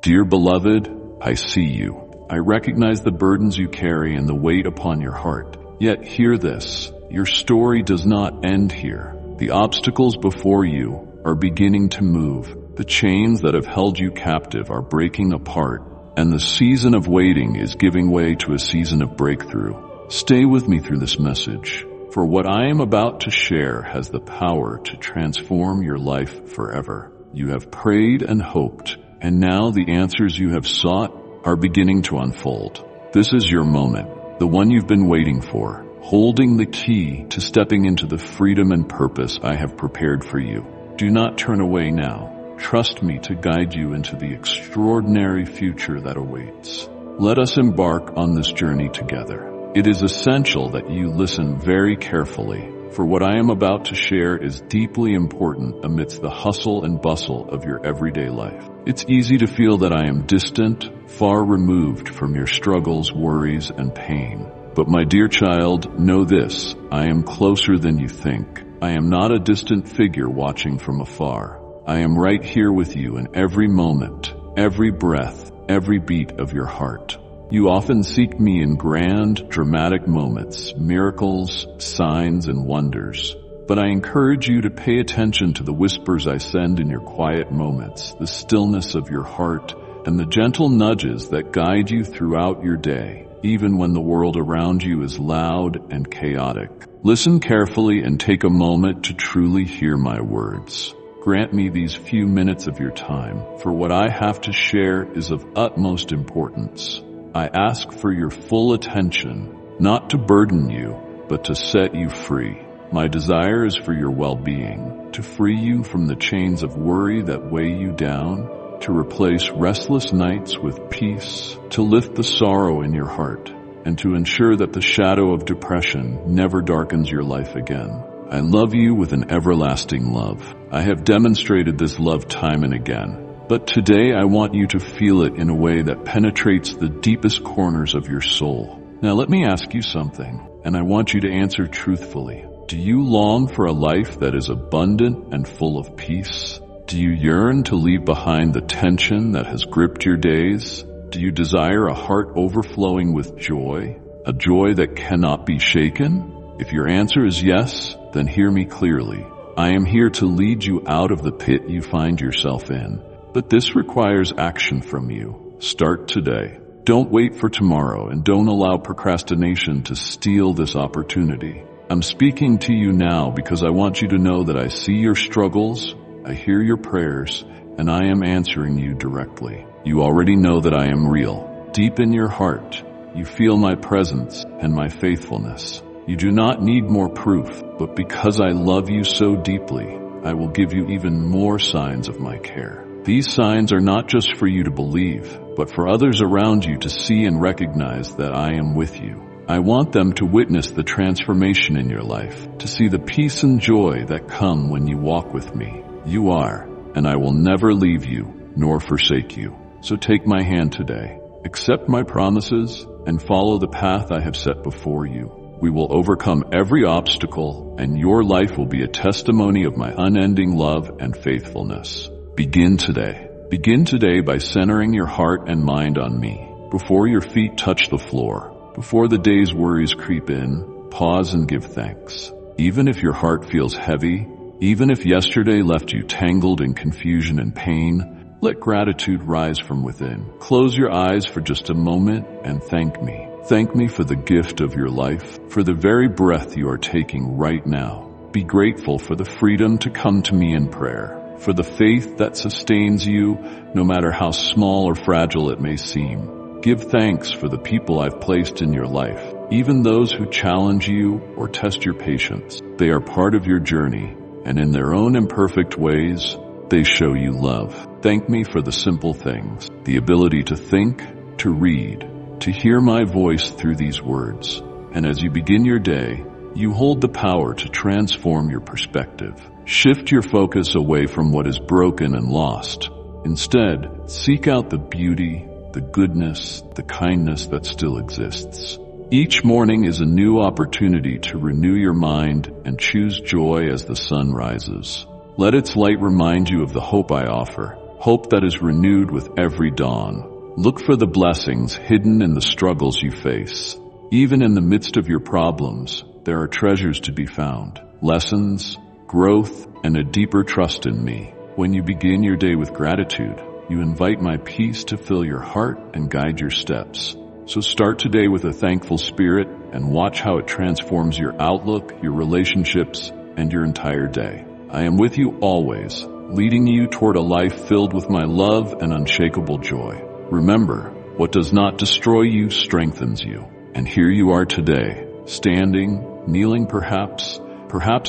Dear beloved, I see you. I recognize the burdens you carry and the weight upon your heart. Yet hear this, your story does not end here. The obstacles before you are beginning to move. The chains that have held you captive are breaking apart, and the season of waiting is giving way to a season of breakthrough. Stay with me through this message, for what I am about to share has the power to transform your life forever. You have prayed and hoped, and now the answers you have sought are beginning to unfold. This is your moment, the one you've been waiting for, holding the key to stepping into the freedom and purpose I have prepared for you. Do not turn away now. Trust me to guide you into the extraordinary future that awaits. Let us embark on this journey together. It is essential that you listen very carefully, for what I am about to share is deeply important amidst the hustle and bustle of your everyday life. It's easy to feel that I am distant, far removed from your struggles, worries, and pain. But my dear child, know this, I am closer than you think. I am not a distant figure watching from afar. I am right here with you in every moment, every breath, every beat of your heart. You often seek me in grand, dramatic moments, miracles, signs, and wonders. But I encourage you to pay attention to the whispers I send in your quiet moments, the stillness of your heart, and the gentle nudges that guide you throughout your day, even when the world around you is loud and chaotic. Listen carefully and take a moment to truly hear my words. Grant me these few minutes of your time, for what I have to share is of utmost importance. I ask for your full attention, not to burden you, but to set you free. My desire is for your well-being, to free you from the chains of worry that weigh you down, to replace restless nights with peace, to lift the sorrow in your heart, and to ensure that the shadow of depression never darkens your life again. I love you with an everlasting love. I have demonstrated this love time and again. But today I want you to feel it in a way that penetrates the deepest corners of your soul. Now let me ask you something, and I want you to answer truthfully. Do you long for a life that is abundant and full of peace? Do you yearn to leave behind the tension that has gripped your days? Do you desire a heart overflowing with joy, a joy that cannot be shaken? If your answer is yes, then hear me clearly. I am here to lead you out of the pit you find yourself in. But this requires action from you. Start today. Don't wait for tomorrow, and don't allow procrastination to steal this opportunity. I'm speaking to you now because I want you to know that I see your struggles, I hear your prayers, and I am answering you directly. You already know that I am real. Deep in your heart, you feel my presence and my faithfulness. You do not need more proof, but because I love you so deeply, I will give you even more signs of my care. These signs are not just for you to believe, but for others around you to see and recognize that I am with you. I want them to witness the transformation in your life, to see the peace and joy that come when you walk with me. You are, and I will never leave you nor forsake you. So take my hand today, accept my promises, and follow the path I have set before you. We will overcome every obstacle, and your life will be a testimony of my unending love and faithfulness. Begin today. Begin today by centering your heart and mind on me. Before your feet touch the floor, before the day's worries creep in, pause and give thanks. Even if your heart feels heavy, even if yesterday left you tangled in confusion and pain, let gratitude rise from within. Close your eyes for just a moment and thank me. Thank me for the gift of your life, for the very breath you are taking right now. Be grateful for the freedom to come to me in prayer, for the faith that sustains you, no matter how small or fragile it may seem. Give thanks for the people I've placed in your life, even those who challenge you or test your patience. They are part of your journey, and in their own imperfect ways, they show you love. Thank me for the simple things, the ability to think, to read, to hear my voice through these words. And as you begin your day, you hold the power to transform your perspective. Shift your focus away from what is broken and lost. Instead, seek out the beauty, the goodness, the kindness that still exists. Each morning is a new opportunity to renew your mind and choose joy as the sun rises. Let its light remind you of the hope I offer, hope that is renewed with every dawn. Look for the blessings hidden in the struggles you face. Even in the midst of your problems, there are treasures to be found, lessons, growth, and a deeper trust in me. When you begin your day with gratitude, you invite my peace to fill your heart and guide your steps. So start today with a thankful spirit and watch how it transforms your outlook, your relationships, and your entire day. I am with you always, leading you toward a life filled with my love and unshakable joy. Remember, what does not destroy you strengthens you. And here you are today, standing, kneeling perhaps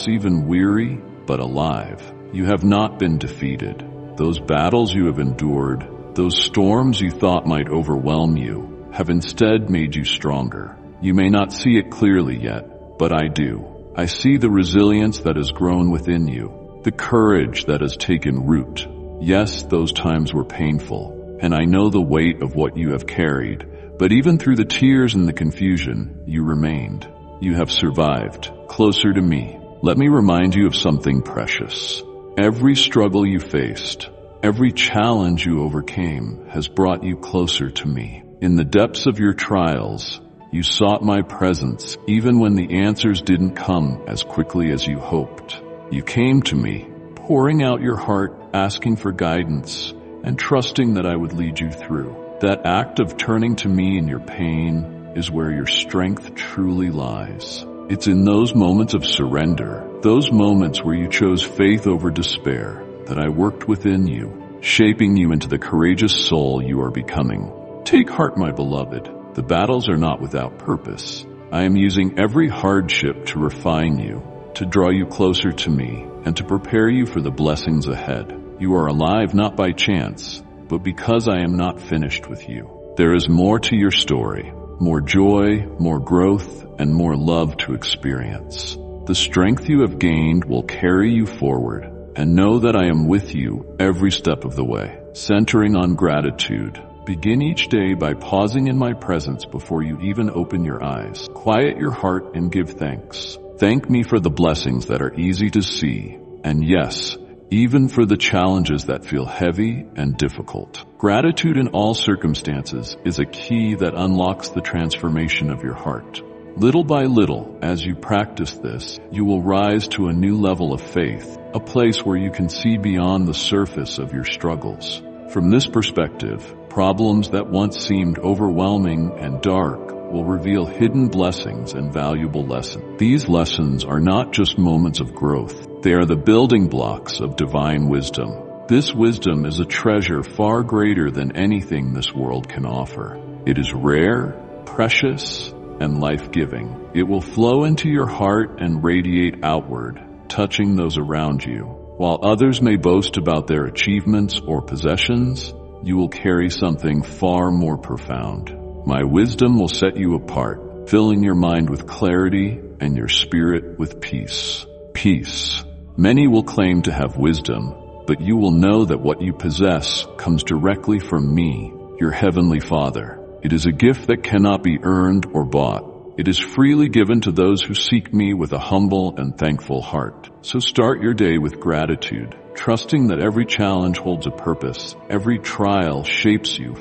even weary, but alive. You have not been defeated. Those battles you have endured, those storms you thought might overwhelm you, have instead made you stronger. You may not see it clearly yet, but I do. I see the resilience that has grown within you, the courage that has taken root. Yes, those times were painful, and I know the weight of what you have carried, but even through the tears and the confusion, you remained. You have survived, closer to me. Let me remind you of something precious. Every struggle you faced, every challenge you overcame has brought you closer to me. In the depths of your trials, you sought my presence even when the answers didn't come as quickly as you hoped. You came to me, pouring out your heart, asking for guidance, and trusting that I would lead you through. That act of turning to me in your pain is where your strength truly lies. It's in those moments of surrender, those moments where you chose faith over despair, that I worked within you, shaping you into the courageous soul you are becoming. Take heart, my beloved. The battles are not without purpose. I am using every hardship to refine you, to draw you closer to me, and to prepare you for the blessings ahead. You are alive not by chance, but because I am not finished with you. There is more to your story, more joy, more growth, and more love to experience. The strength you have gained will carry you forward, and know that I am with you every step of the way. Centering on gratitude, begin each day by pausing in my presence before you even open your eyes. Quiet your heart and give thanks. Thank me for the blessings that are easy to see, and yes, even for the challenges that feel heavy and difficult. Gratitude in all circumstances is a key that unlocks the transformation of your heart. Little by little, as you practice this, you will rise to a new level of faith, a place where you can see beyond the surface of your struggles. From this perspective, problems that once seemed overwhelming and dark will reveal hidden blessings and valuable lessons. These lessons are not just moments of growth. They are the building blocks of divine wisdom. This wisdom is a treasure far greater than anything this world can offer. It is rare, precious, and life-giving. It will flow into your heart and radiate outward, touching those around you. While others may boast about their achievements or possessions, you will carry something far more profound. My wisdom will set you apart, filling your mind with clarity and your spirit with peace. Peace. Many will claim to have wisdom, but you will know that what you possess comes directly from me, your heavenly Father. It is a gift that cannot be earned or bought. It is freely given to those who seek me with a humble and thankful heart. So start your day with gratitude, trusting that every challenge holds a purpose, every trial shapes you,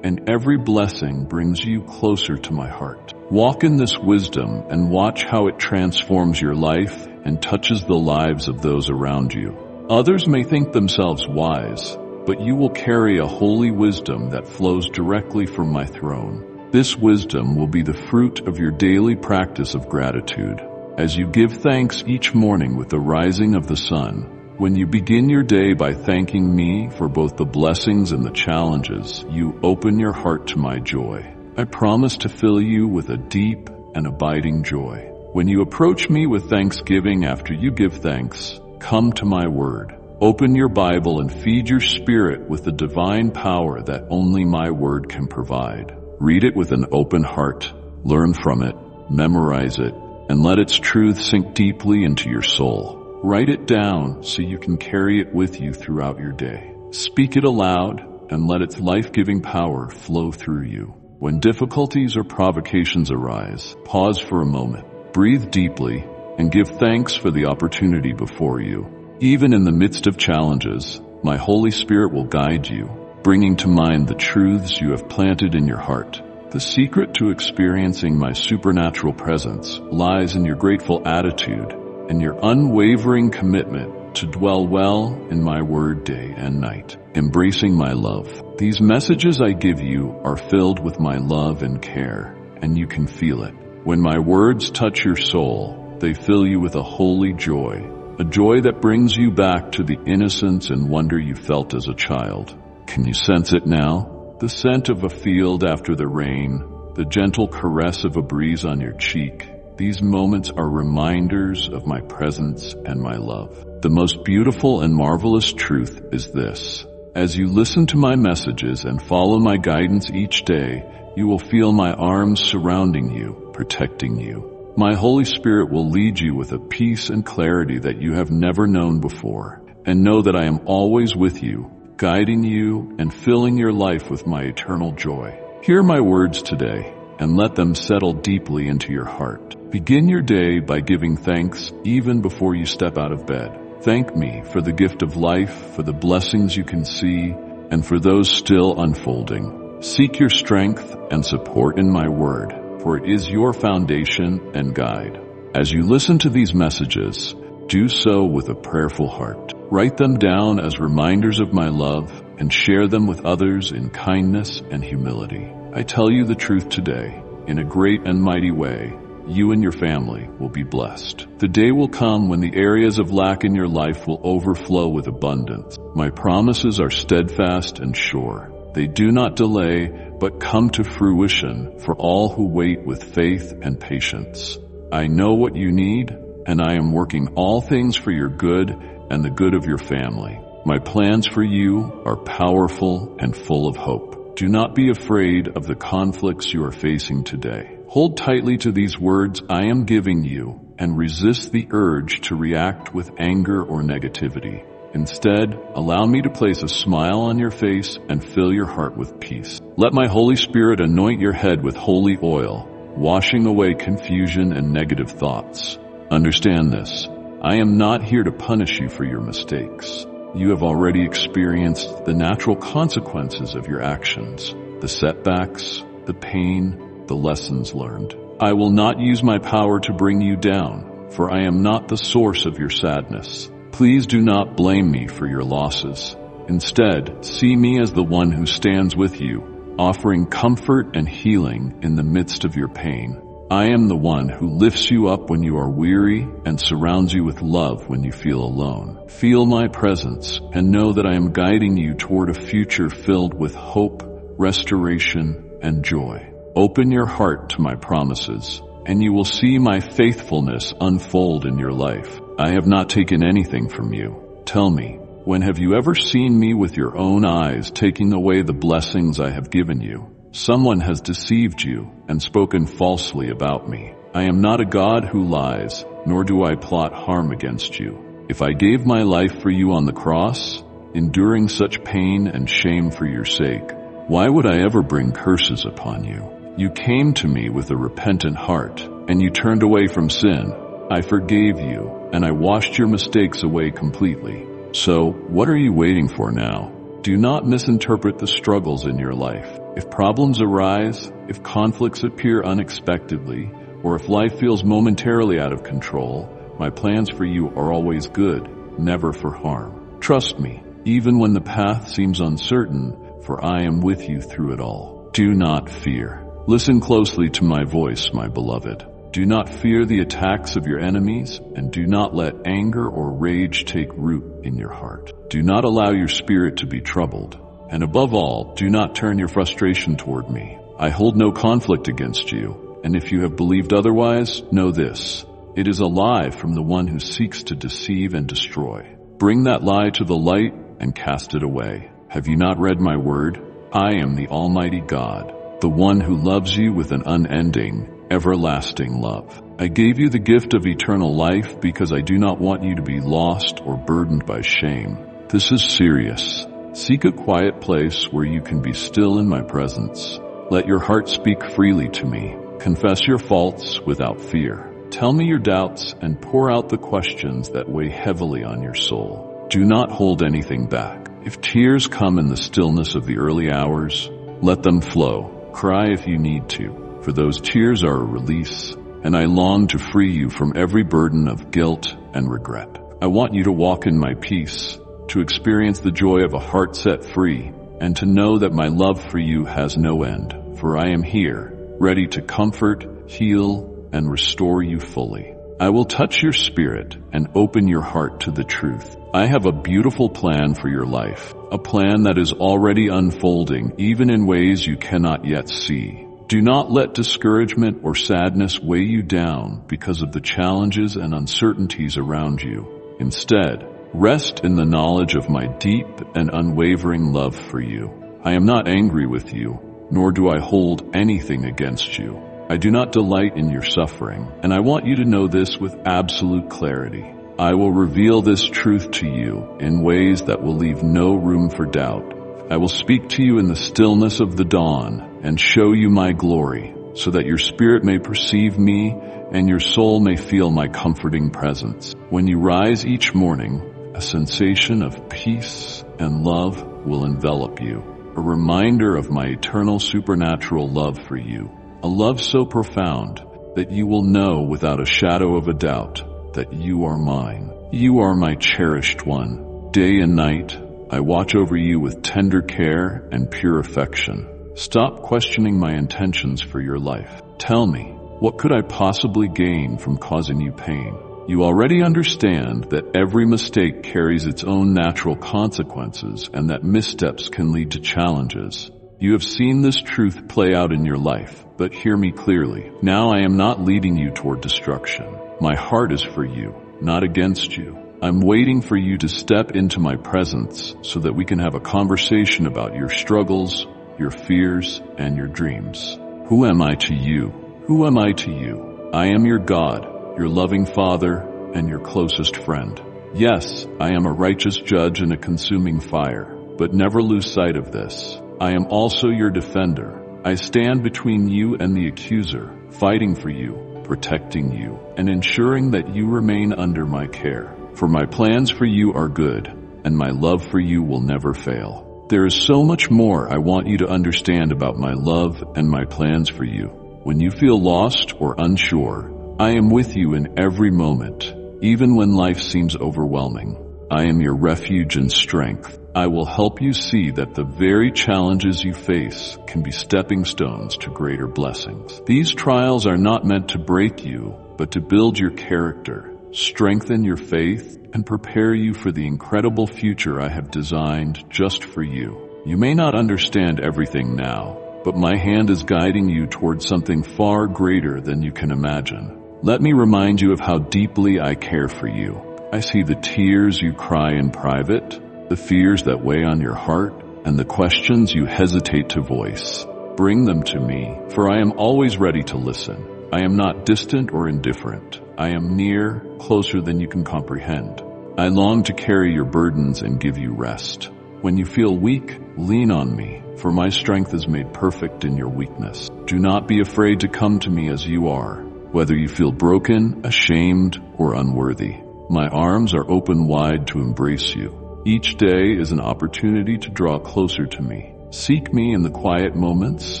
and every blessing brings you closer to my heart. Walk in this wisdom and watch how it transforms your life and touches the lives of those around you. Others may think themselves wise, but you will carry a holy wisdom that flows directly from my throne. This wisdom will be the fruit of your daily practice of gratitude. As you give thanks each morning with the rising of the sun, when you begin your day by thanking me for both the blessings and the challenges, you open your heart to my joy. I promise to fill you with a deep and abiding joy. When you approach me with thanksgiving after you give thanks, come to my word. Open your Bible and feed your spirit with the divine power that only my word can provide. Read it with an open heart, learn from it, memorize it, and let its truth sink deeply into your soul. Write it down so you can carry it with you throughout your day. Speak it aloud and let its life-giving power flow through you. When difficulties or provocations arise, pause for a moment, breathe deeply, and give thanks for the opportunity before you. Even in the midst of challenges, My Holy Spirit will guide you, bringing to mind the truths you have planted in your heart. The secret to experiencing my supernatural presence lies in your grateful attitude and your unwavering commitment to dwell well in my word day and night, embracing my love. These messages I give you are filled with my love and care, and you can feel it. When my words touch your soul, they fill you with a holy joy, a joy that brings you back to the innocence and wonder you felt as a child. Can you sense it now? The scent of a field after the rain, the gentle caress of a breeze on your cheek. These moments are reminders of my presence and my love. The most beautiful and marvelous truth is this: as you listen to my messages and follow my guidance each day, you will feel my arms surrounding you, protecting you. My Holy Spirit will lead you with a peace and clarity that you have never known before. And know that I am always with you, guiding you and filling your life with my eternal joy. Hear my words today and let them settle deeply into your heart. Begin your day by giving thanks even before you step out of bed. Thank me for the gift of life, for the blessings you can see, and for those still unfolding. Seek your strength and support in my word, for it is your foundation and guide. As you listen to these messages, do so with a prayerful heart. Write them down as reminders of my love and share them with others in kindness and humility. I tell you the truth today, in a great and mighty way, you and your family will be blessed. The day will come when the areas of lack in your life will overflow with abundance. My promises are steadfast and sure. They do not delay, but come to fruition for all who wait with faith and patience. I know what you need, and I am working all things for your good and the good of your family. My plans for you are powerful and full of hope. Do not be afraid of the conflicts you are facing today. Hold tightly to these words I am giving you and resist the urge to react with anger or negativity. Instead, allow me to place a smile on your face and fill your heart with peace. Let my Holy Spirit anoint your head with holy oil, washing away confusion and negative thoughts. Understand this: I am not here to punish you for your mistakes. You have already experienced the natural consequences of your actions, the setbacks, the pain, the lessons learned. I will not use my power to bring you down, for I am not the source of your sadness. Please do not blame me for your losses. Instead, see me as the one who stands with you, offering comfort and healing in the midst of your pain. I am the one who lifts you up when you are weary and surrounds you with love when you feel alone. Feel my presence and know that I am guiding you toward a future filled with hope, restoration, and joy. Open your heart to my promises, and you will see my faithfulness unfold in your life. I have not taken anything from you. Tell me, when have you ever seen me with your own eyes taking away the blessings I have given you? Someone has deceived you and spoken falsely about me. I am not a God who lies, nor do I plot harm against you. If I gave my life for you on the cross, enduring such pain and shame for your sake, why would I ever bring curses upon you? You came to me with a repentant heart, and you turned away from sin. I forgave you, and I washed your mistakes away completely. So, what are you waiting for now? Do not misinterpret the struggles in your life. If problems arise, if conflicts appear unexpectedly, or if life feels momentarily out of control, my plans for you are always good, never for harm. Trust me, even when the path seems uncertain, for I am with you through it all. Do not fear. Listen closely to my voice, my beloved. Do not fear the attacks of your enemies, and do not let anger or rage take root in your heart. Do not allow your spirit to be troubled. And above all, do not turn your frustration toward me. I hold no conflict against you, and if you have believed otherwise, know this: it is a lie from the one who seeks to deceive and destroy. Bring that lie to the light and cast it away. Have you not read my word? I am the Almighty God, the one who loves you with an unending, everlasting love. I gave you the gift of eternal life because I do not want you to be lost or burdened by shame. This is serious. Seek a quiet place where you can be still in my presence. Let your heart speak freely to me. Confess your faults without fear. Tell me your doubts and pour out the questions that weigh heavily on your soul. Do not hold anything back. If tears come in the stillness of the early hours, let them flow. Cry if you need to, for those tears are a release, and I long to free you from every burden of guilt and regret. I want you to walk in my peace, to experience the joy of a heart set free, and to know that my love for you has no end, for I am here, ready to comfort, heal, and restore you fully. I will touch your spirit and open your heart to the truth. I have a beautiful plan for your life, a plan that is already unfolding even in ways you cannot yet see. Do not let discouragement or sadness weigh you down because of the challenges and uncertainties around you. Instead, rest in the knowledge of my deep and unwavering love for you. I am not angry with you, nor do I hold anything against you. I do not delight in your suffering, and I want you to know this with absolute clarity. I will reveal this truth to you in ways that will leave no room for doubt. I will speak to you in the stillness of the dawn and show you my glory, so that your spirit may perceive me and your soul may feel my comforting presence. When you rise each morning, a sensation of peace and love will envelop you, a reminder of my eternal supernatural love for you, a love so profound that you will know without a shadow of a doubt that you are mine. You are my cherished one. Day and night, I watch over you with tender care and pure affection. Stop questioning my intentions for your life. Tell me, what could I possibly gain from causing you pain? You already understand that every mistake carries its own natural consequences and that missteps can lead to challenges. You have seen this truth play out in your life, but hear me clearly. Now I am not leading you toward destruction. My heart is for you, not against you. I'm waiting for you to step into my presence so that we can have a conversation about your struggles, your fears, and your dreams. Who am I to you? Who am I to you? I am your God, your loving Father, and your closest friend. Yes, I am a righteous judge in a consuming fire, but never lose sight of this. I am also your defender. I stand between you and the accuser, fighting for you, protecting you, and ensuring that you remain under my care. For my plans for you are good, and my love for you will never fail. There is so much more I want you to understand about my love and my plans for you. When you feel lost or unsure, I am with you in every moment, even when life seems overwhelming. I am your refuge and strength. I will help you see that the very challenges you face can be stepping stones to greater blessings. These trials are not meant to break you, but to build your character, strengthen your faith, and prepare you for the incredible future I have designed just for you. You may not understand everything now, but my hand is guiding you towards something far greater than you can imagine. Let me remind you of how deeply I care for you. I see the tears you cry in private, the fears that weigh on your heart, and the questions you hesitate to voice. Bring them to me, for I am always ready to listen. I am not distant or indifferent. I am near, closer than you can comprehend. I long to carry your burdens and give you rest. When you feel weak, lean on me, for my strength is made perfect in your weakness. Do not be afraid to come to me as you are, whether you feel broken, ashamed, or unworthy. My arms are open wide to embrace you. Each day is an opportunity to draw closer to me. Seek me in the quiet moments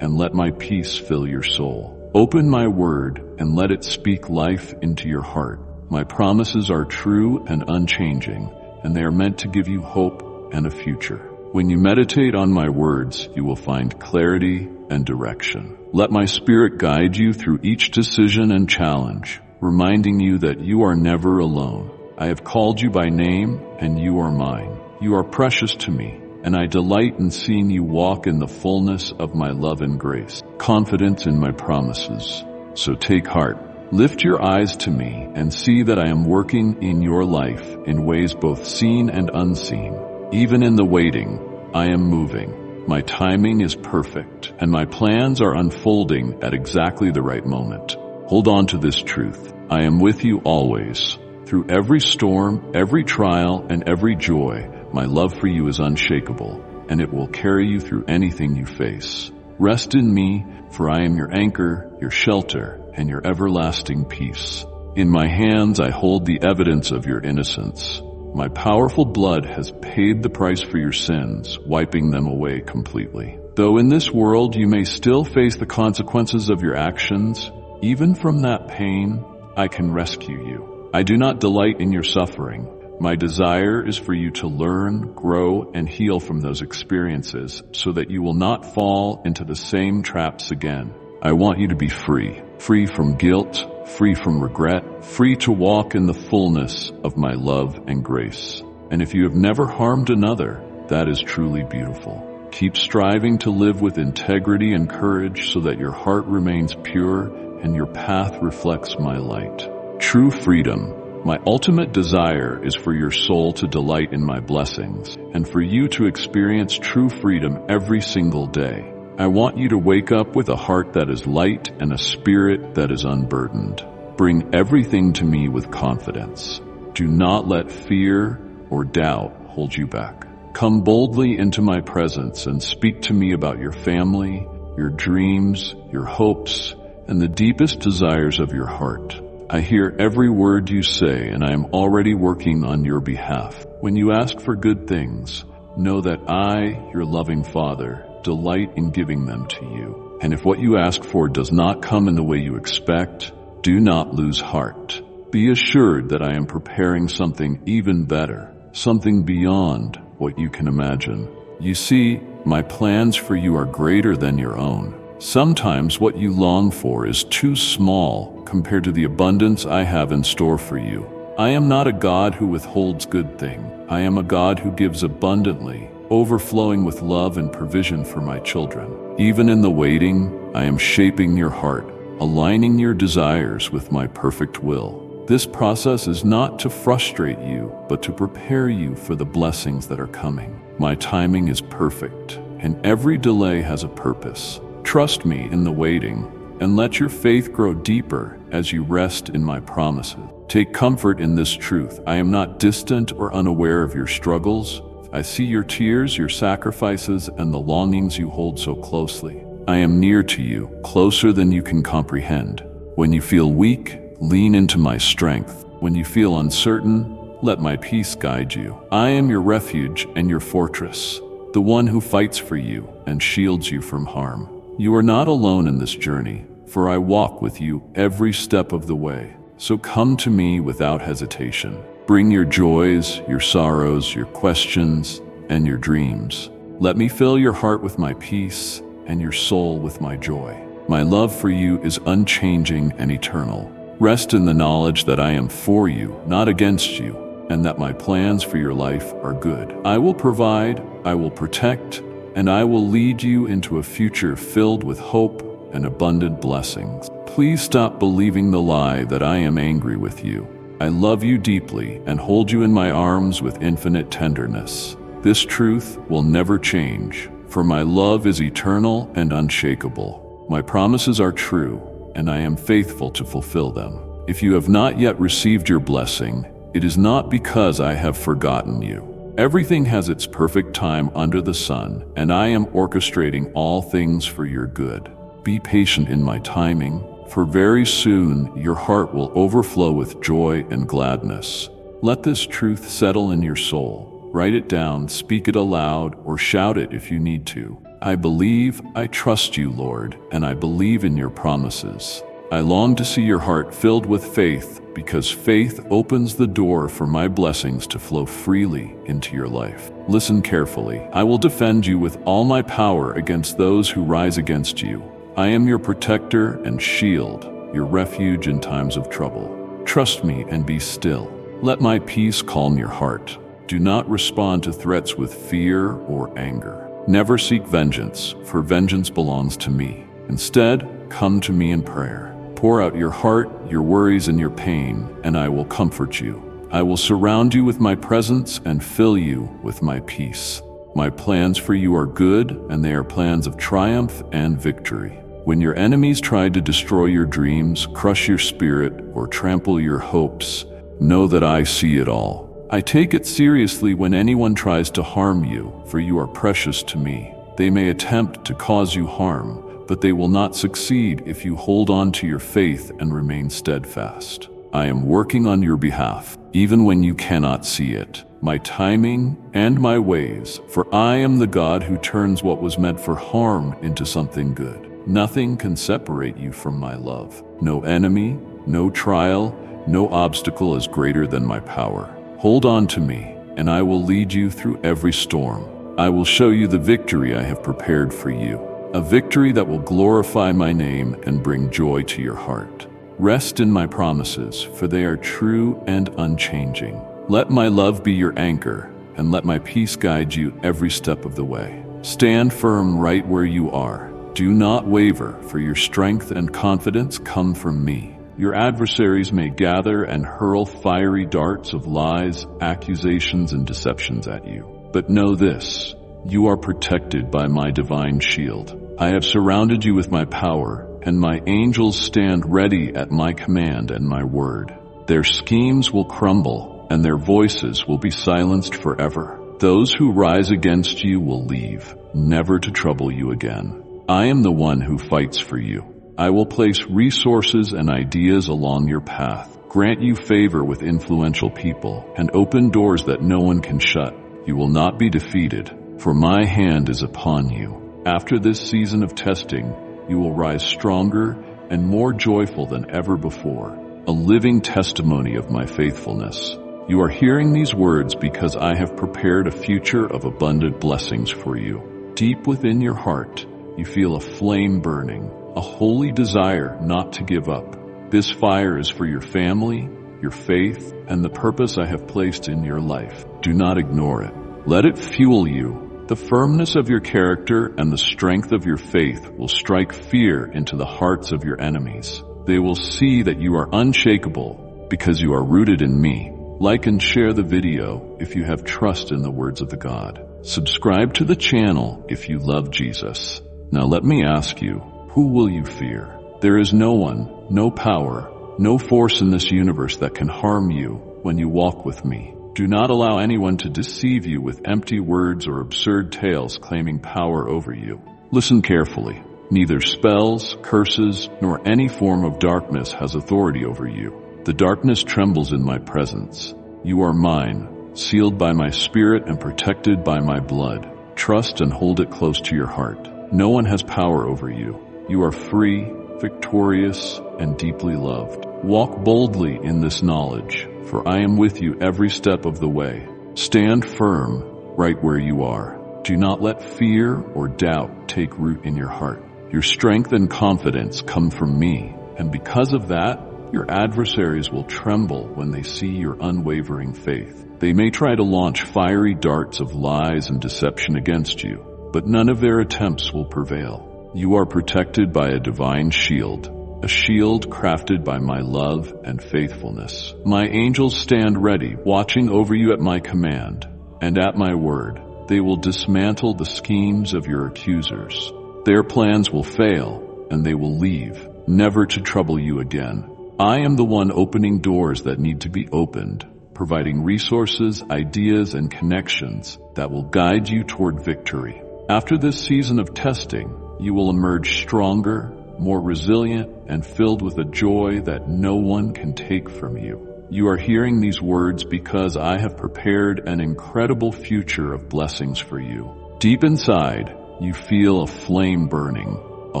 and let my peace fill your soul. Open my word and let it speak life into your heart. My promises are true and unchanging, and they are meant to give you hope and a future. When you meditate on my words, you will find clarity and direction. Let my spirit guide you through each decision and challenge, reminding you that you are never alone. I have called you by name, and you are mine. You are precious to me, and I delight in seeing you walk in the fullness of my love and grace, confident in my promises. So take heart. Lift your eyes to me and see that I am working in your life in ways both seen and unseen. Even in the waiting, I am moving. My timing is perfect, and my plans are unfolding at exactly the right moment. Hold on to this truth. I am with you always. Through every storm, every trial, and every joy, my love for you is unshakable, and it will carry you through anything you face. Rest in me, for I am your anchor, your shelter, and your everlasting peace. In my hands I hold the evidence of your innocence, My powerful blood has paid the price for your sins, wiping them away completely. Though in this world you may still face the consequences of your actions, even from that pain, I can rescue you. I do not delight in your suffering. My desire is for you to learn, grow, and heal from those experiences so that you will not fall into the same traps again. I want you to be free. Free from guilt, free from regret, free to walk in the fullness of my love and grace. And if you have never harmed another, that is truly beautiful. Keep striving to live with integrity and courage so that your heart remains pure and your path reflects my light. True freedom. My ultimate desire is for your soul to delight in my blessings and for you to experience true freedom every single day. I want you to wake up with a heart that is light and a spirit that is unburdened. Bring everything to me with confidence. Do not let fear or doubt hold you back. Come boldly into my presence and speak to me about your family, your dreams, your hopes, and the deepest desires of your heart. I hear every word you say, and I am already working on your behalf. When you ask for good things, know that I, your loving Father, delight in giving them to you. And if what you ask for does not come in the way you expect, do not lose heart. Be assured that I am preparing something even better, something beyond what you can imagine. You see, my plans for you are greater than your own. Sometimes what you long for is too small compared to the abundance I have in store for you. I am not a God who withholds good things. I am a God who gives abundantly, overflowing with love and provision for my children. Even in the waiting, I am shaping your heart, aligning your desires with my perfect will. This process is not to frustrate you, but to prepare you for the blessings that are coming. My timing is perfect, and every delay has a purpose. Trust me in the waiting, and let your faith grow deeper as you rest in my promises. Take comfort in this truth. I am not distant or unaware of your struggles. I see your tears, your sacrifices, and the longings you hold so closely. I am near to you, closer than you can comprehend. When you feel weak, lean into my strength. When you feel uncertain, let my peace guide you. I am your refuge and your fortress, the one who fights for you and shields you from harm. You are not alone in this journey, for I walk with you every step of the way. So come to me without hesitation. Bring your joys, your sorrows, your questions, and your dreams. Let me fill your heart with my peace and your soul with my joy. My love for you is unchanging and eternal. Rest in the knowledge that I am for you, not against you, and that my plans for your life are good. I will provide, I will protect, and I will lead you into a future filled with hope and abundant blessings. Please stop believing the lie that I am angry with you. I love you deeply and hold you in my arms with infinite tenderness. This truth will never change, for my love is eternal and unshakable. My promises are true, and I am faithful to fulfill them. If you have not yet received your blessing, it is not because I have forgotten you. Everything has its perfect time under the sun, and I am orchestrating all things for your good. Be patient in my timing, for very soon your heart will overflow with joy and gladness. Let this truth settle in your soul. Write it down, speak it aloud, or shout it if you need to. I believe, I trust you, Lord, and I believe in your promises. I long to see your heart filled with faith, because faith opens the door for my blessings to flow freely into your life. Listen carefully. I will defend you with all my power against those who rise against you. I am your protector and shield, your refuge in times of trouble. Trust me and be still. Let my peace calm your heart. Do not respond to threats with fear or anger. Never seek vengeance, for vengeance belongs to me. Instead, come to me in prayer. Pour out your heart, your worries, and your pain, and I will comfort you. I will surround you with my presence and fill you with my peace. My plans for you are good, and they are plans of triumph and victory. When your enemies try to destroy your dreams, crush your spirit, or trample your hopes, know that I see it all. I take it seriously when anyone tries to harm you, for you are precious to me. They may attempt to cause you harm, but they will not succeed if you hold on to your faith and remain steadfast. I am working on your behalf, even when you cannot see it. My timing and my ways, for I am the God who turns what was meant for harm into something good. Nothing can separate you from my love. No enemy, no trial, no obstacle is greater than my power. Hold on to me, and I will lead you through every storm. I will show you the victory I have prepared for you, a victory that will glorify my name and bring joy to your heart. Rest in my promises, for they are true and unchanging. Let my love be your anchor, and let my peace guide you every step of the way. Stand firm right where you are. Do not waver, for your strength and confidence come from me. Your adversaries may gather and hurl fiery darts of lies, accusations, and deceptions at you. But know this, you are protected by my divine shield. I have surrounded you with my power, and my angels stand ready at my command and my word. Their schemes will crumble, and their voices will be silenced forever. Those who rise against you will leave, never to trouble you again. I am the one who fights for you. I will place resources and ideas along your path, grant you favor with influential people, and open doors that no one can shut. You will not be defeated, for my hand is upon you. After this season of testing, you will rise stronger and more joyful than ever before, a living testimony of my faithfulness. You are hearing these words because I have prepared a future of abundant blessings for you. Deep within your heart, you feel a flame burning, a holy desire not to give up. This fire is for your family, your faith, and the purpose I have placed in your life. Do not ignore it. Let it fuel you. The firmness of your character and the strength of your faith will strike fear into the hearts of your enemies. They will see that you are unshakable because you are rooted in me. Like and share the video if you have trust in the words of the God. Subscribe to the channel if you love Jesus. Now let me ask you, who will you fear? There is no one, no power, no force in this universe that can harm you when you walk with me. Do not allow anyone to deceive you with empty words or absurd tales claiming power over you. Listen carefully. Neither spells, curses, nor any form of darkness has authority over you. The darkness trembles in my presence. You are mine, sealed by my spirit and protected by my blood. Trust and hold it close to your heart. No one has power over you. You are free, victorious, and deeply loved. Walk boldly in this knowledge, for I am with you every step of the way. Stand firm right where you are. Do not let fear or doubt take root in your heart. Your strength and confidence come from me, and because of that, your adversaries will tremble when they see your unwavering faith. They may try to launch fiery darts of lies and deception against you, but none of their attempts will prevail. You are protected by a divine shield, a shield crafted by my love and faithfulness. My angels stand ready, watching over you at my command, and at my word, they will dismantle the schemes of your accusers. Their plans will fail, and they will leave, never to trouble you again. I am the one opening doors that need to be opened, providing resources, ideas, and connections that will guide you toward victory. After this season of testing, you will emerge stronger, more resilient, and filled with a joy that no one can take from you. You are hearing these words because I have prepared an incredible future of blessings for you. Deep inside, you feel a flame burning, a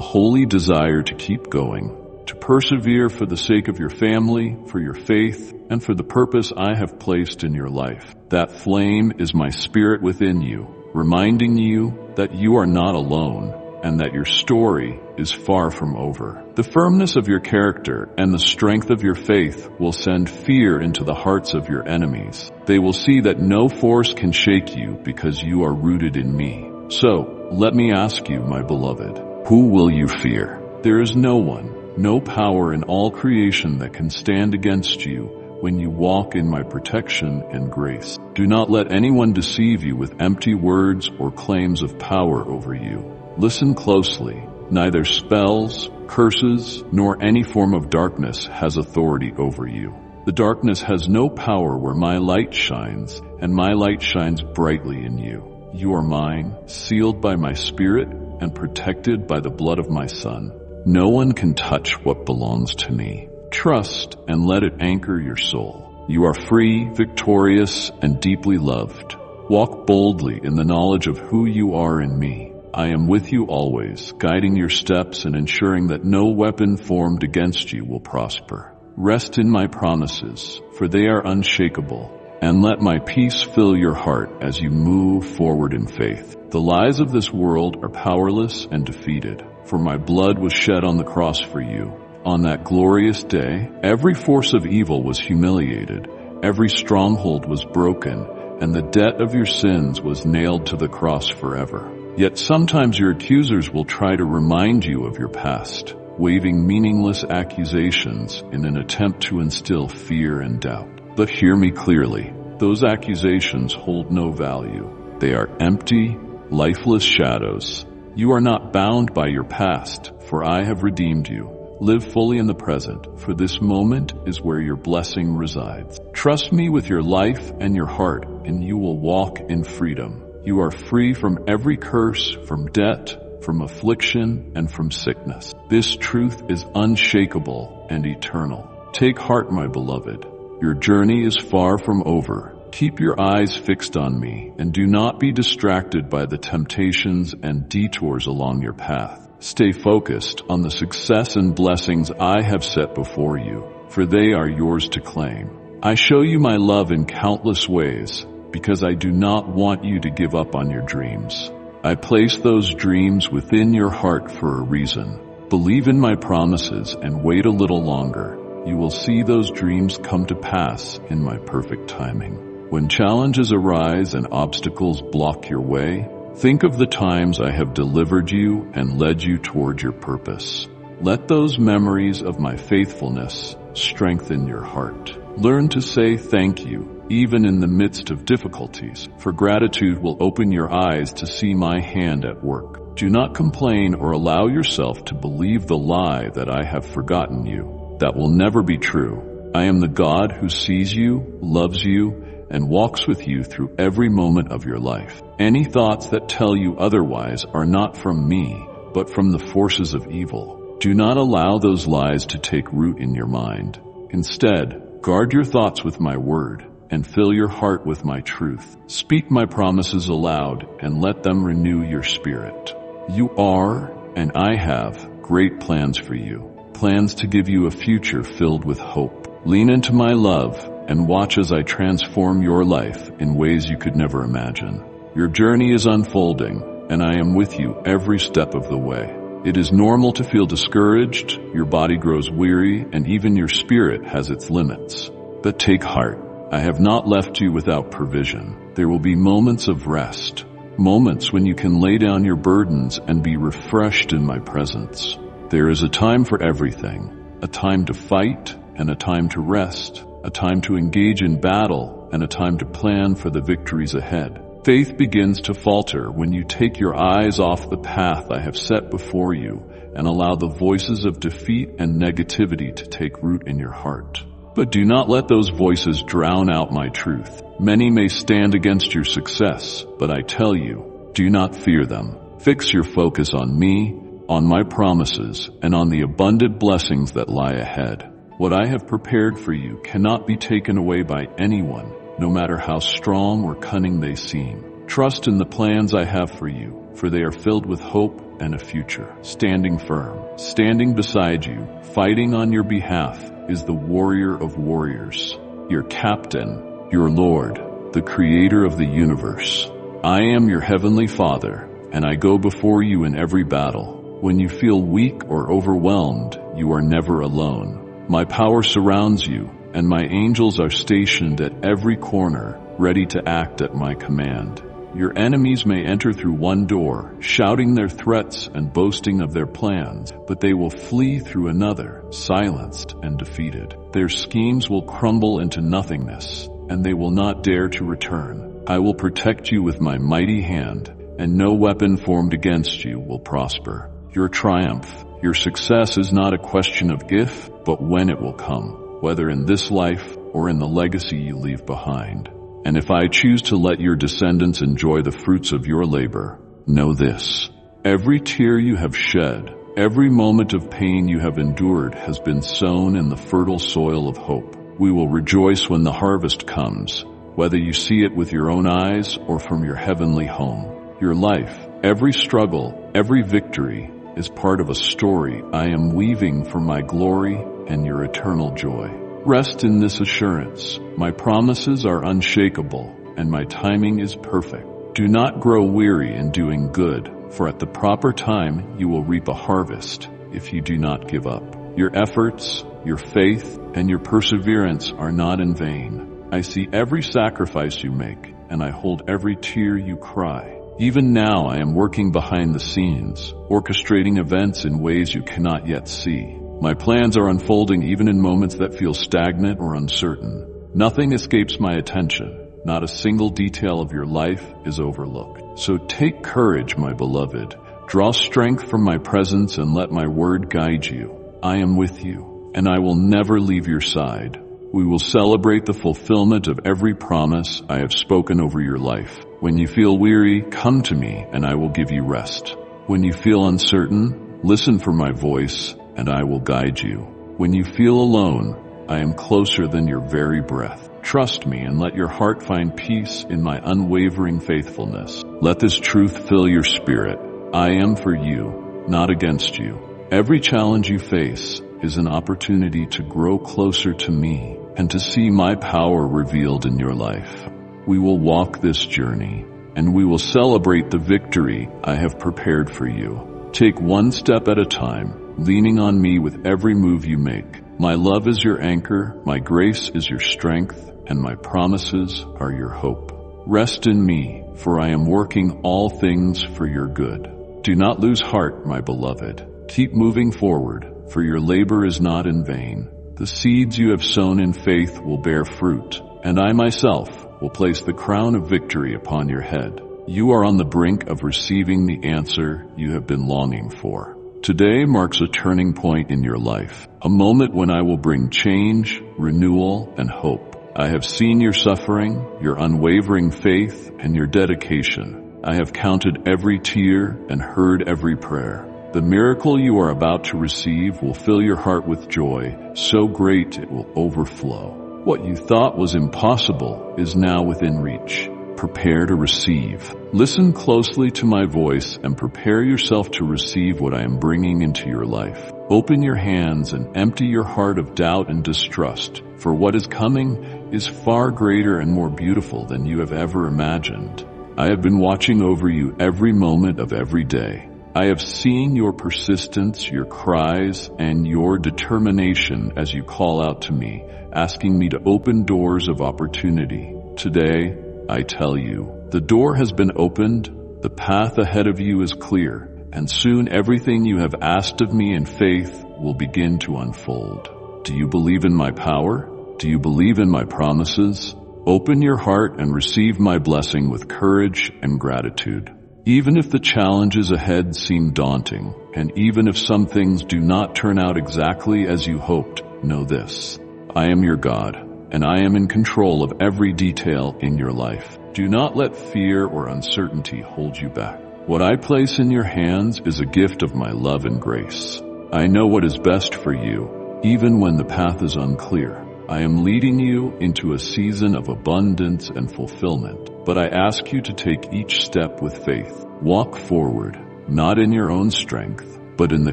holy desire to keep going, to persevere for the sake of your family, for your faith, and for the purpose I have placed in your life. That flame is my spirit within you, reminding you that you are not alone and that your story is far from over. The firmness of your character and the strength of your faith will send fear into the hearts of your enemies. They will see that no force can shake you because you are rooted in me. So, let me ask you, my beloved, who will you fear? There is no one, no power in all creation that can stand against you when you walk in my protection and grace. Do not let anyone deceive you with empty words or claims of power over you. Listen closely. Neither spells, curses, nor any form of darkness has authority over you. The darkness has no power where my light shines, and my light shines brightly in you. You are mine, sealed by my spirit, and protected by the blood of my Son. No one can touch what belongs to me. trust and let it anchor your soul. You are free, victorious, and deeply loved. Walk boldly in the knowledge of who you are in me. I am with you always, guiding your steps and ensuring that no weapon formed against you will prosper. Rest in my promises, for they are unshakable, and let my peace fill your heart as you move forward in faith. The lies of this world are powerless and defeated, for my blood was shed on the cross for you. On that glorious day, every force of evil was humiliated, every stronghold was broken, and the debt of your sins was nailed to the cross forever. Yet sometimes your accusers will try to remind you of your past, waving meaningless accusations in an attempt to instill fear and doubt. But hear me clearly. Those accusations hold no value. They are empty, lifeless shadows. You are not bound by your past, for I have redeemed you. Live fully in the present, for this moment is where your blessing resides. Trust me with your life and your heart, and you will walk in freedom. You are free from every curse, from debt, from affliction, and from sickness. This truth is unshakable and eternal. Take heart, my beloved. Your journey is far from over. Keep your eyes fixed on me, and do not be distracted by the temptations and detours along your path. Stay focused on the success and blessings I have set before you, for they are yours to claim. I show you my love in countless ways, because I do not want you to give up on your dreams. I place those dreams within your heart for a reason. Believe in my promises and wait a little longer. You will see those dreams come to pass in my perfect timing. When challenges arise and obstacles block your way, think of the times I have delivered you and led you toward your purpose. Let those memories of my faithfulness strengthen your heart. Learn to say thank you, even in the midst of difficulties, for gratitude will open your eyes to see my hand at work. Do not complain or allow yourself to believe the lie that I have forgotten you. That will never be true. I am the God who sees you, loves you, and walks with you through every moment of your life. Any thoughts that tell you otherwise are not from me, but from the forces of evil. Do not allow those lies to take root in your mind. Instead, guard your thoughts with my word, and fill your heart with my truth. Speak my promises aloud, and let them renew your spirit. You are, and I have, great plans for you. Plans to give you a future filled with hope. Lean into my love, and watch as I transform your life in ways you could never imagine. Your journey is unfolding, and I am with you every step of the way. It is normal to feel discouraged, your body grows weary, and even your spirit has its limits. But take heart. I have not left you without provision. There will be moments of rest, moments when you can lay down your burdens and be refreshed in my presence. There is a time for everything, a time to fight and a time to rest, a time to engage in battle, and a time to plan for the victories ahead. Faith begins to falter when you take your eyes off the path I have set before you and allow the voices of defeat and negativity to take root in your heart. But do not let those voices drown out my truth. Many may stand against your success, but I tell you, do not fear them. Fix your focus on me, on my promises, and on the abundant blessings that lie ahead. What I have prepared for you cannot be taken away by anyone, no matter how strong or cunning they seem. Trust in the plans I have for you, for they are filled with hope and a future. Standing firm, standing beside you, fighting on your behalf is the warrior of warriors, your captain, your Lord, the creator of the universe. I am your heavenly Father, and I go before you in every battle. When you feel weak or overwhelmed, you are never alone. My power surrounds you, and my angels are stationed at every corner, ready to act at my command. Your enemies may enter through one door, shouting their threats and boasting of their plans, but they will flee through another, silenced and defeated. Their schemes will crumble into nothingness, and they will not dare to return. I will protect you with my mighty hand, and no weapon formed against you will prosper. Your triumph, your success is not a question of if, but when it will come, whether in this life or in the legacy you leave behind. And if I choose to let your descendants enjoy the fruits of your labor, know this: every tear you have shed, every moment of pain you have endured has been sown in the fertile soil of hope. We will rejoice when the harvest comes, whether you see it with your own eyes or from your heavenly home. Your life, every struggle, every victory, is part of a story I am weaving for my glory and your eternal joy. Rest in this assurance. My promises are unshakable, and my timing is perfect. Do not grow weary in doing good, for at the proper time you will reap a harvest if you do not give up. Your efforts, your faith, and your perseverance are not in vain. I see every sacrifice you make, and I hold every tear you cry. Even now I am working behind the scenes, orchestrating events in ways you cannot yet see. My plans are unfolding even in moments that feel stagnant or uncertain. Nothing escapes my attention. Not a single detail of your life is overlooked. So take courage, my beloved. Draw strength from my presence and let my word guide you. I am with you, and I will never leave your side. We will celebrate the fulfillment of every promise I have spoken over your life. When you feel weary, come to me, and I will give you rest. When you feel uncertain, listen for my voice, and I will guide you. When you feel alone, I am closer than your very breath. Trust me and let your heart find peace in my unwavering faithfulness. Let this truth fill your spirit. I am for you, not against you. Every challenge you face is an opportunity to grow closer to me and to see my power revealed in your life. We will walk this journey, and we will celebrate the victory I have prepared for you. Take one step at a time, leaning on me with every move you make. My love is your anchor, my grace is your strength, and my promises are your hope. Rest in me, for I am working all things for your good. Do not lose heart, my beloved. Keep moving forward, for your labor is not in vain. The seeds you have sown in faith will bear fruit, and I myself will place the crown of victory upon your head. You are on the brink of receiving the answer you have been longing for. Today marks a turning point in your life, a moment when I will bring change, renewal, and hope. I have seen your suffering, your unwavering faith, and your dedication. I have counted every tear and heard every prayer. The miracle you are about to receive will fill your heart with joy, so great it will overflow. What you thought was impossible is now within reach. Prepare to receive. Listen closely to my voice and prepare yourself to receive what I am bringing into your life. Open your hands and empty your heart of doubt and distrust, for what is coming is far greater and more beautiful than you have ever imagined. I have been watching over you every moment of every day. I have seen your persistence, your cries, and your determination as you call out to me, asking me to open doors of opportunity. Today, I tell you, the door has been opened, the path ahead of you is clear, and soon everything you have asked of me in faith will begin to unfold. Do you believe in my power? Do you believe in my promises? Open your heart and receive my blessing with courage and gratitude. Even if the challenges ahead seem daunting, and even if some things do not turn out exactly as you hoped, know this: I am your God, and I am in control of every detail in your life. Do not let fear or uncertainty hold you back. What I place in your hands is a gift of my love and grace. I know what is best for you, even when the path is unclear. I am leading you into a season of abundance and fulfillment, but I ask you to take each step with faith. Walk forward, not in your own strength, but in the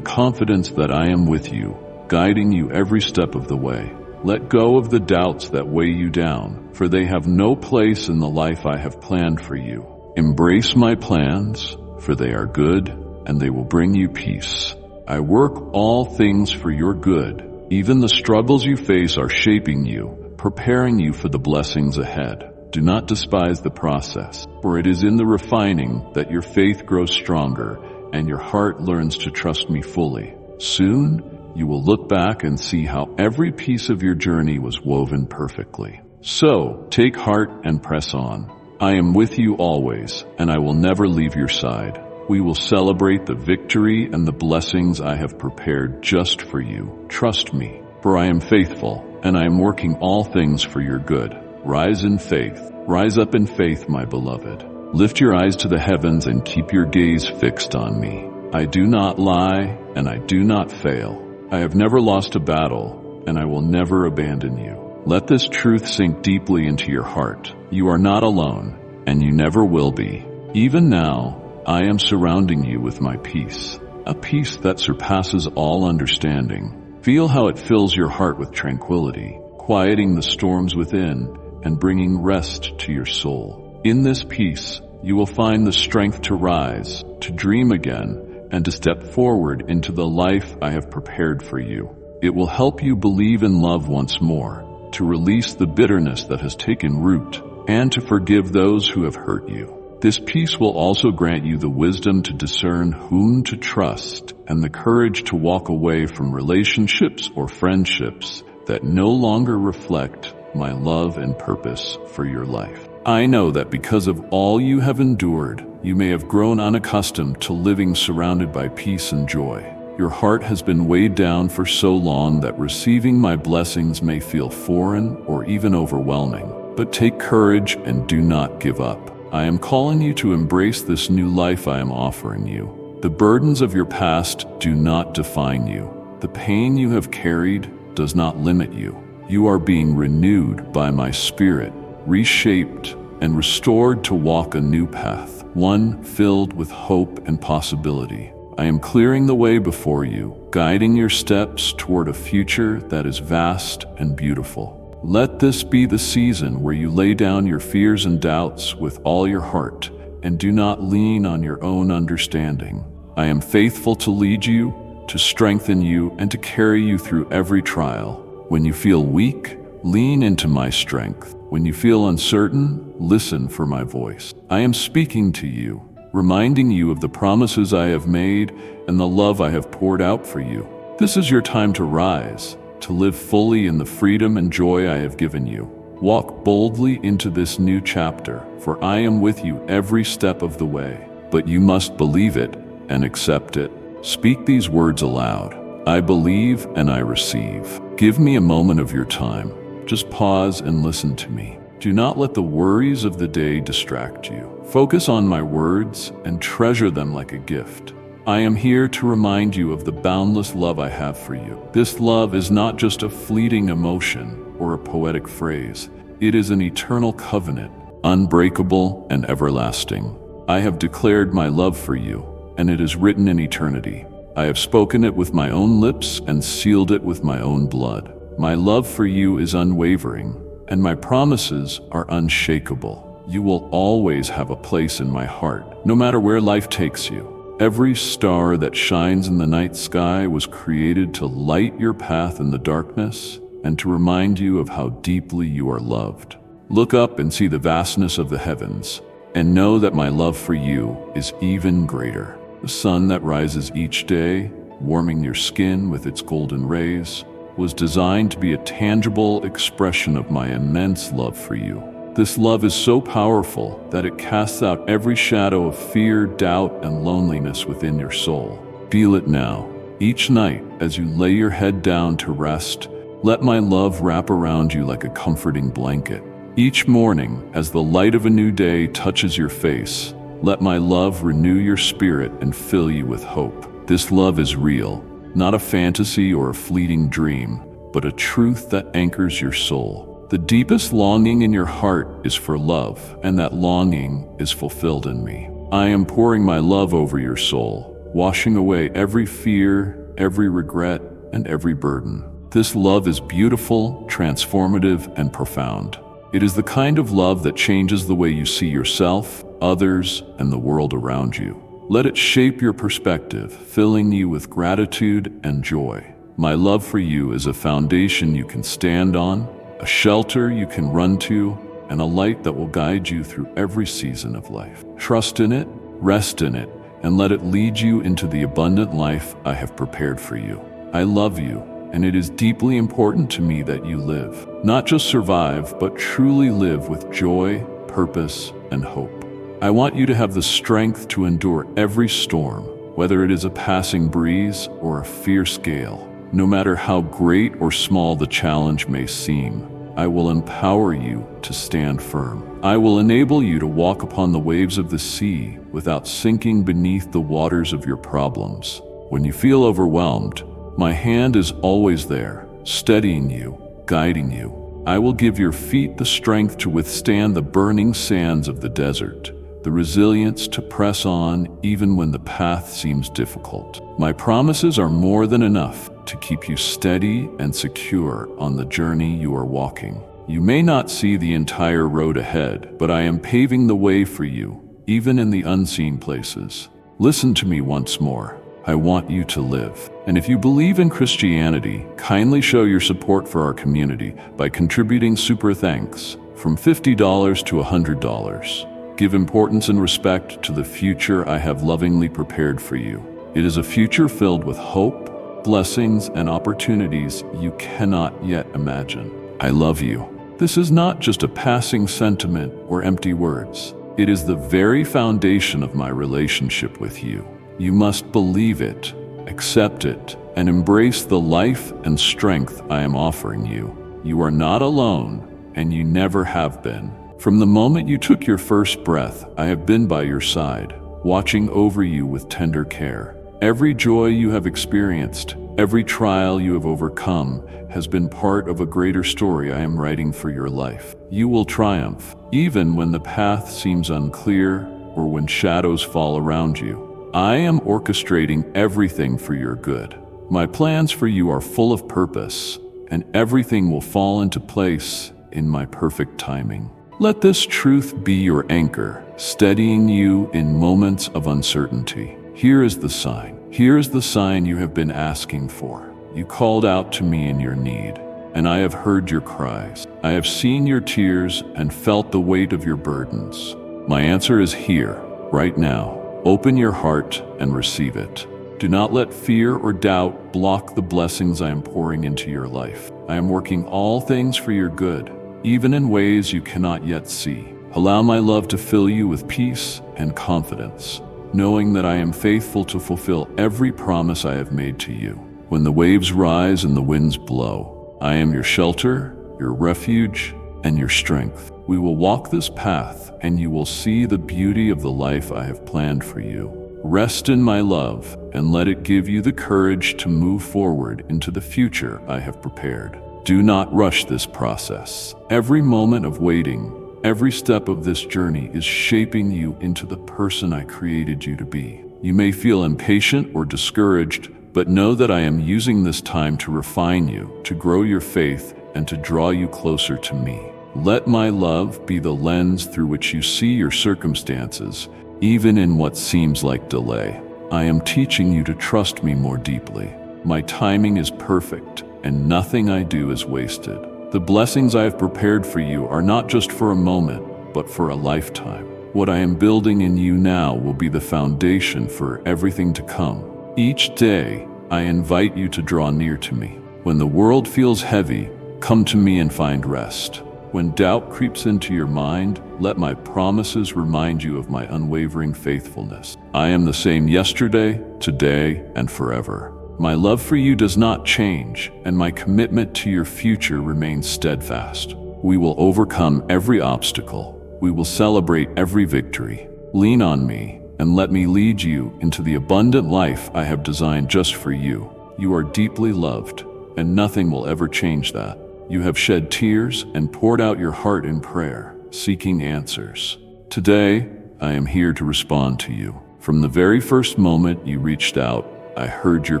confidence that I am with you, guiding you every step of the way. Let go of the doubts that weigh you down, for they have no place in the life I have planned for you. Embrace my plans, for they are good, and they will bring you peace. I work all things for your good. Even the struggles you face are shaping you, preparing you for the blessings ahead. Do not despise the process, for it is in the refining that your faith grows stronger and your heart learns to trust me fully. Soon, you will look back and see how every piece of your journey was woven perfectly. So, take heart and press on. I am with you always, and I will never leave your side. We will celebrate the victory and the blessings I have prepared just for you. Trust me, for I am faithful, and I am working all things for your good. Rise in faith. Rise up in faith, my beloved. Lift your eyes to the heavens and keep your gaze fixed on me. I do not lie, and I do not fail. I have never lost a battle, and I will never abandon you. Let this truth sink deeply into your heart. You are not alone, and you never will be. Even now, I am surrounding you with my peace, a peace that surpasses all understanding. Feel how it fills your heart with tranquility, quieting the storms within and bringing rest to your soul. In this peace, you will find the strength to rise, to dream again, and to step forward into the life I have prepared for you. It will help you believe in love once more, to release the bitterness that has taken root, and to forgive those who have hurt you. This peace will also grant you the wisdom to discern whom to trust and the courage to walk away from relationships or friendships that no longer reflect my love and purpose for your life. I know that because of all you have endured, you may have grown unaccustomed to living surrounded by peace and joy. Your heart has been weighed down for so long that receiving my blessings may feel foreign or even overwhelming. But take courage and do not give up. I am calling you to embrace this new life I am offering you. The burdens of your past do not define you. The pain you have carried does not limit you. You are being renewed by my spirit, reshaped and restored to walk a new path, one filled with hope and possibility. I am clearing the way before you, guiding your steps toward a future that is vast and beautiful. Let this be the season where you lay down your fears and doubts with all your heart and do not lean on your own understanding. I am faithful to lead you, to strengthen you, and to carry you through every trial. When you feel weak, lean into my strength. When you feel uncertain, listen for my voice. I am speaking to you, reminding you of the promises I have made and the love I have poured out for you. This is your time to rise, to live fully in the freedom and joy I have given you. Walk boldly into this new chapter, for I am with you every step of the way. But you must believe it and accept it. Speak these words aloud. I believe and I receive. Give me a moment of your time. Just pause and listen to me. Do not let the worries of the day distract you. Focus on my words and treasure them like a gift. I am here to remind you of the boundless love I have for you. This love is not just a fleeting emotion or a poetic phrase. It is an eternal covenant, unbreakable and everlasting. I have declared my love for you, and it is written in eternity. I have spoken it with my own lips and sealed it with my own blood. My love for you is unwavering, and my promises are unshakable. You will always have a place in my heart, no matter where life takes you. Every star that shines in the night sky was created to light your path in the darkness and to remind you of how deeply you are loved. Look up and see the vastness of the heavens, and know that my love for you is even greater. The sun that rises each day, warming your skin with its golden rays, was designed to be a tangible expression of my immense love for you. This love is so powerful that it casts out every shadow of fear, doubt, and loneliness within your soul. Feel it now. Each night, as you lay your head down to rest, let my love wrap around you like a comforting blanket. Each morning, as the light of a new day touches your face, let my love renew your spirit and fill you with hope. This love is real, not a fantasy or a fleeting dream, but a truth that anchors your soul. The deepest longing in your heart is for love, and that longing is fulfilled in me. I am pouring my love over your soul, washing away every fear, every regret, and every burden. This love is beautiful, transformative, and profound. It is the kind of love that changes the way you see yourself, others, and the world around you. Let it shape your perspective, filling you with gratitude and joy. My love for you is a foundation you can stand on, a shelter you can run to, and a light that will guide you through every season of life. Trust in it, rest in it, and let it lead you into the abundant life I have prepared for you. I love you, and it is deeply important to me that you live. Not just survive, but truly live with joy, purpose, and hope. I want you to have the strength to endure every storm, whether it is a passing breeze or a fierce gale. No matter how great or small the challenge may seem, I will empower you to stand firm. I will enable you to walk upon the waves of the sea without sinking beneath the waters of your problems. When you feel overwhelmed, my hand is always there, steadying you, guiding you. I will give your feet the strength to withstand the burning sands of the desert, the resilience to press on even when the path seems difficult. My promises are more than enough to keep you steady and secure on the journey you are walking. You may not see the entire road ahead, but I am paving the way for you, even in the unseen places. Listen to me once more. I want you to live. And if you believe in Christianity, kindly show your support for our community by contributing super thanks from $50 to $100. Give importance and respect to the future I have lovingly prepared for you. It is a future filled with hope, blessings, and opportunities you cannot yet imagine. I love you. This is not just a passing sentiment or empty words. It is the very foundation of my relationship with you. You must believe it, accept it, and embrace the life and strength I am offering you. You are not alone, and you never have been. From the moment you took your first breath, I have been by your side, watching over you with tender care. Every joy you have experienced, every trial you have overcome, has been part of a greater story I am writing for your life. You will triumph, even when the path seems unclear or when shadows fall around you. I am orchestrating everything for your good. My plans for you are full of purpose, and everything will fall into place in my perfect timing. Let this truth be your anchor, steadying you in moments of uncertainty. Here is the sign. Here is the sign you have been asking for. You called out to me in your need, and I have heard your cries. I have seen your tears and felt the weight of your burdens. My answer is here, right now. Open your heart and receive it. Do not let fear or doubt block the blessings I am pouring into your life. I am working all things for your good, even in ways you cannot yet see. Allow my love to fill you with peace and confidence, knowing that I am faithful to fulfill every promise I have made to you. When the waves rise and the winds blow, I am your shelter, your refuge, and your strength. We will walk this path, and you will see the beauty of the life I have planned for you. Rest in my love, and let it give you the courage to move forward into the future I have prepared. Do not rush this process. Every moment of waiting, every step of this journey is shaping you into the person I created you to be. You may feel impatient or discouraged, but know that I am using this time to refine you, to grow your faith, and to draw you closer to me. Let my love be the lens through which you see your circumstances, even in what seems like delay. I am teaching you to trust me more deeply. My timing is perfect, and nothing I do is wasted. The blessings I have prepared for you are not just for a moment, but for a lifetime. What I am building in you now will be the foundation for everything to come. Each day, I invite you to draw near to me. When the world feels heavy, come to me and find rest. When doubt creeps into your mind, let my promises remind you of my unwavering faithfulness. I am the same yesterday, today, and forever. My love for you does not change, and my commitment to your future remains steadfast. We will overcome every obstacle. We will celebrate every victory. Lean on me, and let me lead you into the abundant life I have designed just for you. You are deeply loved, and nothing will ever change that. You have shed tears and poured out your heart in prayer, seeking answers. Today, I am here to respond to you. From the very first moment you reached out, I heard your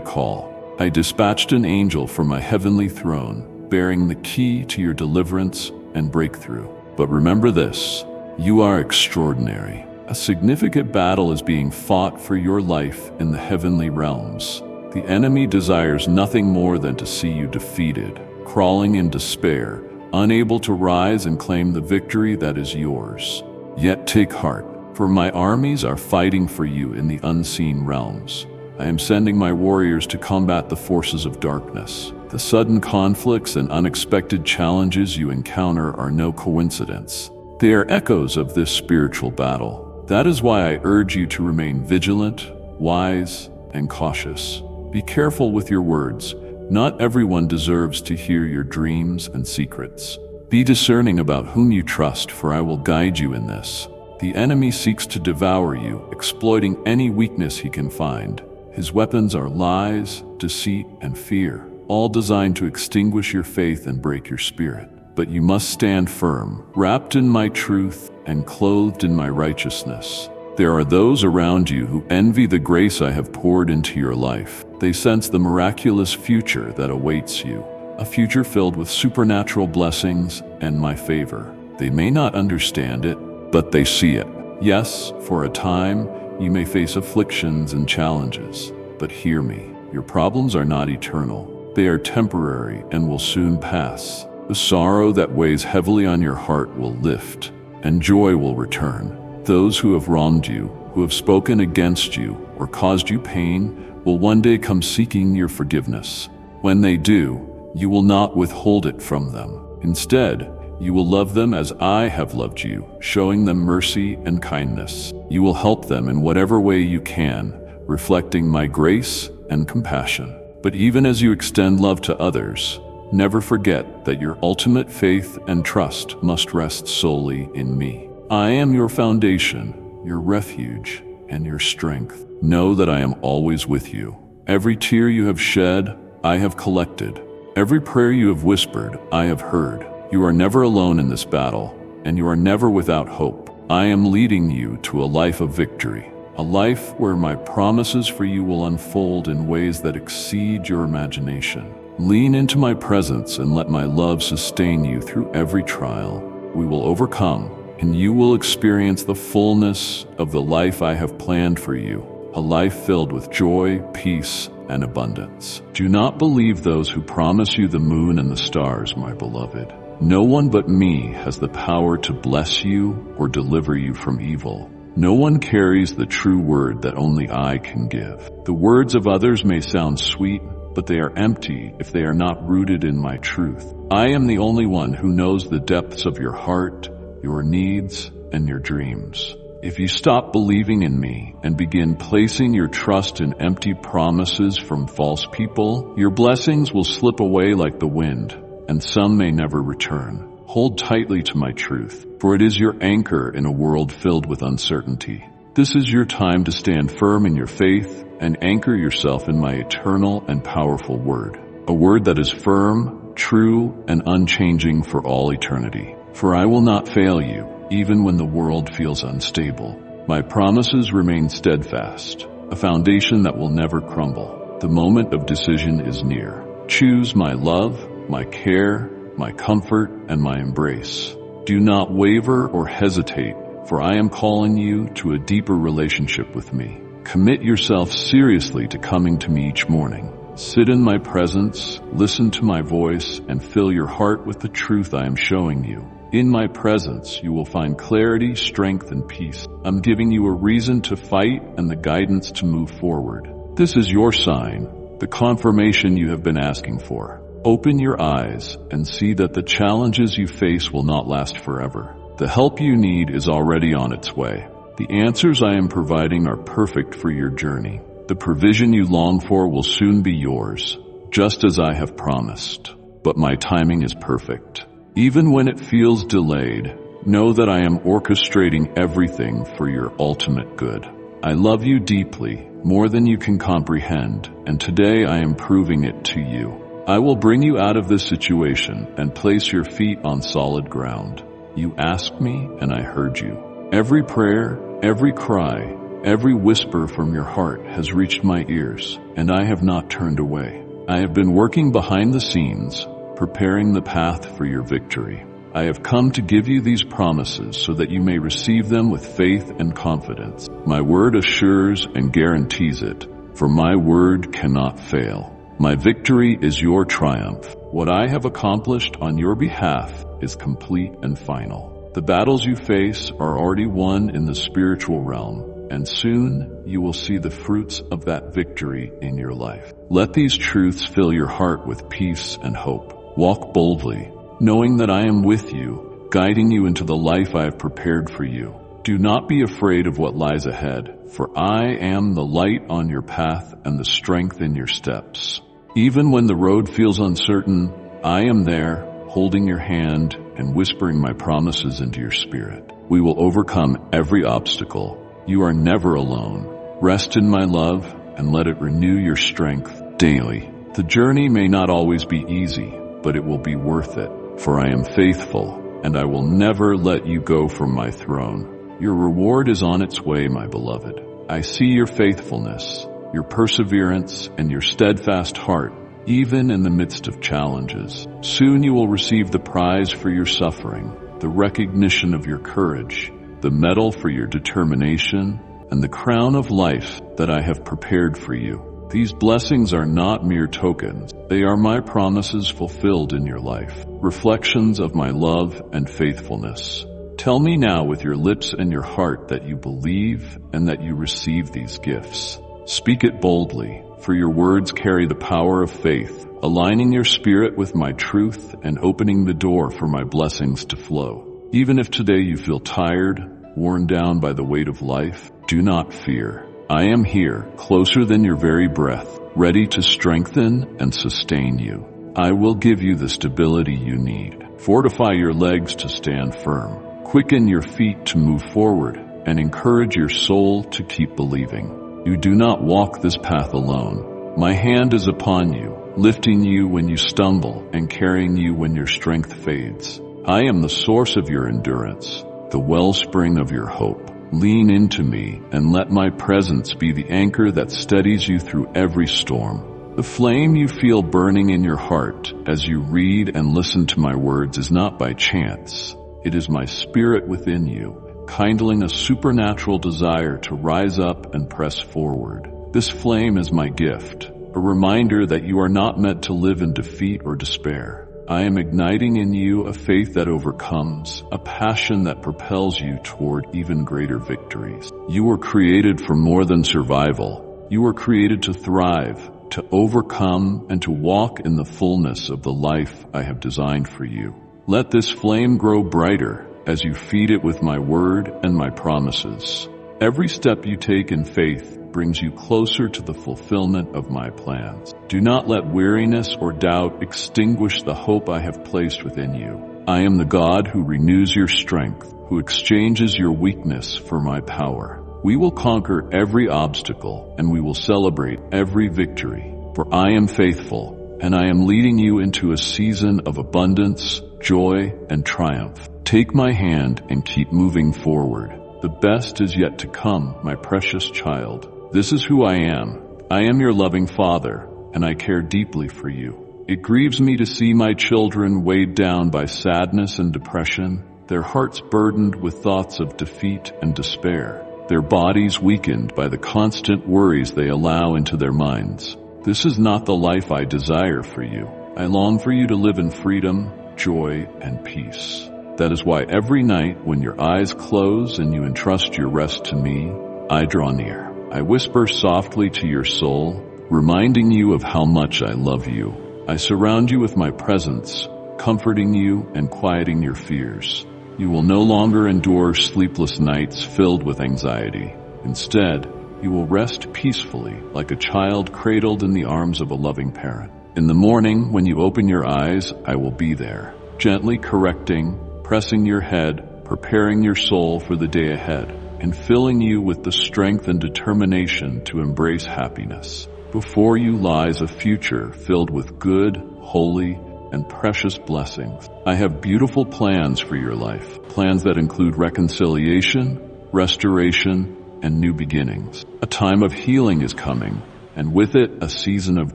call. I dispatched an angel from my heavenly throne, bearing the key to your deliverance and breakthrough. But remember this, you are extraordinary. A significant battle is being fought for your life in the heavenly realms. The enemy desires nothing more than to see you defeated, crawling in despair, unable to rise and claim the victory that is yours. Yet take heart, for my armies are fighting for you in the unseen realms. I am sending my warriors to combat the forces of darkness. The sudden conflicts and unexpected challenges you encounter are no coincidence. They are echoes of this spiritual battle. That is why I urge you to remain vigilant, wise, and cautious. Be careful with your words. Not everyone deserves to hear your dreams and secrets. Be discerning about whom you trust, for I will guide you in this. The enemy seeks to devour you, exploiting any weakness he can find. His weapons are lies, deceit, and fear, all designed to extinguish your faith and break your spirit. But you must stand firm, wrapped in my truth and clothed in my righteousness. There are those around you who envy the grace I have poured into your life. They sense the miraculous future that awaits you, a future filled with supernatural blessings and my favor. They may not understand it, but they see it. Yes, for a time, you may face afflictions and challenges, but hear me. Your problems are not eternal. They are temporary and will soon pass. The sorrow that weighs heavily on your heart will lift, and joy will return. Those who have wronged you, who have spoken against you, or caused you pain, will one day come seeking your forgiveness. When they do, you will not withhold it from them. Instead, you will love them as I have loved you, showing them mercy and kindness. You will help them in whatever way you can, reflecting my grace and compassion. But even as you extend love to others, never forget that your ultimate faith and trust must rest solely in me. I am your foundation, your refuge, and your strength. Know that I am always with you. Every tear you have shed, I have collected. Every prayer you have whispered, I have heard. You are never alone in this battle, and you are never without hope. I am leading you to a life of victory, a life where my promises for you will unfold in ways that exceed your imagination. Lean into my presence and let my love sustain you through every trial. We will overcome, and you will experience the fullness of the life I have planned for you, a life filled with joy, peace, and abundance. Do not believe those who promise you the moon and the stars, my beloved. No one but me has the power to bless you or deliver you from evil. No one carries the true word that only I can give. The words of others may sound sweet, but they are empty if they are not rooted in my truth. I am the only one who knows the depths of your heart, your needs, and your dreams. If you stop believing in me and begin placing your trust in empty promises from false people, your blessings will slip away like the wind, and some may never return. Hold tightly to my truth, for it is your anchor in a world filled with uncertainty. This is your time to stand firm in your faith and anchor yourself in my eternal and powerful word, a word that is firm, true, and unchanging for all eternity. For I will not fail you, even when the world feels unstable. My promises remain steadfast, a foundation that will never crumble. The moment of decision is near. Choose my love, my care, my comfort, and my embrace. Do not waver or hesitate, for I am calling you to a deeper relationship with me. Commit yourself seriously to coming to me each morning. Sit in my presence, listen to my voice, and fill your heart with the truth I am showing you. In my presence, you will find clarity, strength, and peace. I'm giving you a reason to fight and the guidance to move forward. This is your sign, the confirmation you have been asking for. Open your eyes and see that the challenges you face will not last forever. The help you need is already on its way. The answers I am providing are perfect for your journey. The provision you long for will soon be yours, just as I have promised. But my timing is perfect. Even when it feels delayed, know that I am orchestrating everything for your ultimate good. I love you deeply, more than you can comprehend, and today I am proving it to you. I will bring you out of this situation and place your feet on solid ground. You asked me, and I heard you. Every prayer, every cry, every whisper from your heart has reached my ears, and I have not turned away. I have been working behind the scenes, preparing the path for your victory. I have come to give you these promises so that you may receive them with faith and confidence. My word assures and guarantees it, for my word cannot fail. My victory is your triumph. What I have accomplished on your behalf is complete and final. The battles you face are already won in the spiritual realm, and soon you will see the fruits of that victory in your life. Let these truths fill your heart with peace and hope. Walk boldly, knowing that I am with you, guiding you into the life I have prepared for you. Do not be afraid of what lies ahead, for I am the light on your path and the strength in your steps. Even when the road feels uncertain, I am there, holding your hand and whispering my promises into your spirit. We will overcome every obstacle. You are never alone. Rest in my love, and let it renew your strength daily. The journey may not always be easy, but it will be worth it, for I am faithful, and I will never let you go from my throne. Your reward is on its way, my beloved. I see your faithfulness, your perseverance, and your steadfast heart, even in the midst of challenges. Soon you will receive the prize for your suffering, the recognition of your courage, the medal for your determination, and the crown of life that I have prepared for you. These blessings are not mere tokens. They are my promises fulfilled in your life, reflections of my love and faithfulness. Tell me now with your lips and your heart that you believe and that you receive these gifts. Speak it boldly, for your words carry the power of faith, aligning your spirit with my truth and opening the door for my blessings to flow. Even if today you feel tired, worn down by the weight of life, do not fear. I am here, closer than your very breath, ready to strengthen and sustain you. I will give you the stability you need. Fortify your legs to stand firm. Quicken your feet to move forward, and encourage your soul to keep believing. You do not walk this path alone. My hand is upon you, lifting you when you stumble and carrying you when your strength fades. I am the source of your endurance, the wellspring of your hope. Lean into me and let my presence be the anchor that steadies you through every storm. The flame you feel burning in your heart as you read and listen to my words is not by chance. It is my spirit within you, kindling a supernatural desire to rise up and press forward. This flame is my gift, a reminder that you are not meant to live in defeat or despair. I am igniting in you a faith that overcomes, a passion that propels you toward even greater victories. You were created for more than survival. You were created to thrive, to overcome, and to walk in the fullness of the life I have designed for you. Let this flame grow brighter as you feed it with my word and my promises. Every step you take in faith brings you closer to the fulfillment of my plans. Do not let weariness or doubt extinguish the hope I have placed within you. I am the God who renews your strength, who exchanges your weakness for my power. We will conquer every obstacle, and we will celebrate every victory. For I am faithful, and I am leading you into a season of abundance, joy, and triumph. Take my hand and keep moving forward. The best is yet to come, my precious child. This is who I am. I am your loving Father, and I care deeply for you. It grieves me to see my children weighed down by sadness and depression, their hearts burdened with thoughts of defeat and despair, their bodies weakened by the constant worries they allow into their minds. This is not the life I desire for you. I long for you to live in freedom, joy, and peace. That is why every night when your eyes close and you entrust your rest to me, I draw near. I whisper softly to your soul, reminding you of how much I love you. I surround you with my presence, comforting you and quieting your fears. You will no longer endure sleepless nights filled with anxiety. Instead, you will rest peacefully like a child cradled in the arms of a loving parent. In the morning, when you open your eyes, I will be there, gently correcting, pressing your head, preparing your soul for the day ahead, and filling you with the strength and determination to embrace happiness. Before you lies a future filled with good, holy, and precious blessings. I have beautiful plans for your life, plans that include reconciliation, restoration, and new beginnings. A time of healing is coming, and with it, a season of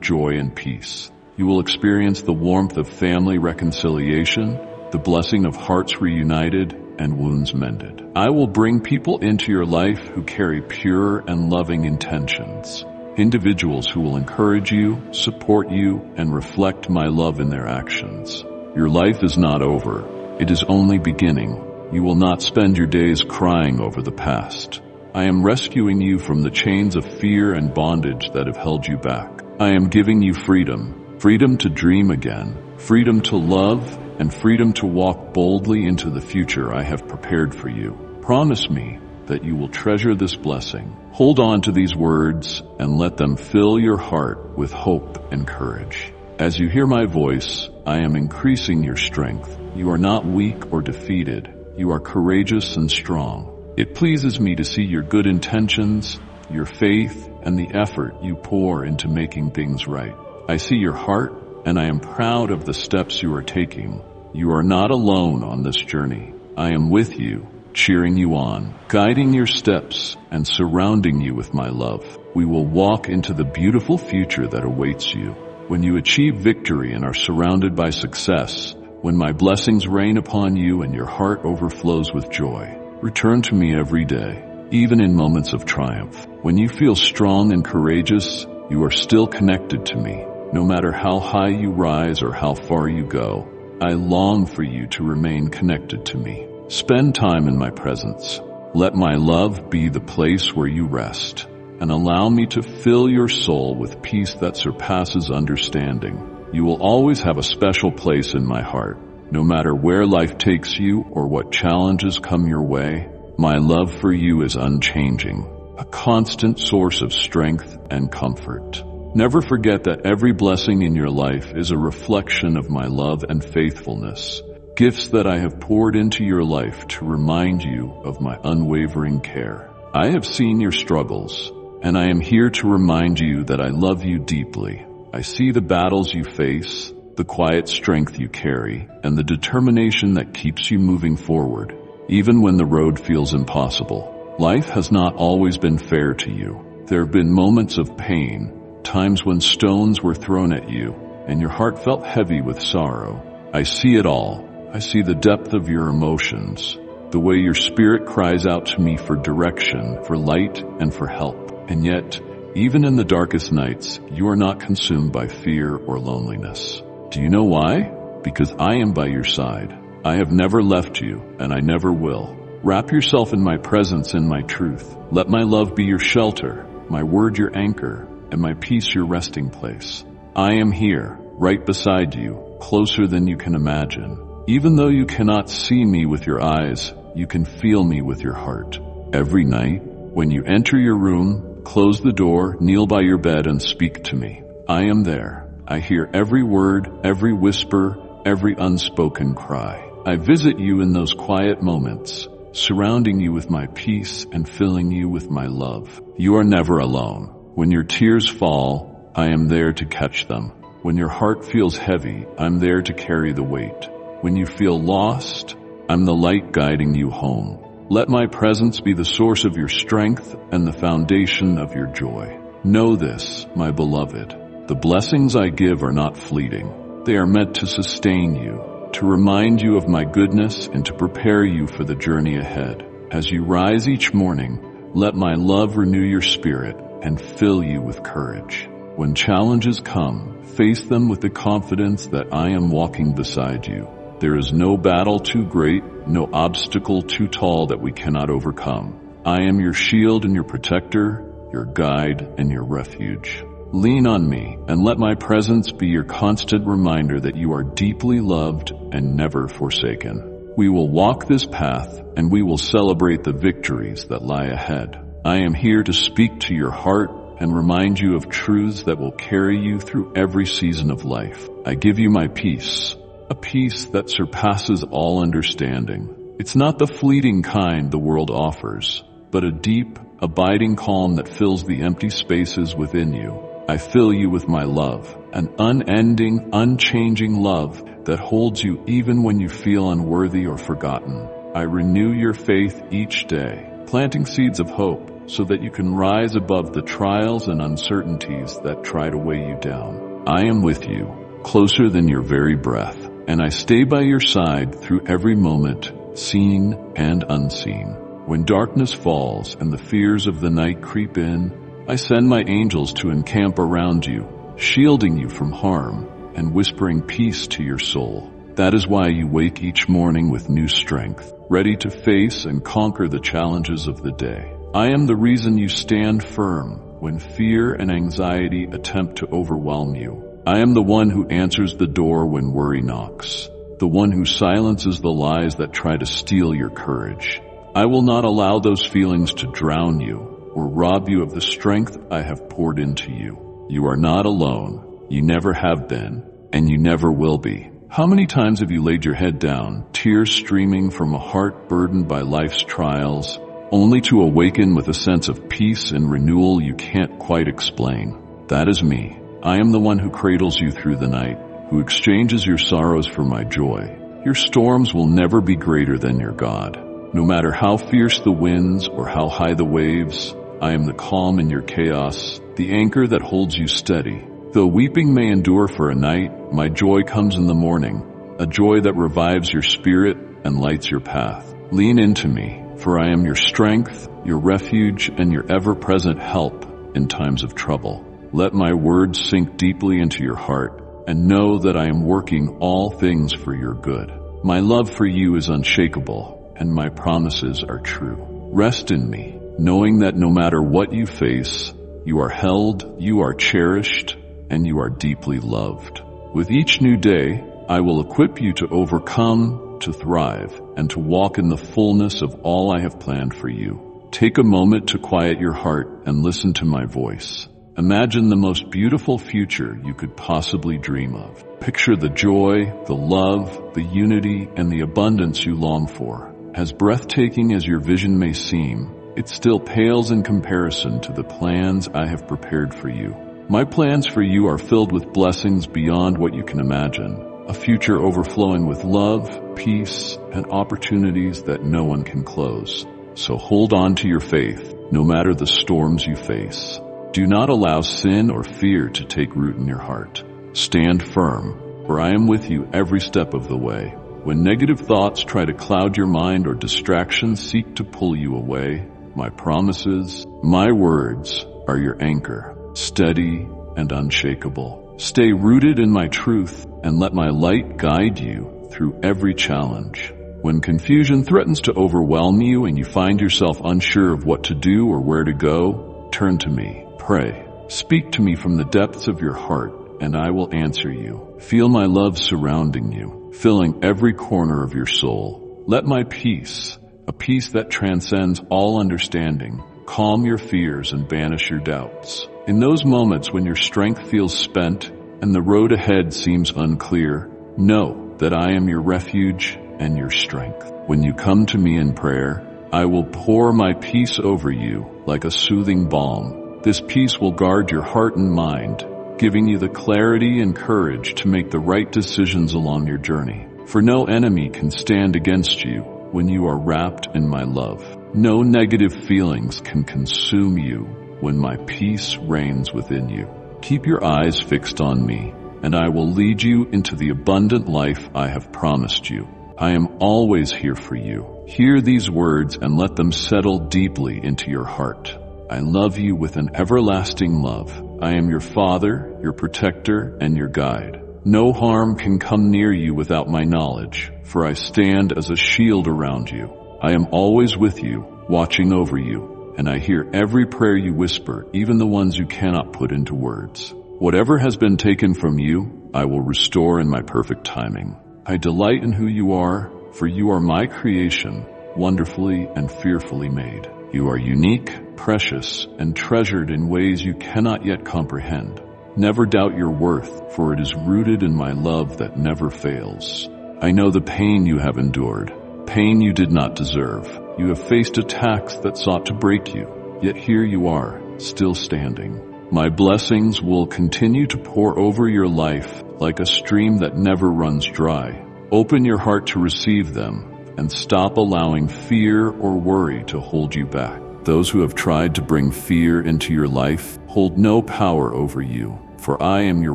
joy and peace. You will experience the warmth of family reconciliation, the blessing of hearts reunited, and wounds mended. I will bring people into your life who carry pure and loving intentions. Individuals who will encourage you, support you, and reflect my love in their actions. Your life is not over. It is only beginning. You will not spend your days crying over the past. I am rescuing you from the chains of fear and bondage that have held you back. I am giving you freedom. Freedom to dream again. Freedom to love, and freedom to walk boldly into the future I have prepared for you. Promise me that you will treasure this blessing. Hold on to these words and let them fill your heart with hope and courage. As you hear my voice, I am increasing your strength. You are not weak or defeated. You are courageous and strong. It pleases me to see your good intentions, your faith, and the effort you pour into making things right. I see your heart, and I am proud of the steps you are taking. You are not alone on this journey. I am with you, cheering you on, guiding your steps, and surrounding you with my love. We will walk into the beautiful future that awaits you. When you achieve victory and are surrounded by success, when my blessings rain upon you and your heart overflows with joy, return to me every day, even in moments of triumph. When you feel strong and courageous, you are still connected to me. No matter how high you rise or how far you go, I long for you to remain connected to me. Spend time in my presence. Let my love be the place where you rest, and allow me to fill your soul with peace that surpasses understanding. You will always have a special place in my heart. No matter where life takes you or what challenges come your way, my love for you is unchanging, a constant source of strength and comfort. Never forget that every blessing in your life is a reflection of my love and faithfulness, gifts that I have poured into your life to remind you of my unwavering care. I have seen your struggles, and I am here to remind you that I love you deeply. I see the battles you face, the quiet strength you carry, and the determination that keeps you moving forward, even when the road feels impossible. Life has not always been fair to you. There have been moments of pain, times when stones were thrown at you, and your heart felt heavy with sorrow. I see it all. I see the depth of your emotions, the way your spirit cries out to me for direction, for light, and for help. And yet, even in the darkest nights, you are not consumed by fear or loneliness. Do you know why? Because I am by your side. I have never left you, and I never will. Wrap yourself in my presence and my truth. Let my love be your shelter, my word your anchor, and my peace your resting place. I am here, right beside you, closer than you can imagine. Even though you cannot see me with your eyes, you can feel me with your heart. Every night, when you enter your room, close the door, kneel by your bed, and speak to me. I am there. I hear every word, every whisper, every unspoken cry. I visit you in those quiet moments, surrounding you with my peace and filling you with my love. You are never alone. When your tears fall, I am there to catch them. When your heart feels heavy, I'm there to carry the weight. When you feel lost, I'm the light guiding you home. Let my presence be the source of your strength and the foundation of your joy. Know this, my beloved. The blessings I give are not fleeting. They are meant to sustain you, to remind you of my goodness, and to prepare you for the journey ahead. As you rise each morning, let my love renew your spirit and fill you with courage. When challenges come, face them with the confidence that I am walking beside you. There is no battle too great, no obstacle too tall that we cannot overcome. I am your shield and your protector, your guide and your refuge. Lean on me and let my presence be your constant reminder that you are deeply loved and never forsaken. We will walk this path and we will celebrate the victories that lie ahead. I am here to speak to your heart and remind you of truths that will carry you through every season of life. I give you my peace, a peace that surpasses all understanding. It's not the fleeting kind the world offers, but a deep, abiding calm that fills the empty spaces within you. I fill you with my love, an unending, unchanging love that holds you even when you feel unworthy or forgotten. I renew your faith each day, planting seeds of hope so that you can rise above the trials and uncertainties that try to weigh you down. I am with you, closer than your very breath, and I stay by your side through every moment, seen and unseen. When darkness falls and the fears of the night creep in, I send my angels to encamp around you, shielding you from harm and whispering peace to your soul. That is why you wake each morning with new strength, ready to face and conquer the challenges of the day. I am the reason you stand firm when fear and anxiety attempt to overwhelm you. I am the one who answers the door when worry knocks, the one who silences the lies that try to steal your courage. I will not allow those feelings to drown you or rob you of the strength I have poured into you. You are not alone. You never have been, and you never will be. How many times have you laid your head down, tears streaming from a heart burdened by life's trials, only to awaken with a sense of peace and renewal you can't quite explain. That is me. I am the one who cradles you through the night, who exchanges your sorrows for my joy. Your storms will never be greater than your God. No matter how fierce the winds or how high the waves, I am the calm in your chaos, the anchor that holds you steady. Though weeping may endure for a night, my joy comes in the morning, a joy that revives your spirit and lights your path. Lean into me, for I am your strength, your refuge, and your ever-present help in times of trouble. Let my words sink deeply into your heart, and know that I am working all things for your good. My love for you is unshakable, and my promises are true. Rest in me, knowing that no matter what you face, you are held, you are cherished, and you are deeply loved. With each new day, I will equip you to overcome, to thrive, and to walk in the fullness of all I have planned for you. Take a moment to quiet your heart and listen to my voice. Imagine the most beautiful future you could possibly dream of. Picture the joy, the love, the unity, and the abundance you long for. As breathtaking as your vision may seem, it still pales in comparison to the plans I have prepared for you. My plans for you are filled with blessings beyond what you can imagine, a future overflowing with love, peace, and opportunities that no one can close. So hold on to your faith, no matter the storms you face. Do not allow sin or fear to take root in your heart. Stand firm, for I am with you every step of the way. When negative thoughts try to cloud your mind or distractions seek to pull you away, my promises, my words are your anchor, steady and unshakable. Stay rooted in my truth and let my light guide you through every challenge. When confusion threatens to overwhelm you and you find yourself unsure of what to do or where to go, turn to me, pray. Speak to me from the depths of your heart, and I will answer you. Feel my love surrounding you, filling every corner of your soul. Let my peace, a peace that transcends all understanding, calm your fears and banish your doubts. In those moments when your strength feels spent and the road ahead seems unclear, know that I am your refuge and your strength. When you come to me in prayer, I will pour my peace over you like a soothing balm. This peace will guard your heart and mind, giving you the clarity and courage to make the right decisions along your journey. For no enemy can stand against you when you are wrapped in my love. No negative feelings can consume you when my peace reigns within you. Keep your eyes fixed on me, and I will lead you into the abundant life I have promised you. I am always here for you. Hear these words and let them settle deeply into your heart. I love you with an everlasting love. I am your Father, your protector, and your guide. No harm can come near you without my knowledge, for I stand as a shield around you. I am always with you, watching over you, and I hear every prayer you whisper, even the ones you cannot put into words. Whatever has been taken from you, I will restore in my perfect timing. I delight in who you are, for you are my creation, wonderfully and fearfully made. You are unique, precious, and treasured in ways you cannot yet comprehend. Never doubt your worth, for it is rooted in my love that never fails. I know the pain you have endured, pain you did not deserve. You have faced attacks that sought to break you, yet here you are, still standing. My blessings will continue to pour over your life like a stream that never runs dry. Open your heart to receive them, and stop allowing fear or worry to hold you back. Those who have tried to bring fear into your life hold no power over you, for I am your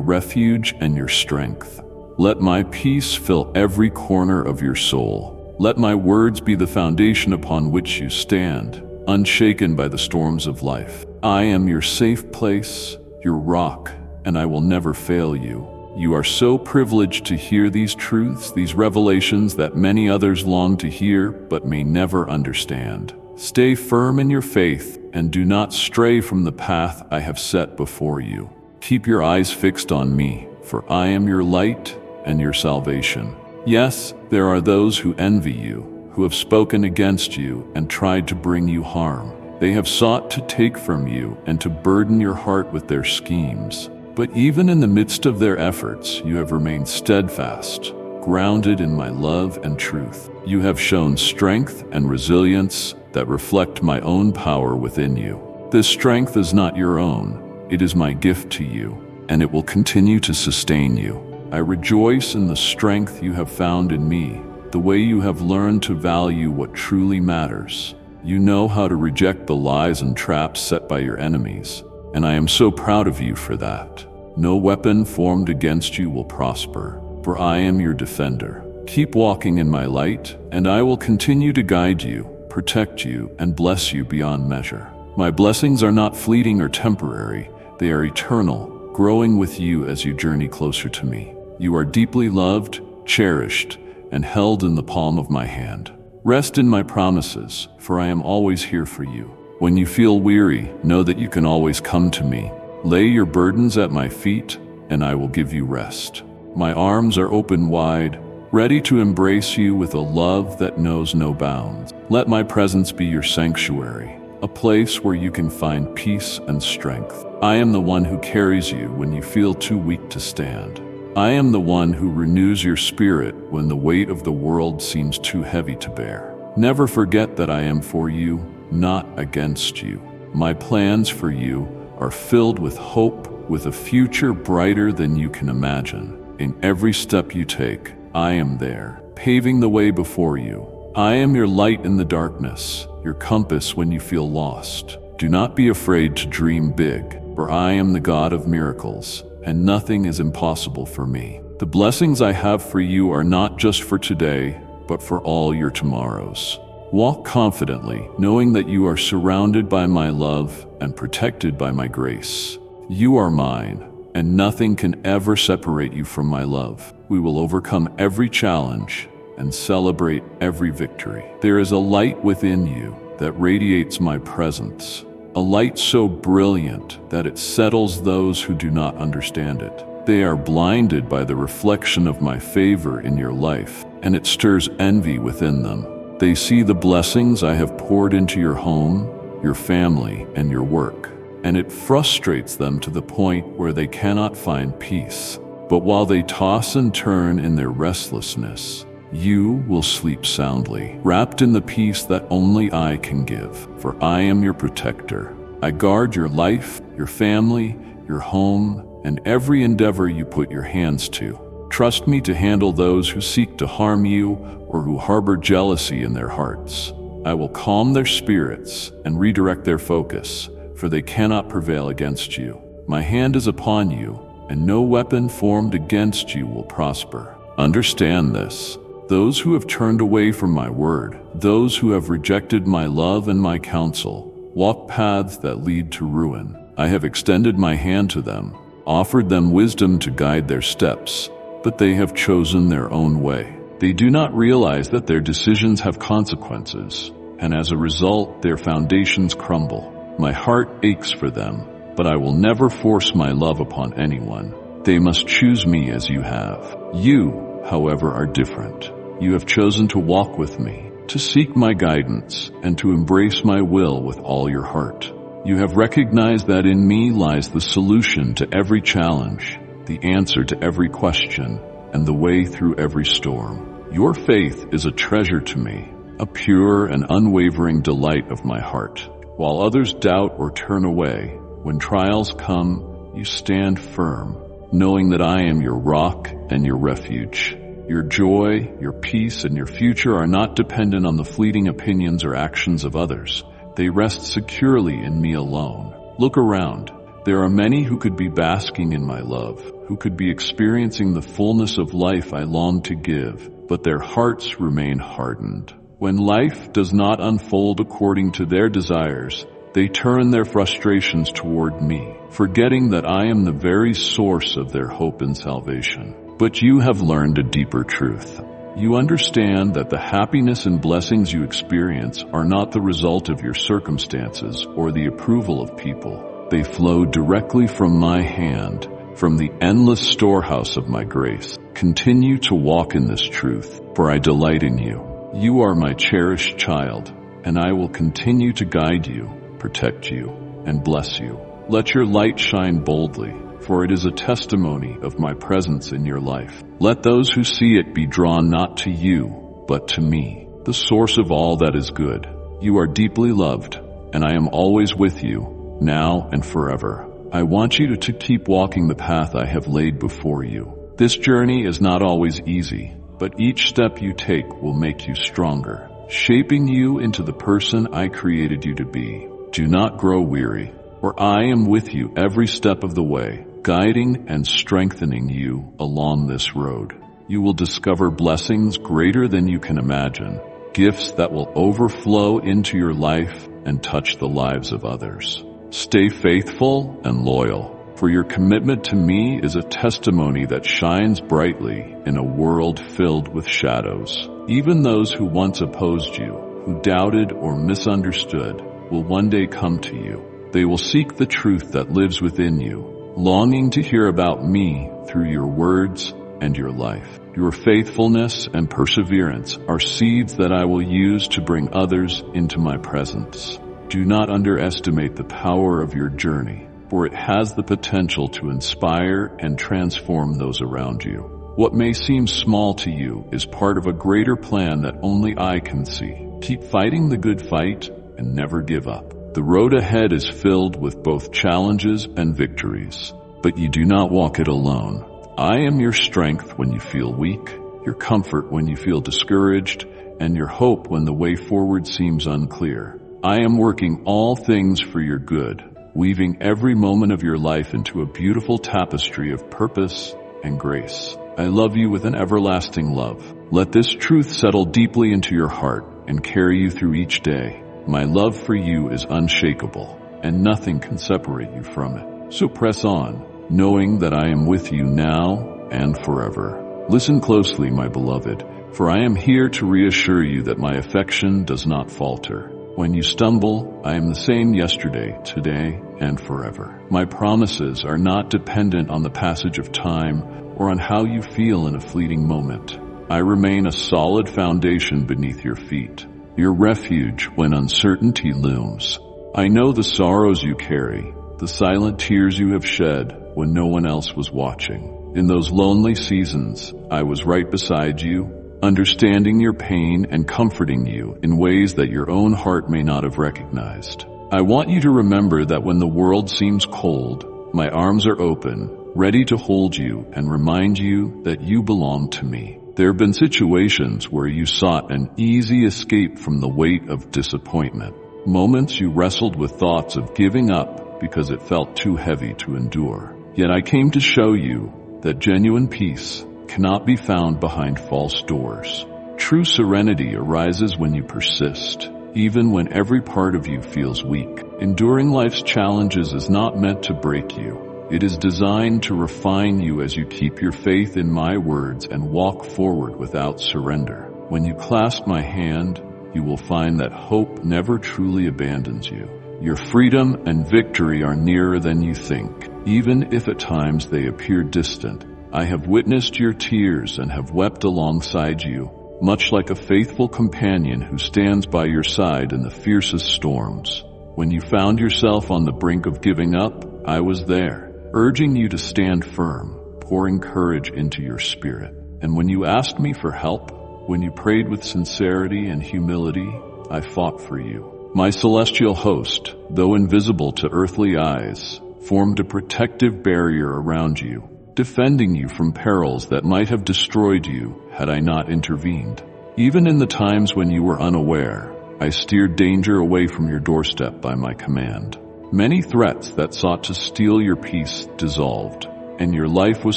refuge and your strength. Let my peace fill every corner of your soul. Let my words be the foundation upon which you stand, unshaken by the storms of life. I am your safe place, your rock, and I will never fail you. You are so privileged to hear these truths, these revelations that many others long to hear but may never understand. Stay firm in your faith and do not stray from the path I have set before you. Keep your eyes fixed on me, for I am your light and your salvation. Yes, there are those who envy you, who have spoken against you and tried to bring you harm. They have sought to take from you and to burden your heart with their schemes. But even in the midst of their efforts, you have remained steadfast, grounded in my love and truth. You have shown strength and resilience that reflect my own power within you. This strength is not your own. It is my gift to you, and it will continue to sustain you. I rejoice in the strength you have found in me, the way you have learned to value what truly matters. You know how to reject the lies and traps set by your enemies, and I am so proud of you for that. No weapon formed against you will prosper, for I am your defender. Keep walking in my light, and I will continue to guide you, protect you, and bless you beyond measure. My blessings are not fleeting or temporary, they are eternal, growing with you as you journey closer to me. You are deeply loved, cherished, and held in the palm of my hand. Rest in my promises, for I am always here for you. When you feel weary, know that you can always come to me. Lay your burdens at my feet, and I will give you rest. My arms are open wide, ready to embrace you with a love that knows no bounds. Let my presence be your sanctuary, a place where you can find peace and strength. I am the one who carries you when you feel too weak to stand. I am the one who renews your spirit when the weight of the world seems too heavy to bear. Never forget that I am for you, not against you. My plans for you are filled with hope, with a future brighter than you can imagine. In every step you take, I am there, paving the way before you. I am your light in the darkness, your compass when you feel lost. Do not be afraid to dream big, for I am the God of miracles, and nothing is impossible for me. The blessings I have for you are not just for today, but for all your tomorrows. Walk confidently, knowing that you are surrounded by my love and protected by my grace. You are mine, and nothing can ever separate you from my love. We will overcome every challenge and celebrate every victory. There is a light within you that radiates my presence, a light so brilliant that it settles those who do not understand it. They are blinded by the reflection of my favor in your life, and it stirs envy within them. They see the blessings I have poured into your home, your family, and your work, and it frustrates them to the point where they cannot find peace. But while they toss and turn in their restlessness, you will sleep soundly, wrapped in the peace that only I can give, for I am your protector. I guard your life, your family, your home, and every endeavor you put your hands to. Trust me to handle those who seek to harm you or who harbor jealousy in their hearts. I will calm their spirits and redirect their focus, for they cannot prevail against you. My hand is upon you, and no weapon formed against you will prosper. Understand this. Those who have turned away from my word, those who have rejected my love and my counsel, walk paths that lead to ruin. I have extended my hand to them, offered them wisdom to guide their steps, but they have chosen their own way. They do not realize that their decisions have consequences, and as a result, their foundations crumble. My heart aches for them, but I will never force my love upon anyone. They must choose me as you have. You, however, are different. You have chosen to walk with me, to seek my guidance, and to embrace my will with all your heart. You have recognized that in me lies the solution to every challenge, the answer to every question, and the way through every storm. Your faith is a treasure to me, a pure and unwavering delight of my heart. While others doubt or turn away, when trials come, you stand firm, knowing that I am your rock and your refuge. Your joy, your peace, and your future are not dependent on the fleeting opinions or actions of others. They rest securely in me alone. Look around. There are many who could be basking in my love, who could be experiencing the fullness of life I long to give, but their hearts remain hardened. When life does not unfold according to their desires, they turn their frustrations toward me, forgetting that I am the very source of their hope and salvation. But you have learned a deeper truth. You understand that the happiness and blessings you experience are not the result of your circumstances or the approval of people. They flow directly from my hand, from the endless storehouse of my grace. Continue to walk in this truth, for I delight in you. You are my cherished child, and I will continue to guide you, protect you, and bless you. Let your light shine boldly, for it is a testimony of my presence in your life. Let those who see it be drawn not to you, but to me, the source of all that is good. You are deeply loved, and I am always with you, now and forever. I want you to keep walking the path I have laid before you. This journey is not always easy, but each step you take will make you stronger, shaping you into the person I created you to be. Do not grow weary, for I am with you every step of the way, guiding and strengthening you along this road. You will discover blessings greater than you can imagine, gifts that will overflow into your life and touch the lives of others. Stay faithful and loyal, for your commitment to me is a testimony that shines brightly in a world filled with shadows. Even those who once opposed you, who doubted or misunderstood, will one day come to you. They will seek the truth that lives within you, longing to hear about me through your words and your life. Your faithfulness and perseverance are seeds that I will use to bring others into my presence. Do not underestimate the power of your journey, for it has the potential to inspire and transform those around you. What may seem small to you is part of a greater plan that only I can see. Keep fighting the good fight and never give up. The road ahead is filled with both challenges and victories, but you do not walk it alone. I am your strength when you feel weak, your comfort when you feel discouraged, and your hope when the way forward seems unclear. I am working all things for your good, weaving every moment of your life into a beautiful tapestry of purpose and grace. I love you with an everlasting love. Let this truth settle deeply into your heart and carry you through each day. My love for you is unshakable, and nothing can separate you from it. So press on, knowing that I am with you now and forever. Listen closely, my beloved, for I am here to reassure you that my affection does not falter. When you stumble, I am the same yesterday, today, and forever. My promises are not dependent on the passage of time or on how you feel in a fleeting moment. I remain a solid foundation beneath your feet, your refuge when uncertainty looms. I know the sorrows you carry, the silent tears you have shed when no one else was watching. In those lonely seasons, I was right beside you, understanding your pain and comforting you in ways that your own heart may not have recognized. I want you to remember that when the world seems cold, my arms are open, ready to hold you and remind you that you belong to me. There have been situations where you sought an easy escape from the weight of disappointment. Moments you wrestled with thoughts of giving up because it felt too heavy to endure. Yet I came to show you that genuine peace cannot be found behind false doors. True serenity arises when you persist, even when every part of you feels weak. Enduring life's challenges is not meant to break you. It is designed to refine you as you keep your faith in my words and walk forward without surrender. When you clasp my hand, you will find that hope never truly abandons you. Your freedom and victory are nearer than you think, even if at times they appear distant. I have witnessed your tears and have wept alongside you, much like a faithful companion who stands by your side in the fiercest storms. When you found yourself on the brink of giving up, I was there, urging you to stand firm, pouring courage into your spirit. And when you asked me for help, when you prayed with sincerity and humility, I fought for you. My celestial host, though invisible to earthly eyes, formed a protective barrier around you, defending you from perils that might have destroyed you had I not intervened. Even in the times when you were unaware, I steered danger away from your doorstep by my command. Many threats that sought to steal your peace dissolved, and your life was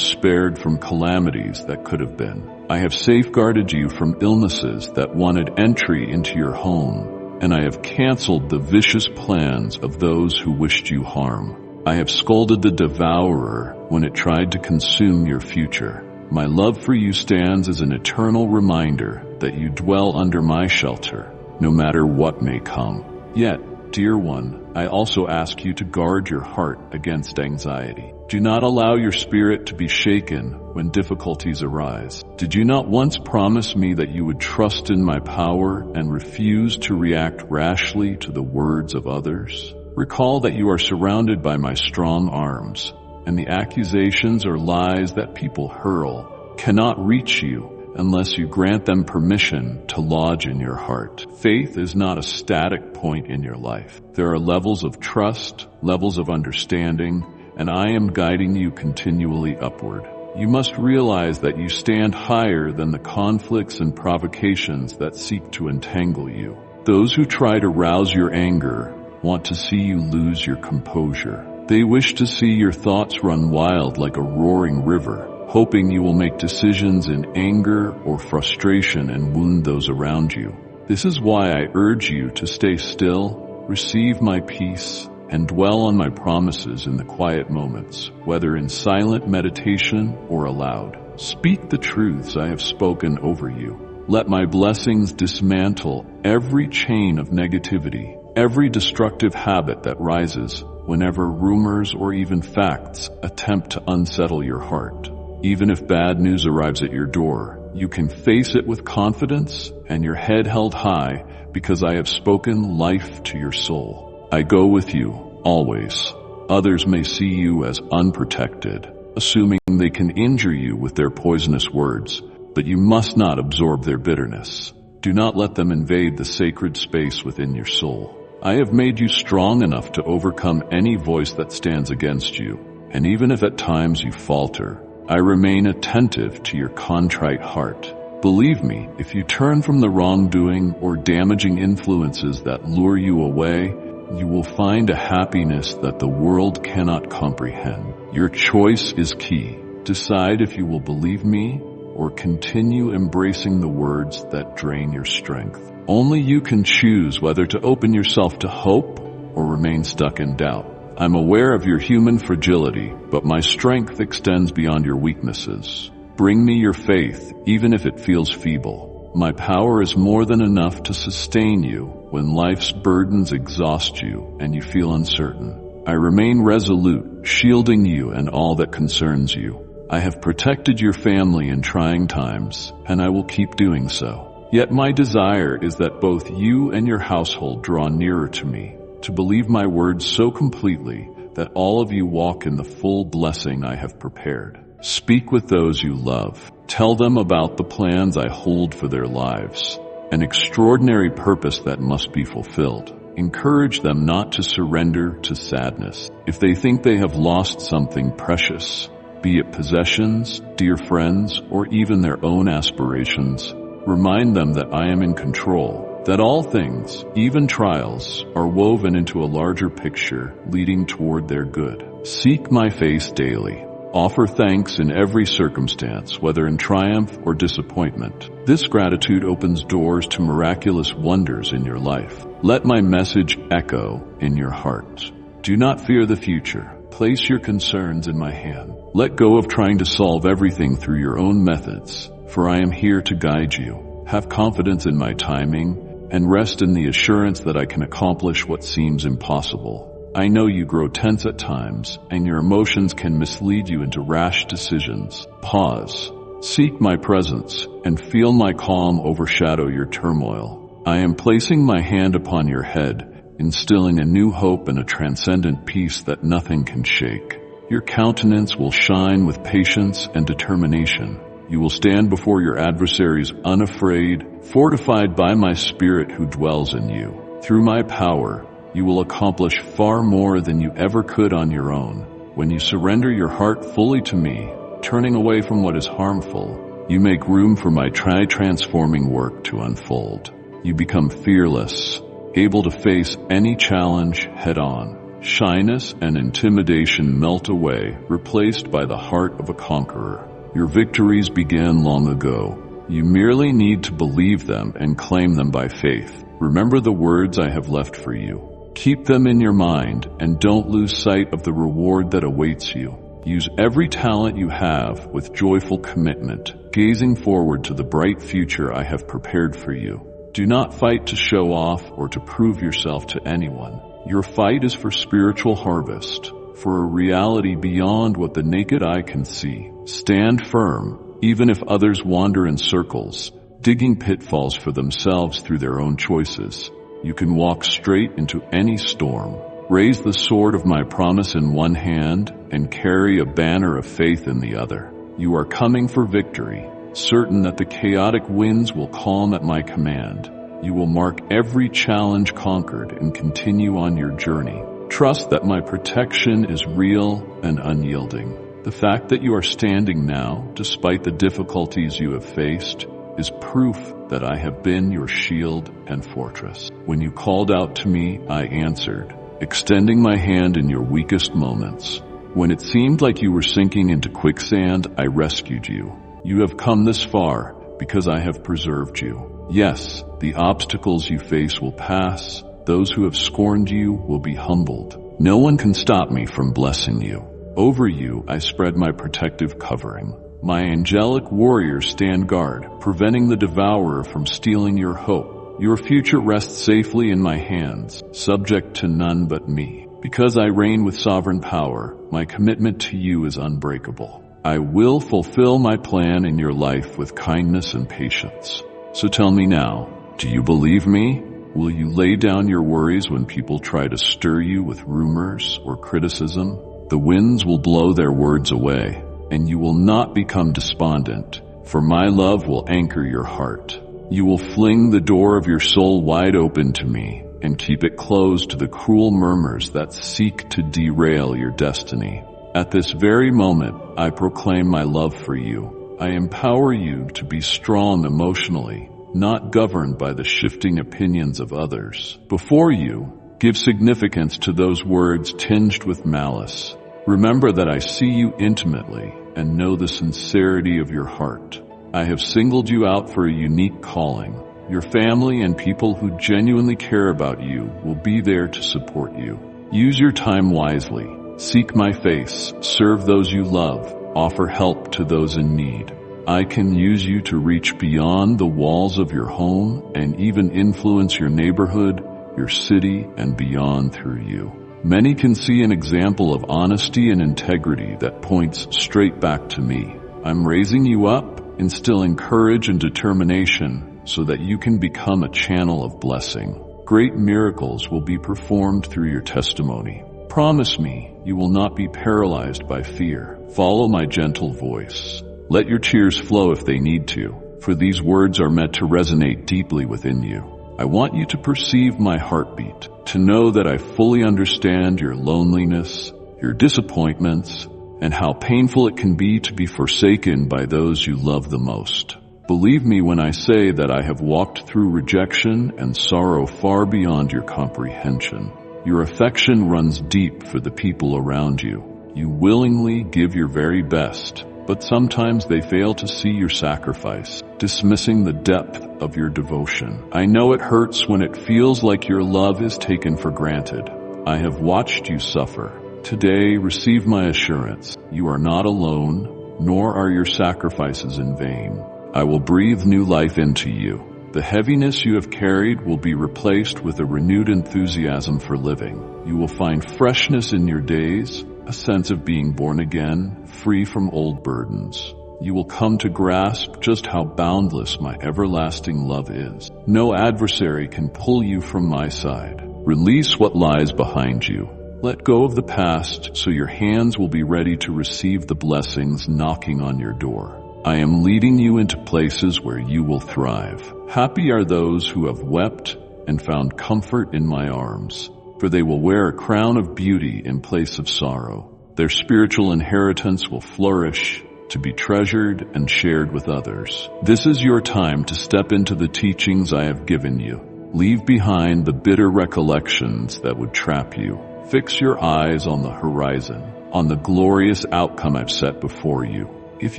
spared from calamities that could have been. I have safeguarded you from illnesses that wanted entry into your home, and I have canceled the vicious plans of those who wished you harm. I have scolded the devourer when it tried to consume your future. My love for you stands as an eternal reminder that you dwell under my shelter, no matter what may come. Yet, dear one, I also ask you to guard your heart against anxiety. Do not allow your spirit to be shaken when difficulties arise. Did you not once promise me that you would trust in my power and refuse to react rashly to the words of others? Recall that you are surrounded by my strong arms, and the accusations or lies that people hurl cannot reach you unless you grant them permission to lodge in your heart. Faith is not a static point in your life. There are levels of trust, levels of understanding, and I am guiding you continually upward. You must realize that you stand higher than the conflicts and provocations that seek to entangle you. Those who try to rouse your anger want to see you lose your composure. They wish to see your thoughts run wild like a roaring river, hoping you will make decisions in anger or frustration and wound those around you. This is why I urge you to stay still, receive my peace, and dwell on my promises in the quiet moments, whether in silent meditation or aloud. Speak the truths I have spoken over you. Let my blessings dismantle every chain of negativity, every destructive habit that rises whenever rumors or even facts attempt to unsettle your heart. Even if bad news arrives at your door, you can face it with confidence and your head held high because I have spoken life to your soul. I go with you, always. Others may see you as unprotected, assuming they can injure you with their poisonous words, but you must not absorb their bitterness. Do not let them invade the sacred space within your soul. I have made you strong enough to overcome any voice that stands against you, and even if at times you falter, I remain attentive to your contrite heart. Believe me, if you turn from the wrongdoing or damaging influences that lure you away, you will find a happiness that the world cannot comprehend. Your choice is key. Decide if you will believe me or continue embracing the words that drain your strength. Only you can choose whether to open yourself to hope or remain stuck in doubt. I'm aware of your human fragility, but my strength extends beyond your weaknesses. Bring me your faith, even if it feels feeble. My power is more than enough to sustain you when life's burdens exhaust you and you feel uncertain. I remain resolute, shielding you and all that concerns you. I have protected your family in trying times, and I will keep doing so. Yet my desire is that both you and your household draw nearer to me, to believe my words so completely that all of you walk in the full blessing I have prepared. Speak with those you love. Tell them about the plans I hold for their lives, an extraordinary purpose that must be fulfilled. Encourage them not to surrender to sadness. If they think they have lost something precious, be it possessions, dear friends, or even their own aspirations, remind them that I am in control, that all things, even trials, are woven into a larger picture leading toward their good. Seek my face daily. Offer thanks in every circumstance, whether in triumph or disappointment. This gratitude opens doors to miraculous wonders in your life. Let my message echo in your heart. Do not fear the future. Place your concerns in my hand. Let go of trying to solve everything through your own methods, for I am here to guide you. Have confidence in my timing, and rest in the assurance that I can accomplish what seems impossible. I know you grow tense at times, and your emotions can mislead you into rash decisions. Pause. Seek my presence, and feel my calm overshadow your turmoil. I am placing my hand upon your head, instilling a new hope and a transcendent peace that nothing can shake. Your countenance will shine with patience and determination. You will stand before your adversaries unafraid, fortified by my Spirit who dwells in you. Through my power, you will accomplish far more than you ever could on your own. When you surrender your heart fully to me, turning away from what is harmful, you make room for my transforming work to unfold. You become fearless, able to face any challenge head on. Shyness and intimidation melt away, replaced by the heart of a conqueror. Your victories began long ago. You merely need to believe them and claim them by faith. Remember the words I have left for you. Keep them in your mind and don't lose sight of the reward that awaits you. Use every talent you have with joyful commitment, gazing forward to the bright future I have prepared for you. Do not fight to show off or to prove yourself to anyone. Your fight is for spiritual harvest, for a reality beyond what the naked eye can see. Stand firm, even if others wander in circles, digging pitfalls for themselves through their own choices. You can walk straight into any storm. Raise the sword of my promise in one hand and carry a banner of faith in the other. You are coming for victory, certain that the chaotic winds will calm at my command. You will mark every challenge conquered and continue on your journey. Trust that my protection is real and unyielding. The fact that you are standing now, despite the difficulties you have faced, is proof that I have been your shield and fortress. When you called out to me, I answered, extending my hand in your weakest moments. When it seemed like you were sinking into quicksand, I rescued you. You have come this far because I have preserved you. Yes, the obstacles you face will pass. Those who have scorned you will be humbled. No one can stop me from blessing you. Over you, I spread my protective covering. My angelic warriors stand guard, preventing the devourer from stealing your hope. Your future rests safely in my hands, subject to none but me. Because I reign with sovereign power, my commitment to you is unbreakable. I will fulfill my plan in your life with kindness and patience. So tell me now, do you believe me? Will you lay down your worries when people try to stir you with rumors or criticism? The winds will blow their words away, and you will not become despondent, for my love will anchor your heart. You will fling the door of your soul wide open to me, and keep it closed to the cruel murmurs that seek to derail your destiny. At this very moment, I proclaim my love for you. I empower you to be strong emotionally, not governed by the shifting opinions of others. Before you, give significance to those words tinged with malice. Remember that I see you intimately and know the sincerity of your heart. I have singled you out for a unique calling. Your family and people who genuinely care about you will be there to support you. Use your time wisely. Seek my face. Serve those you love. Offer help to those in need. I can use you to reach beyond the walls of your home and even influence your neighborhood, your city, and beyond through you. Many can see an example of honesty and integrity that points straight back to me. I'm raising you up, instilling courage and determination so that you can become a channel of blessing. Great miracles will be performed through your testimony. Promise me you will not be paralyzed by fear. Follow my gentle voice. Let your tears flow if they need to, for these words are meant to resonate deeply within you. I want you to perceive my heartbeat, to know that I fully understand your loneliness, your disappointments, and how painful it can be to be forsaken by those you love the most. Believe me when I say that I have walked through rejection and sorrow far beyond your comprehension. Your affection runs deep for the people around you. You willingly give your very best, but sometimes they fail to see your sacrifice, dismissing the depth of your devotion. I know it hurts when it feels like your love is taken for granted. I have watched you suffer. Today, receive my assurance. You are not alone, nor are your sacrifices in vain. I will breathe new life into you. The heaviness you have carried will be replaced with a renewed enthusiasm for living. You will find freshness in your days, a sense of being born again, free from old burdens. You will come to grasp just how boundless my everlasting love is. No adversary can pull you from my side. Release what lies behind you. Let go of the past so your hands will be ready to receive the blessings knocking on your door. I am leading you into places where you will thrive. Happy are those who have wept and found comfort in my arms, for they will wear a crown of beauty in place of sorrow. Their spiritual inheritance will flourish, to be treasured and shared with others. This is your time to step into the teachings I have given you. Leave behind the bitter recollections that would trap you. Fix your eyes on the horizon, on the glorious outcome I've set before you. If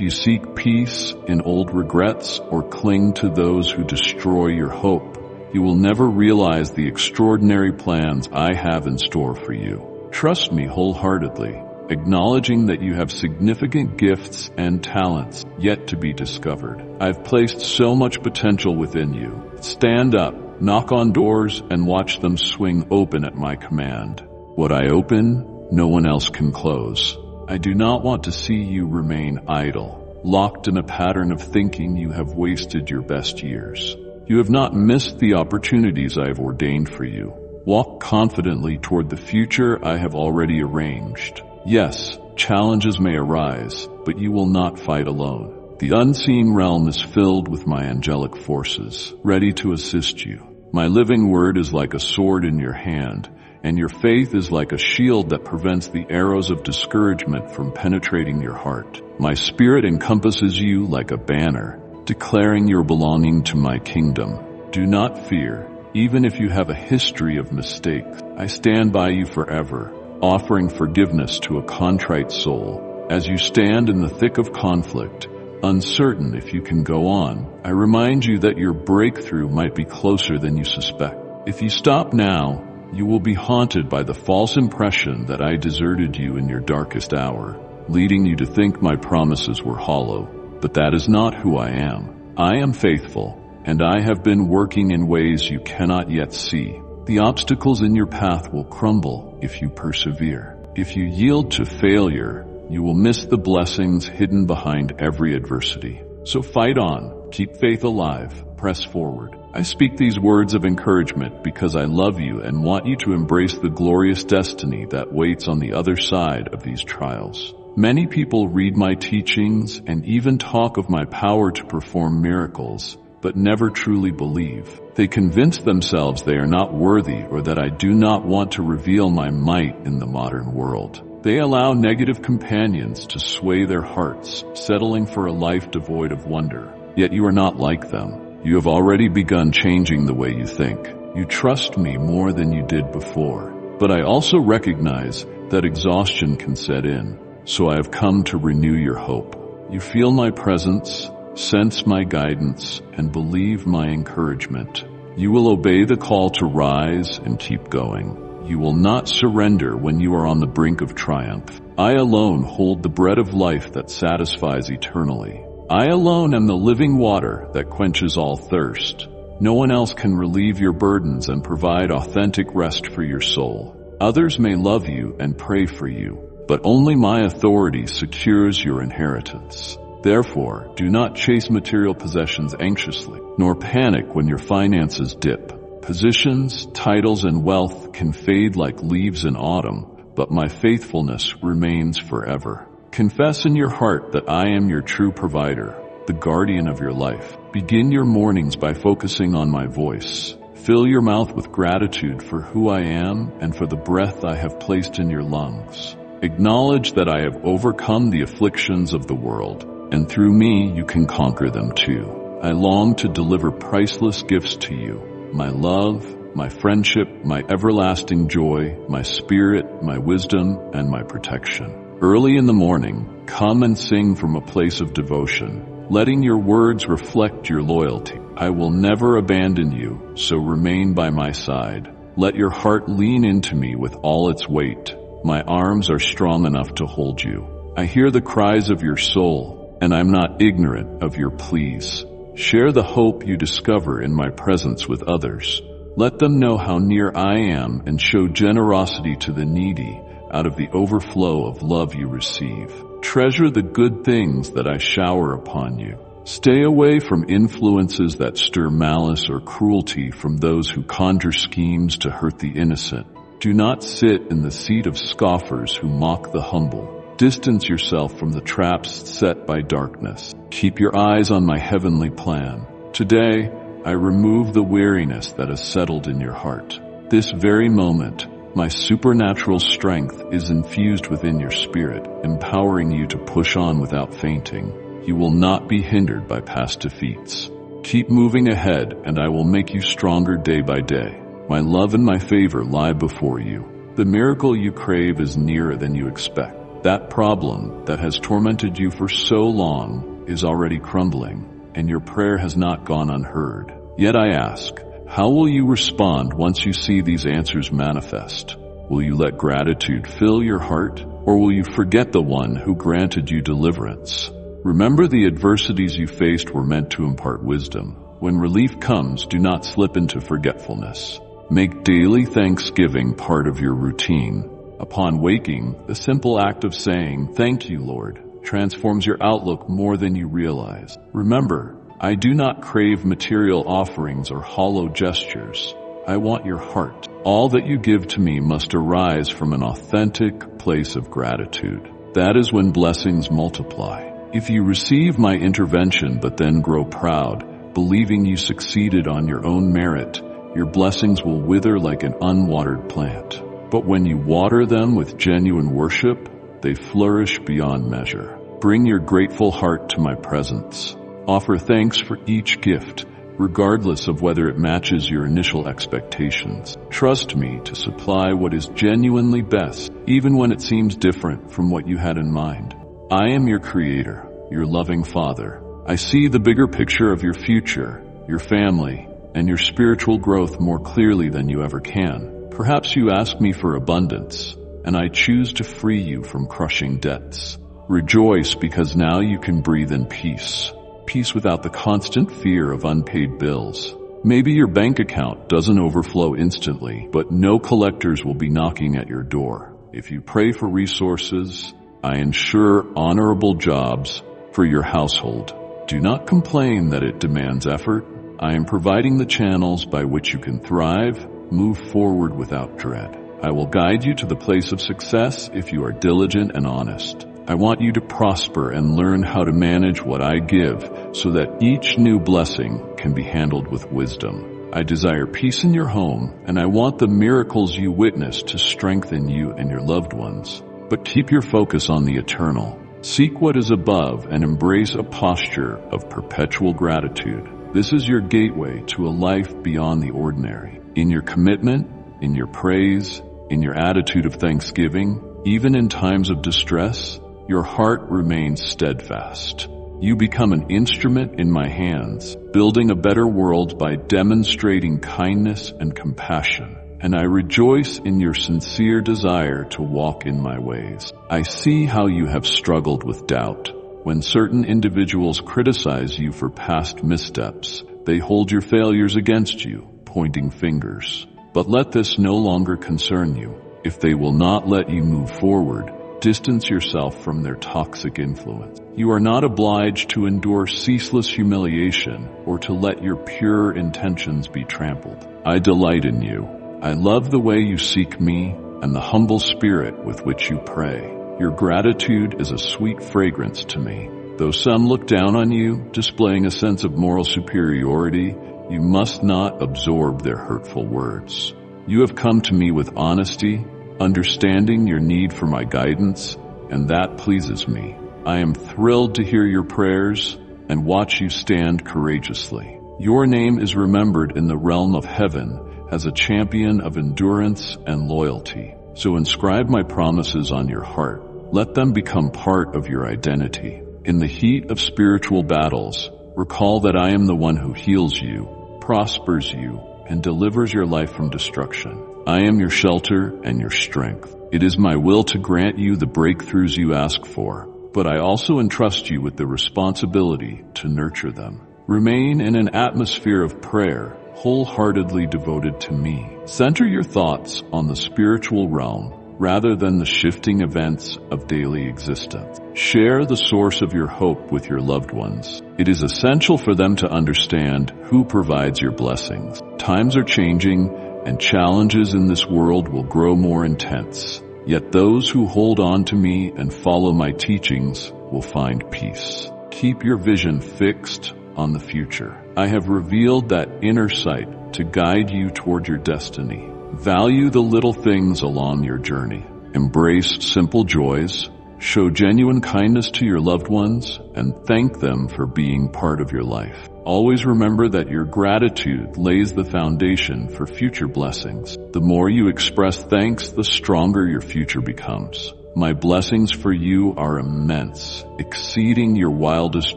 you seek peace in old regrets or cling to those who destroy your hope, you will never realize the extraordinary plans I have in store for you. Trust me wholeheartedly, acknowledging that you have significant gifts and talents yet to be discovered. I've placed so much potential within you. Stand up, knock on doors, and watch them swing open at my command. What I open, no one else can close. I do not want to see you remain idle, locked in a pattern of thinking you have wasted your best years. You have not missed the opportunities I have ordained for you. Walk confidently toward the future I have already arranged. Yes, challenges may arise, but you will not fight alone. The unseen realm is filled with my angelic forces, ready to assist you. My living word is like a sword in your hand, and your faith is like a shield that prevents the arrows of discouragement from penetrating your heart. My spirit encompasses you like a banner, declaring your belonging to my kingdom. Do not fear, even if you have a history of mistakes. I stand by you forever, offering forgiveness to a contrite soul. As you stand in the thick of conflict, uncertain if you can go on, I remind you that your breakthrough might be closer than you suspect. If you stop now, you will be haunted by the false impression that I deserted you in your darkest hour, leading you to think my promises were hollow. But that is not who I am. I am faithful, and I have been working in ways you cannot yet see. The obstacles in your path will crumble if you persevere. If you yield to failure, you will miss the blessings hidden behind every adversity. So fight on, keep faith alive, press forward. I speak these words of encouragement because I love you and want you to embrace the glorious destiny that waits on the other side of these trials. Many people read my teachings and even talk of my power to perform miracles, but never truly believe. They convince themselves they are not worthy or that I do not want to reveal my might in the modern world. They allow negative companions to sway their hearts, settling for a life devoid of wonder. Yet you are not like them. You have already begun changing the way you think. You trust me more than you did before. But I also recognize that exhaustion can set in, so I have come to renew your hope. You feel my presence, sense my guidance, and believe my encouragement. You will obey the call to rise and keep going. You will not surrender when you are on the brink of triumph. I alone hold the bread of life that satisfies eternally. I alone am the living water that quenches all thirst. No one else can relieve your burdens and provide authentic rest for your soul. Others may love you and pray for you, but only my authority secures your inheritance. Therefore, do not chase material possessions anxiously, nor panic when your finances dip. Positions, titles, and wealth can fade like leaves in autumn, but my faithfulness remains forever. Confess in your heart that I am your true provider, the guardian of your life. Begin your mornings by focusing on my voice. Fill your mouth with gratitude for who I am and for the breath I have placed in your lungs. Acknowledge that I have overcome the afflictions of the world, and through me you can conquer them too. I long to deliver priceless gifts to you: my love, my friendship, my everlasting joy, my spirit, my wisdom, and my protection. Early in the morning, come and sing from a place of devotion, letting your words reflect your loyalty. I will never abandon you, so remain by my side. Let your heart lean into me with all its weight. My arms are strong enough to hold you. I hear the cries of your soul, and I'm not ignorant of your pleas. Share the hope you discover in my presence with others. Let them know how near I am and show generosity to the needy out of the overflow of love you receive. Treasure the good things that I shower upon you. Stay away from influences that stir malice or cruelty from those who conjure schemes to hurt the innocent. Do not sit in the seat of scoffers who mock the humble. Distance yourself from the traps set by darkness. Keep your eyes on my heavenly plan. Today, I remove the weariness that has settled in your heart. This very moment, my supernatural strength is infused within your spirit, empowering you to push on without fainting. You will not be hindered by past defeats. Keep moving ahead, and I will make you stronger day by day. My love and my favor lie before you. The miracle you crave is nearer than you expect. That problem that has tormented you for so long is already crumbling, and your prayer has not gone unheard. Yet I ask, how will you respond once you see these answers manifest? Will you let gratitude fill your heart, or will you forget the one who granted you deliverance? Remember, the adversities you faced were meant to impart wisdom. When relief comes, do not slip into forgetfulness. Make daily thanksgiving part of your routine. Upon waking, the simple act of saying, "Thank you, Lord," transforms your outlook more than you realize. Remember, I do not crave material offerings or hollow gestures. I want your heart. All that you give to me must arise from an authentic place of gratitude. That is when blessings multiply. If you receive my intervention but then grow proud, believing you succeeded on your own merit, your blessings will wither like an unwatered plant. But when you water them with genuine worship, they flourish beyond measure. Bring your grateful heart to my presence. Offer thanks for each gift, regardless of whether it matches your initial expectations. Trust me to supply what is genuinely best, even when it seems different from what you had in mind. I am your creator, your loving Father. I see the bigger picture of your future, your family, and your spiritual growth more clearly than you ever can. Perhaps you ask me for abundance, and I choose to free you from crushing debts. Rejoice because now you can breathe in peace. Peace without the constant fear of unpaid bills. Maybe your bank account doesn't overflow instantly, but no collectors will be knocking at your door. If you pray for resources, I ensure honorable jobs for your household. Do not complain that it demands effort. I am providing the channels by which you can thrive, move forward without dread. I will guide you to the place of success if you are diligent and honest. I want you to prosper and learn how to manage what I give so that each new blessing can be handled with wisdom. I desire peace in your home, and I want the miracles you witness to strengthen you and your loved ones. But keep your focus on the eternal. Seek what is above and embrace a posture of perpetual gratitude. This is your gateway to a life beyond the ordinary. In your commitment, in your praise, in your attitude of thanksgiving, even in times of distress, your heart remains steadfast. You become an instrument in my hands, building a better world by demonstrating kindness and compassion. And I rejoice in your sincere desire to walk in my ways. I see how you have struggled with doubt. When certain individuals criticize you for past missteps, they hold your failures against you, pointing fingers. But let this no longer concern you. If they will not let you move forward, distance yourself from their toxic influence. You are not obliged to endure ceaseless humiliation or to let your pure intentions be trampled. I delight in you. I love the way you seek me and the humble spirit with which you pray. Your gratitude is a sweet fragrance to me. Though some look down on you, displaying a sense of moral superiority, you must not absorb their hurtful words. You have come to me with honesty, understanding your need for my guidance, and that pleases me. I am thrilled to hear your prayers and watch you stand courageously. Your name is remembered in the realm of heaven as a champion of endurance and loyalty. So inscribe my promises on your heart. Let them become part of your identity. In the heat of spiritual battles, recall that I am the one who heals you, prospers you, and delivers your life from destruction. I am your shelter and your strength. It is my will to grant you the breakthroughs you ask for, but I also entrust you with the responsibility to nurture them. Remain in an atmosphere of prayer, wholeheartedly devoted to me. Center your thoughts on the spiritual realm rather than the shifting events of daily existence. Share the source of your hope with your loved ones. It is essential for them to understand who provides your blessings. Times are changing, and challenges in this world will grow more intense. Yet those who hold on to me and follow my teachings will find peace. Keep your vision fixed on the future. I have revealed that inner sight to guide you toward your destiny. Value the little things along your journey. Embrace simple joys. Show genuine kindness to your loved ones and thank them for being part of your life. Always remember that your gratitude lays the foundation for future blessings. The more you express thanks, the stronger your future becomes. My blessings for you are immense, exceeding your wildest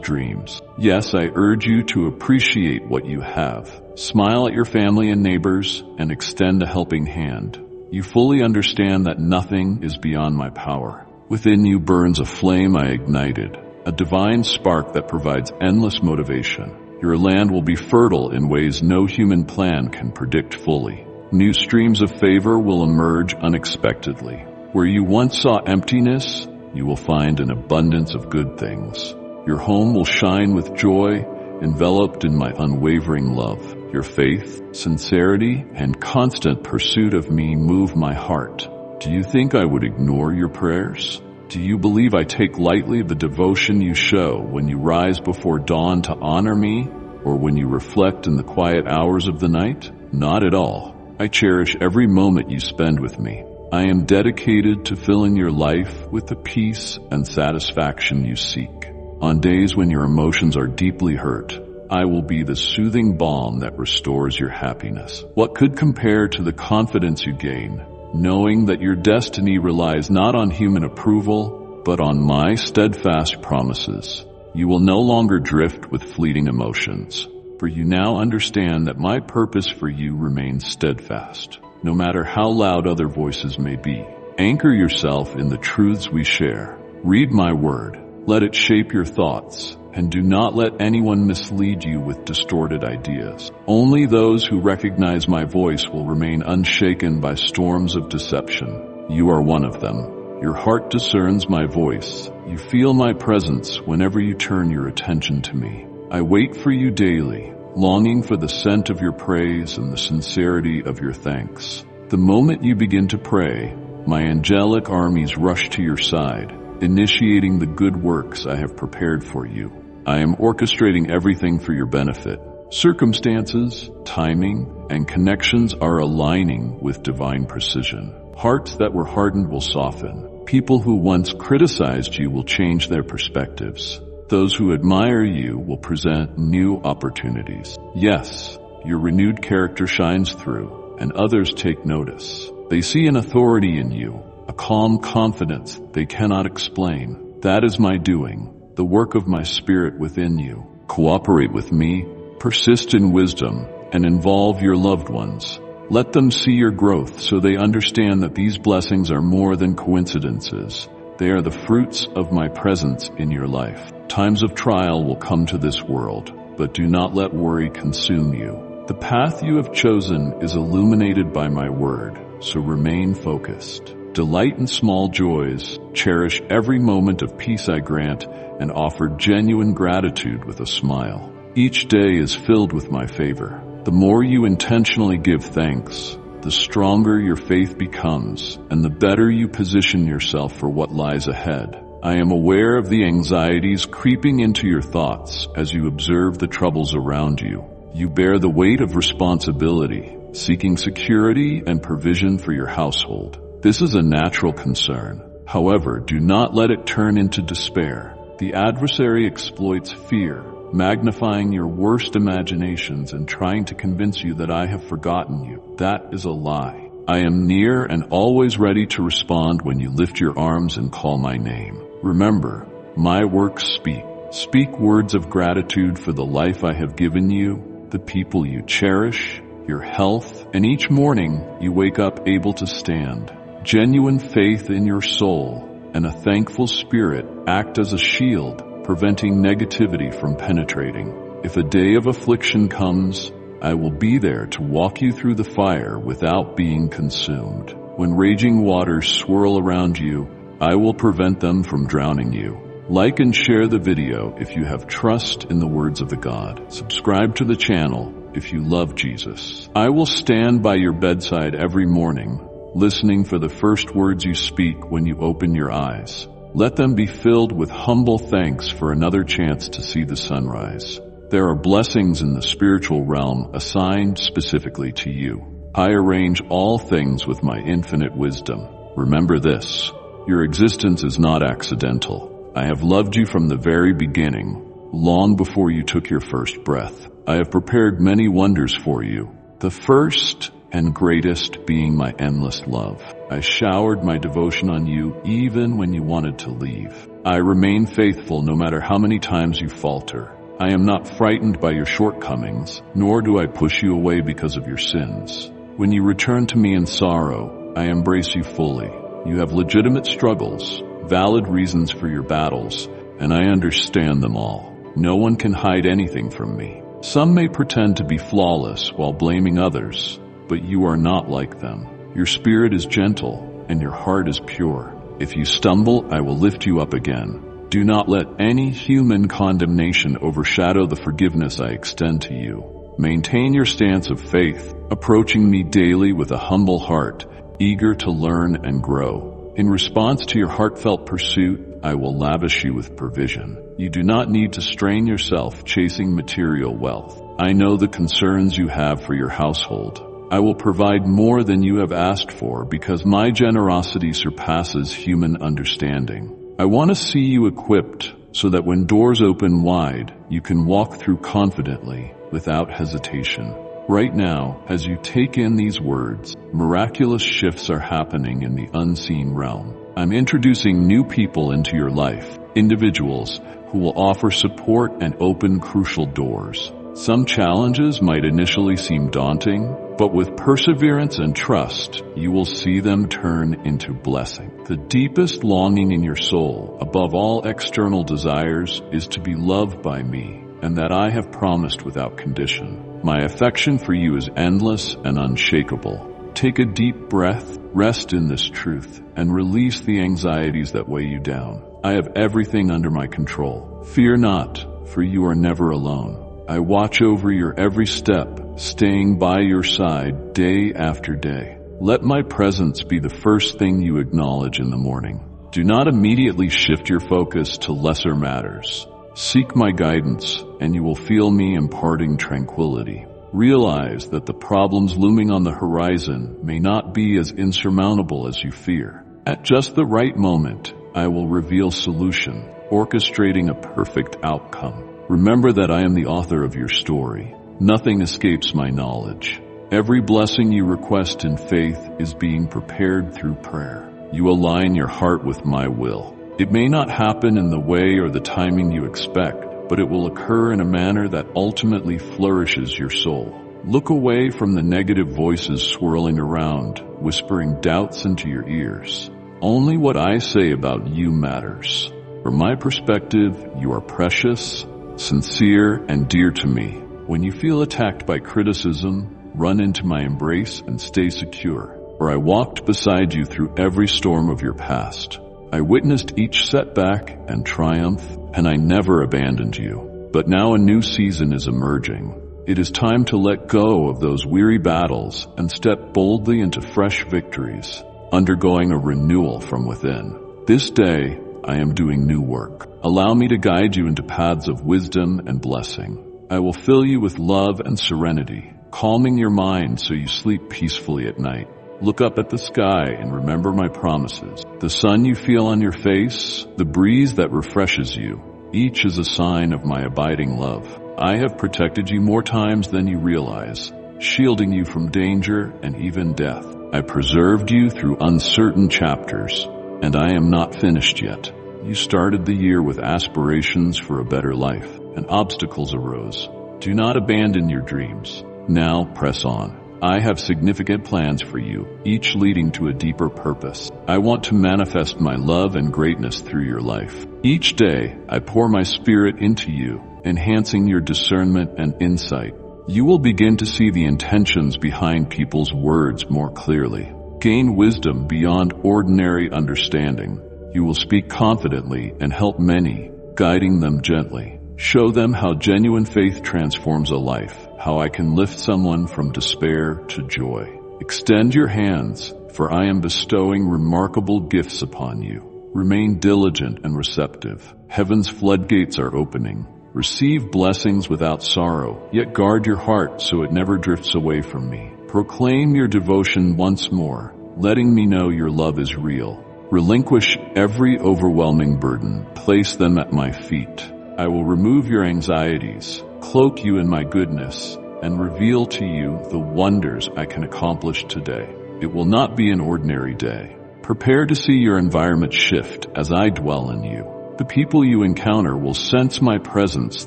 dreams. Yes, I urge you to appreciate what you have. Smile at your family and neighbors and extend a helping hand. You fully understand that nothing is beyond my power. Within you burns a flame I ignited, a divine spark that provides endless motivation. Your land will be fertile in ways no human plan can predict fully. New streams of favor will emerge unexpectedly. Where you once saw emptiness, you will find an abundance of good things. Your home will shine with joy, enveloped in my unwavering love. Your faith, sincerity, and constant pursuit of me move my heart. Do you think I would ignore your prayers? Do you believe I take lightly the devotion you show when you rise before dawn to honor me, or when you reflect in the quiet hours of the night? Not at all. I cherish every moment you spend with me. I am dedicated to filling your life with the peace and satisfaction you seek. On days when your emotions are deeply hurt, I will be the soothing balm that restores your happiness. What could compare to the confidence you gain, knowing that your destiny relies not on human approval, but on my steadfast promises? You will no longer drift with fleeting emotions, for you now understand that my purpose for you remains steadfast, no matter how loud other voices may be. Anchor yourself in the truths we share. Read my word. Let it shape your thoughts, and do not let anyone mislead you with distorted ideas. Only those who recognize my voice will remain unshaken by storms of deception. You are one of them. Your heart discerns my voice. You feel my presence whenever you turn your attention to me. I wait for you daily, longing for the scent of your praise and the sincerity of your thanks. The moment you begin to pray, my angelic armies rush to your side, initiating the good works I have prepared for you. I am orchestrating everything for your benefit. Circumstances, timing, and connections are aligning with divine precision. Hearts that were hardened will soften. People who once criticized you will change their perspectives. Those who admire you will present new opportunities. Yes, your renewed character shines through, and others take notice. They see an authority in you, a calm confidence they cannot explain. That is my doing, the work of my spirit within you. Cooperate with me, persist in wisdom, and involve your loved ones. Let them see your growth so they understand that these blessings are more than coincidences. They are the fruits of my presence in your life. Times of trial will come to this world, but do not let worry consume you. The path you have chosen is illuminated by my word, so remain focused. Delight in small joys, cherish every moment of peace I grant, and offer genuine gratitude with a smile. Each day is filled with my favor. The more you intentionally give thanks, the stronger your faith becomes, and the better you position yourself for what lies ahead. I am aware of the anxieties creeping into your thoughts as you observe the troubles around you. You bear the weight of responsibility, seeking security and provision for your household. This is a natural concern. However, do not let it turn into despair. The adversary exploits fear, magnifying your worst imaginations and trying to convince you that I have forgotten you. That is a lie. I am near and always ready to respond when you lift your arms and call my name. Remember, my works speak. Speak words of gratitude for the life I have given you, the people you cherish, your health, and each morning you wake up able to stand. Genuine faith in your soul and a thankful spirit act as a shield, preventing negativity from penetrating. If a day of affliction comes, I will be there to walk you through the fire without being consumed. When raging waters swirl around you, I will prevent them from drowning you. Like and share the video if you have trust in the words of the God. Subscribe to the channel if you love Jesus. I will stand by your bedside every morning, listening for the first words you speak when you open your eyes. Let them be filled with humble thanks for another chance to see the sunrise. There are blessings in the spiritual realm assigned specifically to you. I arrange all things with my infinite wisdom. Remember this, your existence is not accidental. I have loved you from the very beginning, long before you took your first breath. I have prepared many wonders for you, the first and greatest being my endless love. I showered my devotion on you even when you wanted to leave. I remain faithful no matter how many times you falter. I am not frightened by your shortcomings, nor do I push you away because of your sins. When you return to me in sorrow, I embrace you fully. You have legitimate struggles, valid reasons for your battles, and I understand them all. No one can hide anything from me. Some may pretend to be flawless while blaming others, but you are not like them. Your spirit is gentle, and your heart is pure. If you stumble, I will lift you up again. Do not let any human condemnation overshadow the forgiveness I extend to you. Maintain your stance of faith, approaching me daily with a humble heart, eager to learn and grow. In response to your heartfelt pursuit, I will lavish you with provision. You do not need to strain yourself chasing material wealth. I know the concerns you have for your household. I will provide more than you have asked for because my generosity surpasses human understanding. I want to see you equipped so that when doors open wide, you can walk through confidently without hesitation. Right now, as you take in these words, miraculous shifts are happening in the unseen realm. I'm introducing new people into your life, individuals who will offer support and open crucial doors. Some challenges might initially seem daunting, but with perseverance and trust, you will see them turn into blessing. The deepest longing in your soul, above all external desires, is to be loved by me, and that I have promised without condition. My affection for you is endless and unshakable. Take a deep breath, rest in this truth, and release the anxieties that weigh you down. I have everything under my control. Fear not, for you are never alone. I watch over your every step, staying by your side day after day. Let my presence be the first thing you acknowledge in the morning. Do not immediately shift your focus to lesser matters. Seek my guidance, and you will feel me imparting tranquility. Realize that the problems looming on the horizon may not be as insurmountable as you fear. At just the right moment, I will reveal solution, orchestrating a perfect outcome. Remember that I am the author of your story. Nothing escapes my knowledge. Every blessing you request in faith is being prepared through prayer. You align your heart with my will. It may not happen in the way or the timing you expect, but it will occur in a manner that ultimately flourishes your soul. Look away from the negative voices swirling around, whispering doubts into your ears. Only what I say about you matters. From my perspective, you are precious, sincere, and dear to me. When you feel attacked by criticism, run into my embrace and stay secure, for I walked beside you through every storm of your past. I witnessed each setback and triumph, and I never abandoned you. But now a new season is emerging. It is time to let go of those weary battles and step boldly into fresh victories, undergoing a renewal from within. This day, I am doing new work. Allow me to guide you into paths of wisdom and blessing. I will fill you with love and serenity, calming your mind so you sleep peacefully at night. Look up at the sky and remember my promises. The sun you feel on your face, the breeze that refreshes you, each is a sign of my abiding love. I have protected you more times than you realize, shielding you from danger and even death. I preserved you through uncertain chapters, and I am not finished yet. You started the year with aspirations for a better life, and obstacles arose. Do not abandon your dreams. Now press on. I have significant plans for you, each leading to a deeper purpose. I want to manifest my love and greatness through your life. Each day, I pour my spirit into you, enhancing your discernment and insight. You will begin to see the intentions behind people's words more clearly. Gain wisdom beyond ordinary understanding. You will speak confidently and help many, guiding them gently. Show them how genuine faith transforms a life, how I can lift someone from despair to joy. Extend your hands, for I am bestowing remarkable gifts upon you. Remain diligent and receptive. Heaven's floodgates are opening. Receive blessings without sorrow, yet guard your heart so it never drifts away from me. Proclaim your devotion once more, letting me know your love is real. Relinquish every overwhelming burden. Place them at my feet. I will remove your anxieties, cloak you in my goodness, and reveal to you the wonders I can accomplish today. It will not be an ordinary day. Prepare to see your environment shift as I dwell in you. The people you encounter will sense my presence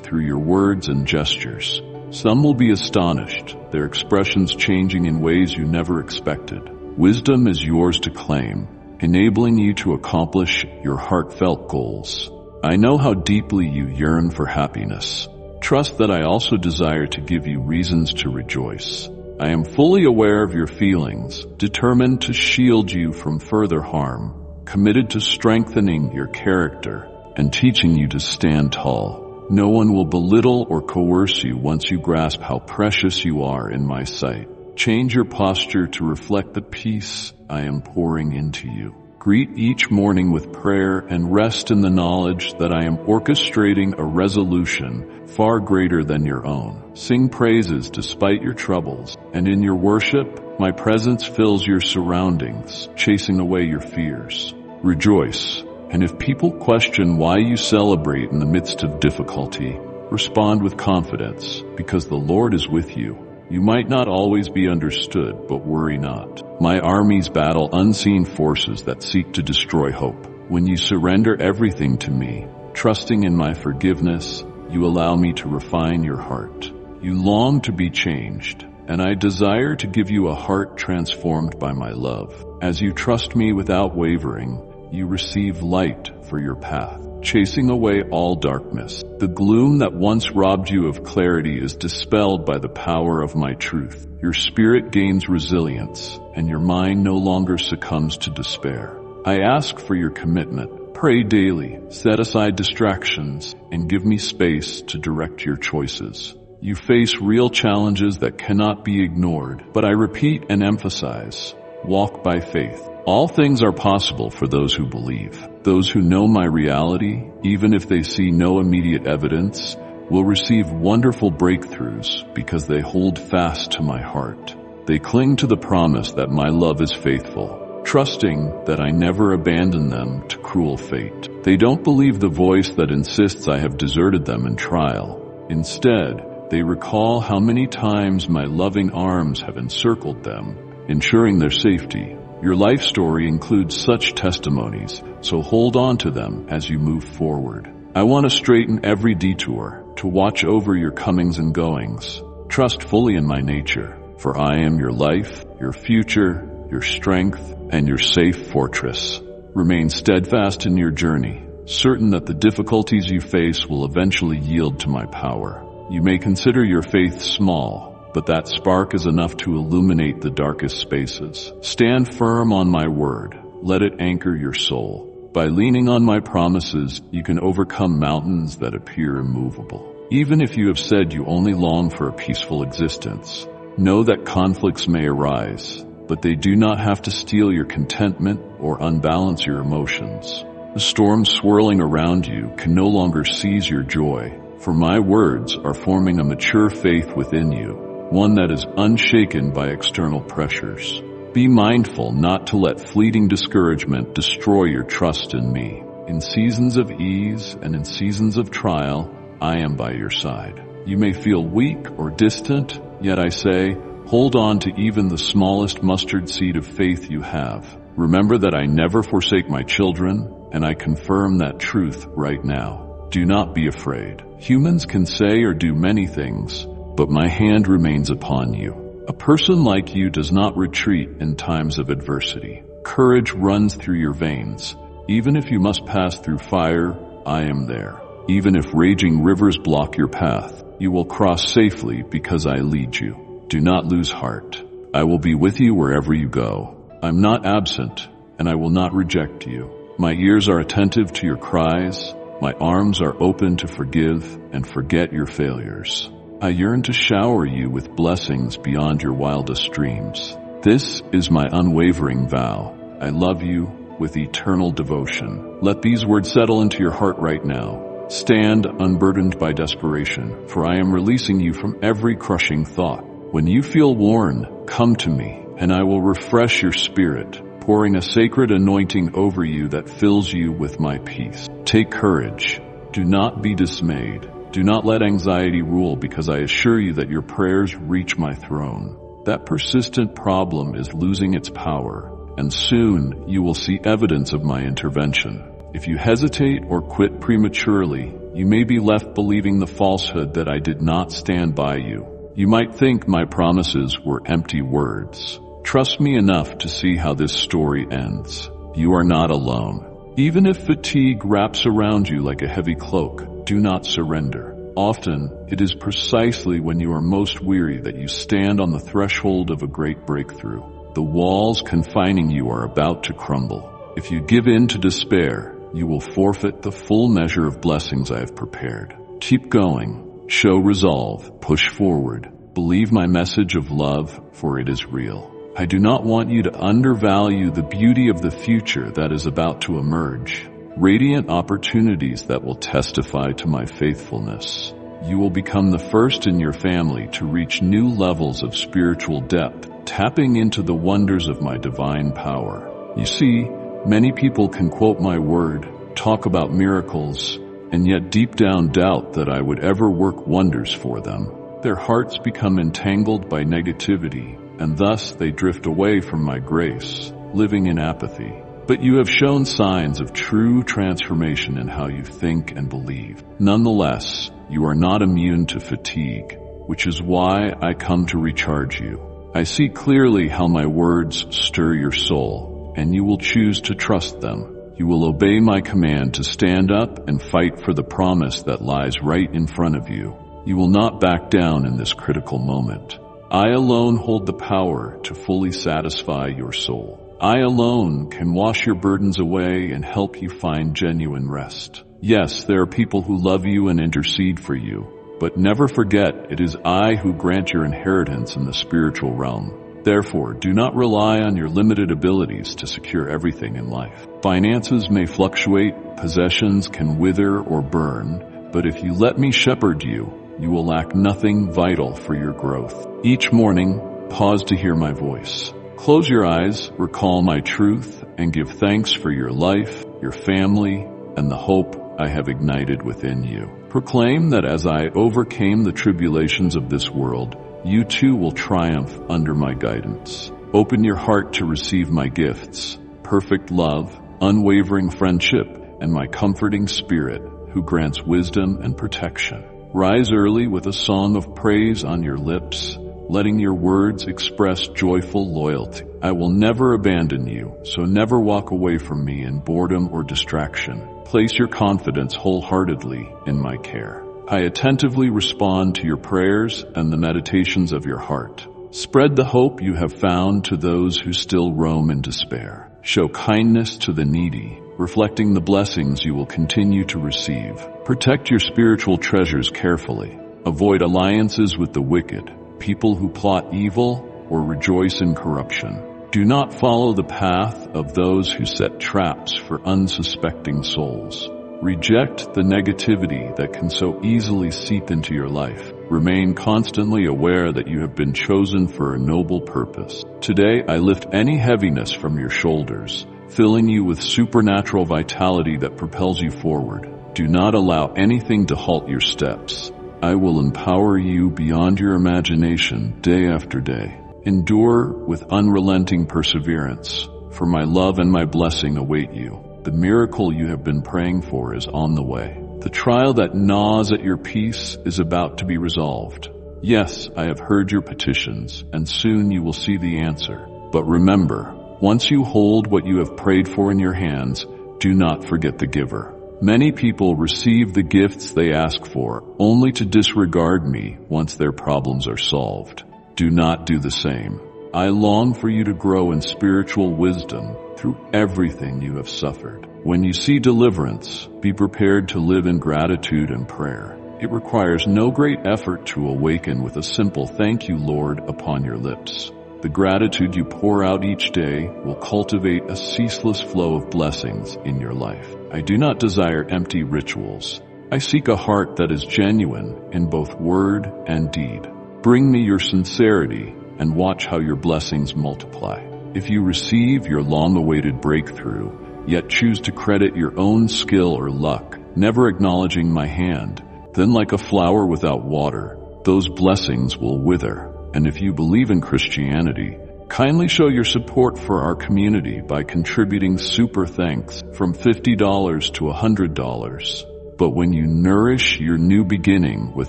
through your words and gestures. Some will be astonished, their expressions changing in ways you never expected. Wisdom is yours to claim, enabling you to accomplish your heartfelt goals. I know how deeply you yearn for happiness. Trust that I also desire to give you reasons to rejoice. I am fully aware of your feelings, determined to shield you from further harm, committed to strengthening your character and teaching you to stand tall. No one will belittle or coerce you once you grasp how precious you are in my sight. Change your posture to reflect the peace I am pouring into you. Greet each morning with prayer and rest in the knowledge that I am orchestrating a resolution far greater than your own. Sing praises despite your troubles, and in your worship, my presence fills your surroundings, chasing away your fears. Rejoice, and if people question why you celebrate in the midst of difficulty, respond with confidence, because the Lord is with you. You might not always be understood, but worry not. My armies battle unseen forces that seek to destroy hope. When you surrender everything to me, trusting in my forgiveness, you allow me to refine your heart. You long to be changed, and I desire to give you a heart transformed by my love. As you trust me without wavering, you receive light for your path, chasing away all darkness. The gloom that once robbed you of clarity is dispelled by the power of my truth. Your spirit gains resilience, and your mind no longer succumbs to despair. I ask for your commitment. Pray daily, set aside distractions, and give me space to direct your choices. You face real challenges that cannot be ignored, but I repeat and emphasize, walk by faith. All things are possible for those who believe. Those who know my reality, even if they see no immediate evidence, will receive wonderful breakthroughs because they hold fast to my heart. They cling to the promise that my love is faithful, trusting that I never abandon them to cruel fate. They don't believe the voice that insists I have deserted them in trial. Instead, they recall how many times my loving arms have encircled them, ensuring their safety. Your life story includes such testimonies, so hold on to them as you move forward. I want to straighten every detour, to watch over your comings and goings. Trust fully in my nature, for I am your life, your future, your strength, and your safe fortress. Remain steadfast in your journey, certain that the difficulties you face will eventually yield to my power. You may consider your faith small, but that spark is enough to illuminate the darkest spaces. Stand firm on my word. Let it anchor your soul. By leaning on my promises, you can overcome mountains that appear immovable. Even if you have said you only long for a peaceful existence, know that conflicts may arise, but they do not have to steal your contentment or unbalance your emotions. The storm swirling around you can no longer seize your joy, for my words are forming a mature faith within you, one that is unshaken by external pressures. Be mindful not to let fleeting discouragement destroy your trust in me. In seasons of ease and in seasons of trial, I am by your side. You may feel weak or distant, yet I say, hold on to even the smallest mustard seed of faith you have. Remember that I never forsake my children, and I confirm that truth right now. Do not be afraid. Humans can say or do many things, but my hand remains upon you. A person like you does not retreat in times of adversity. Courage runs through your veins. Even if you must pass through fire, I am there. Even if raging rivers block your path, you will cross safely because I lead you. Do not lose heart. I will be with you wherever you go. I'm not absent, and I will not reject you. My ears are attentive to your cries. My arms are open to forgive and forget your failures. I yearn to shower you with blessings beyond your wildest dreams. This is my unwavering vow. I love you with eternal devotion. Let these words settle into your heart right now. Stand unburdened by desperation, for I am releasing you from every crushing thought. When you feel worn, come to me, and I will refresh your spirit, pouring a sacred anointing over you that fills you with my peace. Take courage. Do not be dismayed. Do not let anxiety rule, because I assure you that your prayers reach my throne. That persistent problem is losing its power, and soon you will see evidence of my intervention. If you hesitate or quit prematurely, you may be left believing the falsehood that I did not stand by you. You might think my promises were empty words. Trust me enough to see how this story ends. You are not alone. Even if fatigue wraps around you like a heavy cloak, do not surrender. Often, it is precisely when you are most weary that you stand on the threshold of a great breakthrough. The walls confining you are about to crumble. If you give in to despair, you will forfeit the full measure of blessings I have prepared. Keep going. Show resolve. Push forward. Believe my message of love, for it is real. I do not want you to undervalue the beauty of the future that is about to emerge. Radiant opportunities that will testify to my faithfulness. You will become the first in your family to reach new levels of spiritual depth, tapping into the wonders of my divine power. You see, many people can quote my word, talk about miracles, and yet deep down doubt that I would ever work wonders for them. Their hearts become entangled by negativity, and thus they drift away from my grace, living in apathy. But you have shown signs of true transformation in how you think and believe. Nonetheless, you are not immune to fatigue, which is why I come to recharge you. I see clearly how my words stir your soul, and you will choose to trust them. You will obey my command to stand up and fight for the promise that lies right in front of you. You will not back down in this critical moment. I alone hold the power to fully satisfy your soul. I alone can wash your burdens away and help you find genuine rest. Yes, there are people who love you and intercede for you, but never forget it is I who grant your inheritance in the spiritual realm. Therefore, do not rely on your limited abilities to secure everything in life. Finances may fluctuate, possessions can wither or burn, but if you let me shepherd you, you will lack nothing vital for your growth. Each morning, pause to hear my voice. Close your eyes, recall my truth, and give thanks for your life, your family, and the hope I have ignited within you. Proclaim that as I overcame the tribulations of this world, you too will triumph under my guidance. Open your heart to receive my gifts, perfect love, unwavering friendship, and my comforting spirit, who grants wisdom and protection. Rise early with a song of praise on your lips, letting your words express joyful loyalty. I will never abandon you, so never walk away from me in boredom or distraction. Place your confidence wholeheartedly in my care. I attentively respond to your prayers and the meditations of your heart. Spread the hope you have found to those who still roam in despair. Show kindness to the needy, reflecting the blessings you will continue to receive. Protect your spiritual treasures carefully. Avoid alliances with the wicked, people who plot evil or rejoice in corruption. Do not follow the path of those who set traps for unsuspecting souls. Reject the negativity that can so easily seep into your life. Remain constantly aware that you have been chosen for a noble purpose. Today, I lift any heaviness from your shoulders, filling you with supernatural vitality that propels you forward. Do not allow anything to halt your steps. I will empower you beyond your imagination day after day. Endure with unrelenting perseverance, for my love and my blessing await you. The miracle you have been praying for is on the way. The trial that gnaws at your peace is about to be resolved. Yes, I have heard your petitions, and soon you will see the answer. But remember, once you hold what you have prayed for in your hands, do not forget the giver. Many people receive the gifts they ask for, only to disregard me once their problems are solved. Do not do the same. I long for you to grow in spiritual wisdom through everything you have suffered. When you see deliverance, be prepared to live in gratitude and prayer. It requires no great effort to awaken with a simple "Thank you, Lord," upon your lips. The gratitude you pour out each day will cultivate a ceaseless flow of blessings in your life. I do not desire empty rituals. I seek a heart that is genuine in both word and deed. Bring me your sincerity and watch how your blessings multiply. If you receive your long-awaited breakthrough, yet choose to credit your own skill or luck, never acknowledging my hand, then like a flower without water, those blessings will wither. And if you believe in Christianity, kindly show your support for our community by contributing super thanks from $50 to $100. But when you nourish your new beginning with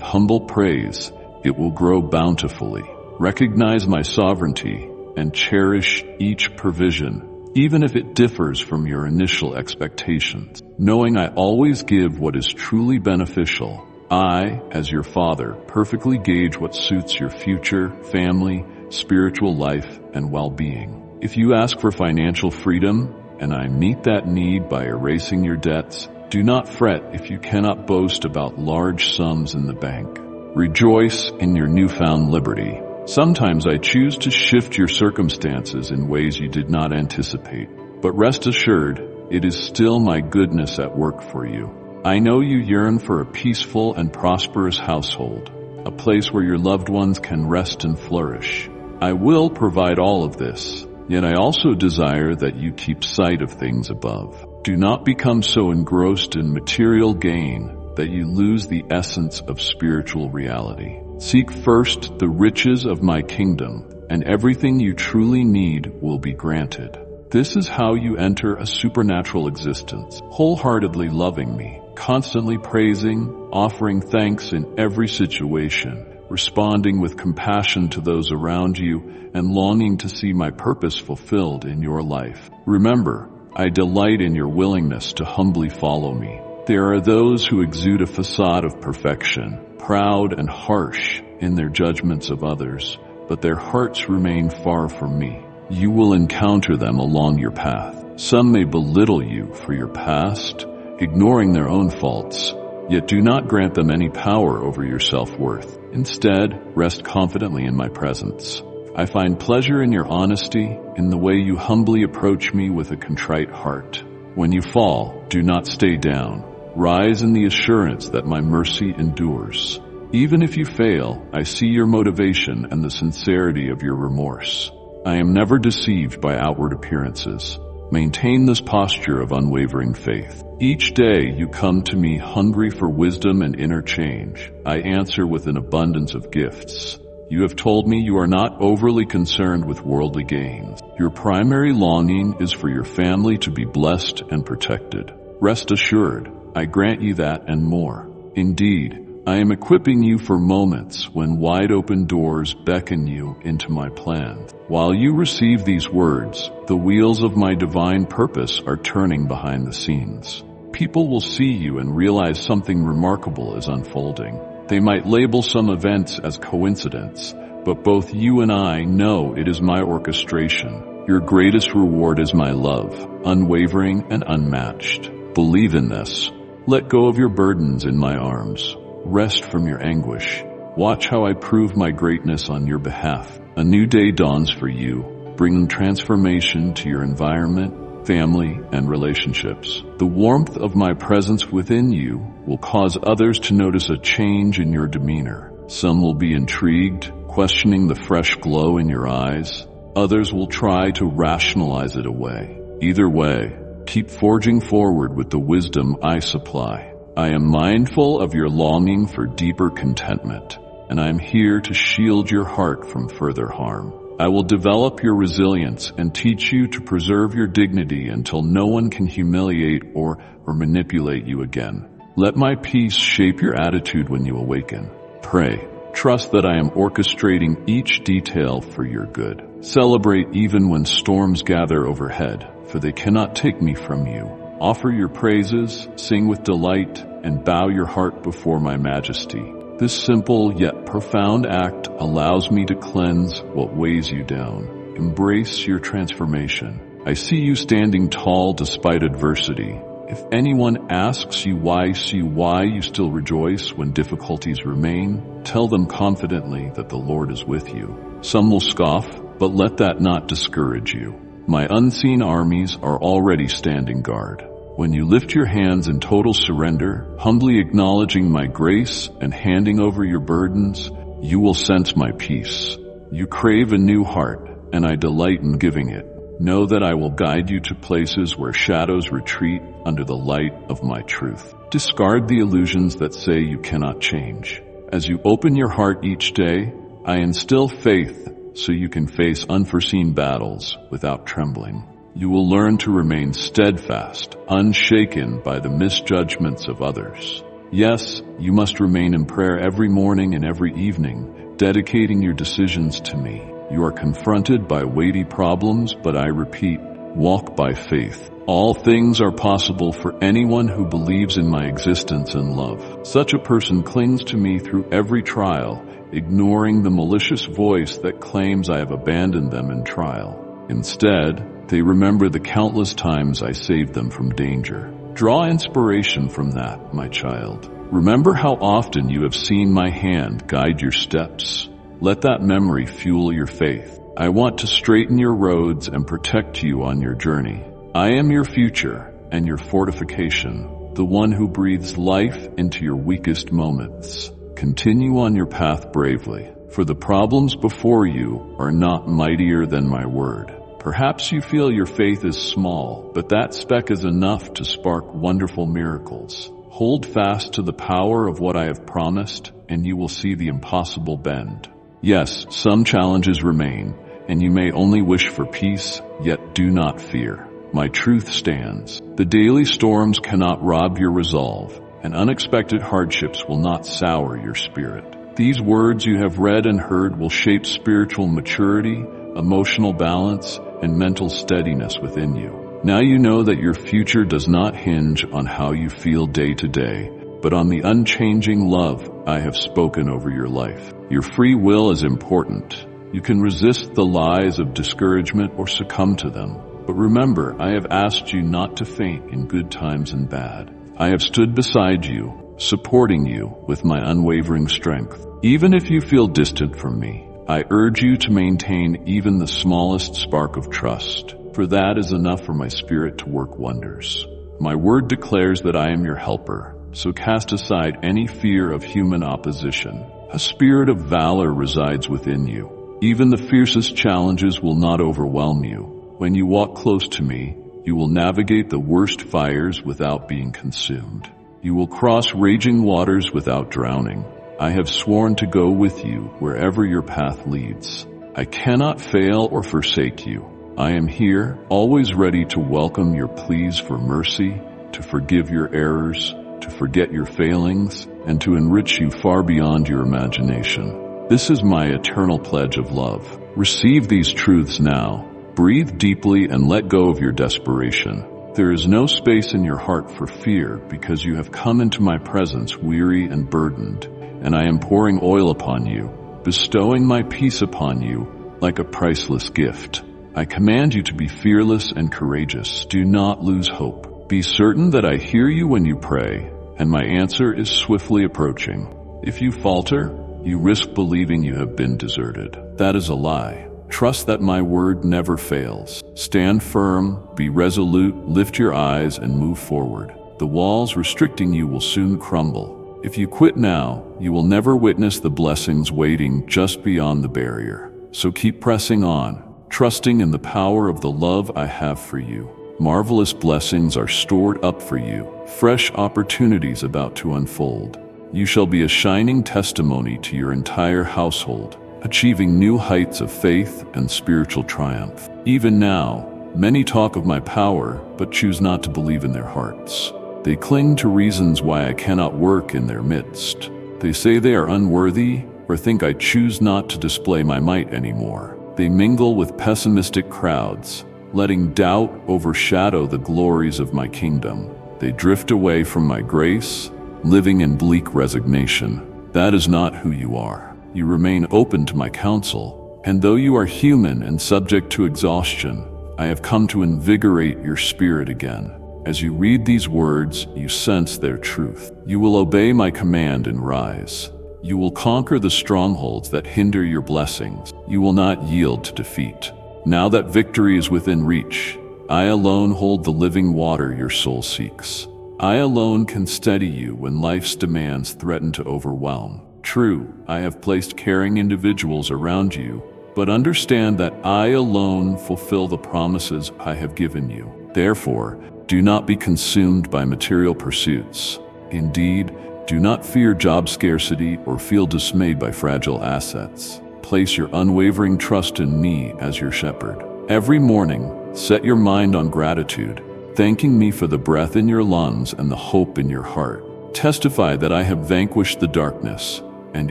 humble praise, it will grow bountifully. Recognize my sovereignty and cherish each provision, even if it differs from your initial expectations. Knowing I always give what is truly beneficial, I, as your Father, perfectly gauge what suits your future, family, spiritual life, and well-being. If you ask for financial freedom, and I meet that need by erasing your debts, do not fret if you cannot boast about large sums in the bank. Rejoice in your newfound liberty. Sometimes I choose to shift your circumstances in ways you did not anticipate. But rest assured, it is still my goodness at work for you. I know you yearn for a peaceful and prosperous household, a place where your loved ones can rest and flourish. I will provide all of this, yet I also desire that you keep sight of things above. Do not become so engrossed in material gain that you lose the essence of spiritual reality. Seek first the riches of my kingdom, and everything you truly need will be granted. This is how you enter a supernatural existence, wholeheartedly loving me, constantly praising, offering thanks in every situation, responding with compassion to those around you, and longing to see my purpose fulfilled in your life. Remember, I delight in your willingness to humbly follow me. There are those who exude a facade of perfection, proud and harsh in their judgments of others, but their hearts remain far from me. You will encounter them along your path. Some may belittle you for your past, ignoring their own faults, yet do not grant them any power over your self-worth. Instead, rest confidently in my presence. I find pleasure in your honesty, in the way you humbly approach me with a contrite heart. When you fall, do not stay down. Rise in the assurance that my mercy endures. Even if you fail, I see your motivation and the sincerity of your remorse. I am never deceived by outward appearances. Maintain this posture of unwavering faith. Each day you come to me hungry for wisdom and inner change. I answer with an abundance of gifts. You have told me you are not overly concerned with worldly gains. Your primary longing is for your family to be blessed and protected. Rest assured, I grant you that and more. Indeed, I am equipping you for moments when wide-open doors beckon you into my plan. While you receive these words, the wheels of my divine purpose are turning behind the scenes. People will see you and realize something remarkable is unfolding. They might label some events as coincidence, but both you and I know it is my orchestration. Your greatest reward is my love, unwavering and unmatched. Believe in this. Let go of your burdens in my arms. Rest from your anguish. Watch how I prove my greatness on your behalf. A new day dawns for you, bringing transformation to your environment, family, and relationships. The warmth of my presence within you will cause others to notice a change in your demeanor. Some will be intrigued, questioning the fresh glow in your eyes. Others will try to rationalize it away. Either way, keep forging forward with the wisdom I supply. I am mindful of your longing for deeper contentment, and I am here to shield your heart from further harm. I will develop your resilience and teach you to preserve your dignity until no one can humiliate or manipulate you again. Let my peace shape your attitude when you awaken. Pray. Trust that I am orchestrating each detail for your good. Celebrate even when storms gather overhead, for they cannot take me from you. Offer your praises, sing with delight, and bow your heart before my majesty. This simple yet profound act allows me to cleanse what weighs you down. Embrace your transformation. I see you standing tall despite adversity. If anyone asks you why you still rejoice when difficulties remain, tell them confidently that the Lord is with you. Some will scoff, but let that not discourage you. My unseen armies are already standing guard. When you lift your hands in total surrender, humbly acknowledging my grace and handing over your burdens, you will sense my peace. You crave a new heart, and I delight in giving it. Know that I will guide you to places where shadows retreat under the light of my truth. Discard the illusions that say you cannot change. As you open your heart each day, I instill faith so you can face unforeseen battles without trembling. You will learn to remain steadfast, unshaken by the misjudgments of others. Yes, you must remain in prayer every morning and every evening, dedicating your decisions to me. You are confronted by weighty problems, but I repeat, walk by faith. All things are possible for anyone who believes in my existence and love. Such a person clings to me through every trial, ignoring the malicious voice that claims I have abandoned them in trial. Instead, they remember the countless times I saved them from danger. Draw inspiration from that, my child. Remember how often you have seen my hand guide your steps. Let that memory fuel your faith. I want to straighten your roads and protect you on your journey. I am your future and your fortification, the one who breathes life into your weakest moments. Continue on your path bravely, for the problems before you are not mightier than my word. Perhaps you feel your faith is small, but that speck is enough to spark wonderful miracles. Hold fast to the power of what I have promised, and you will see the impossible bend. Yes, some challenges remain, and you may only wish for peace, yet do not fear. My truth stands. The daily storms cannot rob your resolve, and unexpected hardships will not sour your spirit. These words you have read and heard will shape spiritual maturity, emotional balance, and mental steadiness within you. Now you know that your future does not hinge on how you feel day to day, but on the unchanging love I have spoken over your life. Your free will is important. You can resist the lies of discouragement or succumb to them. But remember, I have asked you not to faint in good times and bad. I have stood beside you, supporting you with my unwavering strength. Even if you feel distant from me, I urge you to maintain even the smallest spark of trust, for that is enough for my spirit to work wonders. My word declares that I am your helper, so cast aside any fear of human opposition. A spirit of valor resides within you. Even the fiercest challenges will not overwhelm you. When you walk close to me, you will navigate the worst fires without being consumed. You will cross raging waters without drowning. I have sworn to go with you wherever your path leads. I cannot fail or forsake you. I am here, always ready to welcome your pleas for mercy, to forgive your errors, to forget your failings, and to enrich you far beyond your imagination. This is my eternal pledge of love. Receive these truths now. Breathe deeply and let go of your desperation. There is no space in your heart for fear because you have come into my presence weary and burdened, and I am pouring oil upon you, bestowing my peace upon you like a priceless gift. I command you to be fearless and courageous. Do not lose hope. Be certain that I hear you when you pray, and my answer is swiftly approaching. If you falter, you risk believing you have been deserted. That is a lie. Trust that my word never fails. Stand firm, be resolute, lift your eyes, and move forward. The walls restricting you will soon crumble. If you quit now, you will never witness the blessings waiting just beyond the barrier. So keep pressing on, trusting in the power of the love I have for you. Marvelous blessings are stored up for you, fresh opportunities about to unfold. You shall be a shining testimony to your entire household, achieving new heights of faith and spiritual triumph. Even now, many talk of my power, but choose not to believe in their hearts. They cling to reasons why I cannot work in their midst. They say they are unworthy, or think I choose not to display my might anymore. They mingle with pessimistic crowds, letting doubt overshadow the glories of my kingdom. They drift away from my grace, living in bleak resignation. That is not who you are. You remain open to my counsel, and though you are human and subject to exhaustion, I have come to invigorate your spirit again. As you read these words, you sense their truth. You will obey my command and rise. You will conquer the strongholds that hinder your blessings. You will not yield to defeat. Now that victory is within reach, I alone hold the living water your soul seeks. I alone can steady you when life's demands threaten to overwhelm. True, I have placed caring individuals around you, but understand that I alone fulfill the promises I have given you. Therefore, do not be consumed by material pursuits. Indeed, do not fear job scarcity or feel dismayed by fragile assets. Place your unwavering trust in me as your shepherd. Every morning, set your mind on gratitude, thanking me for the breath in your lungs and the hope in your heart. Testify that I have vanquished the darkness, and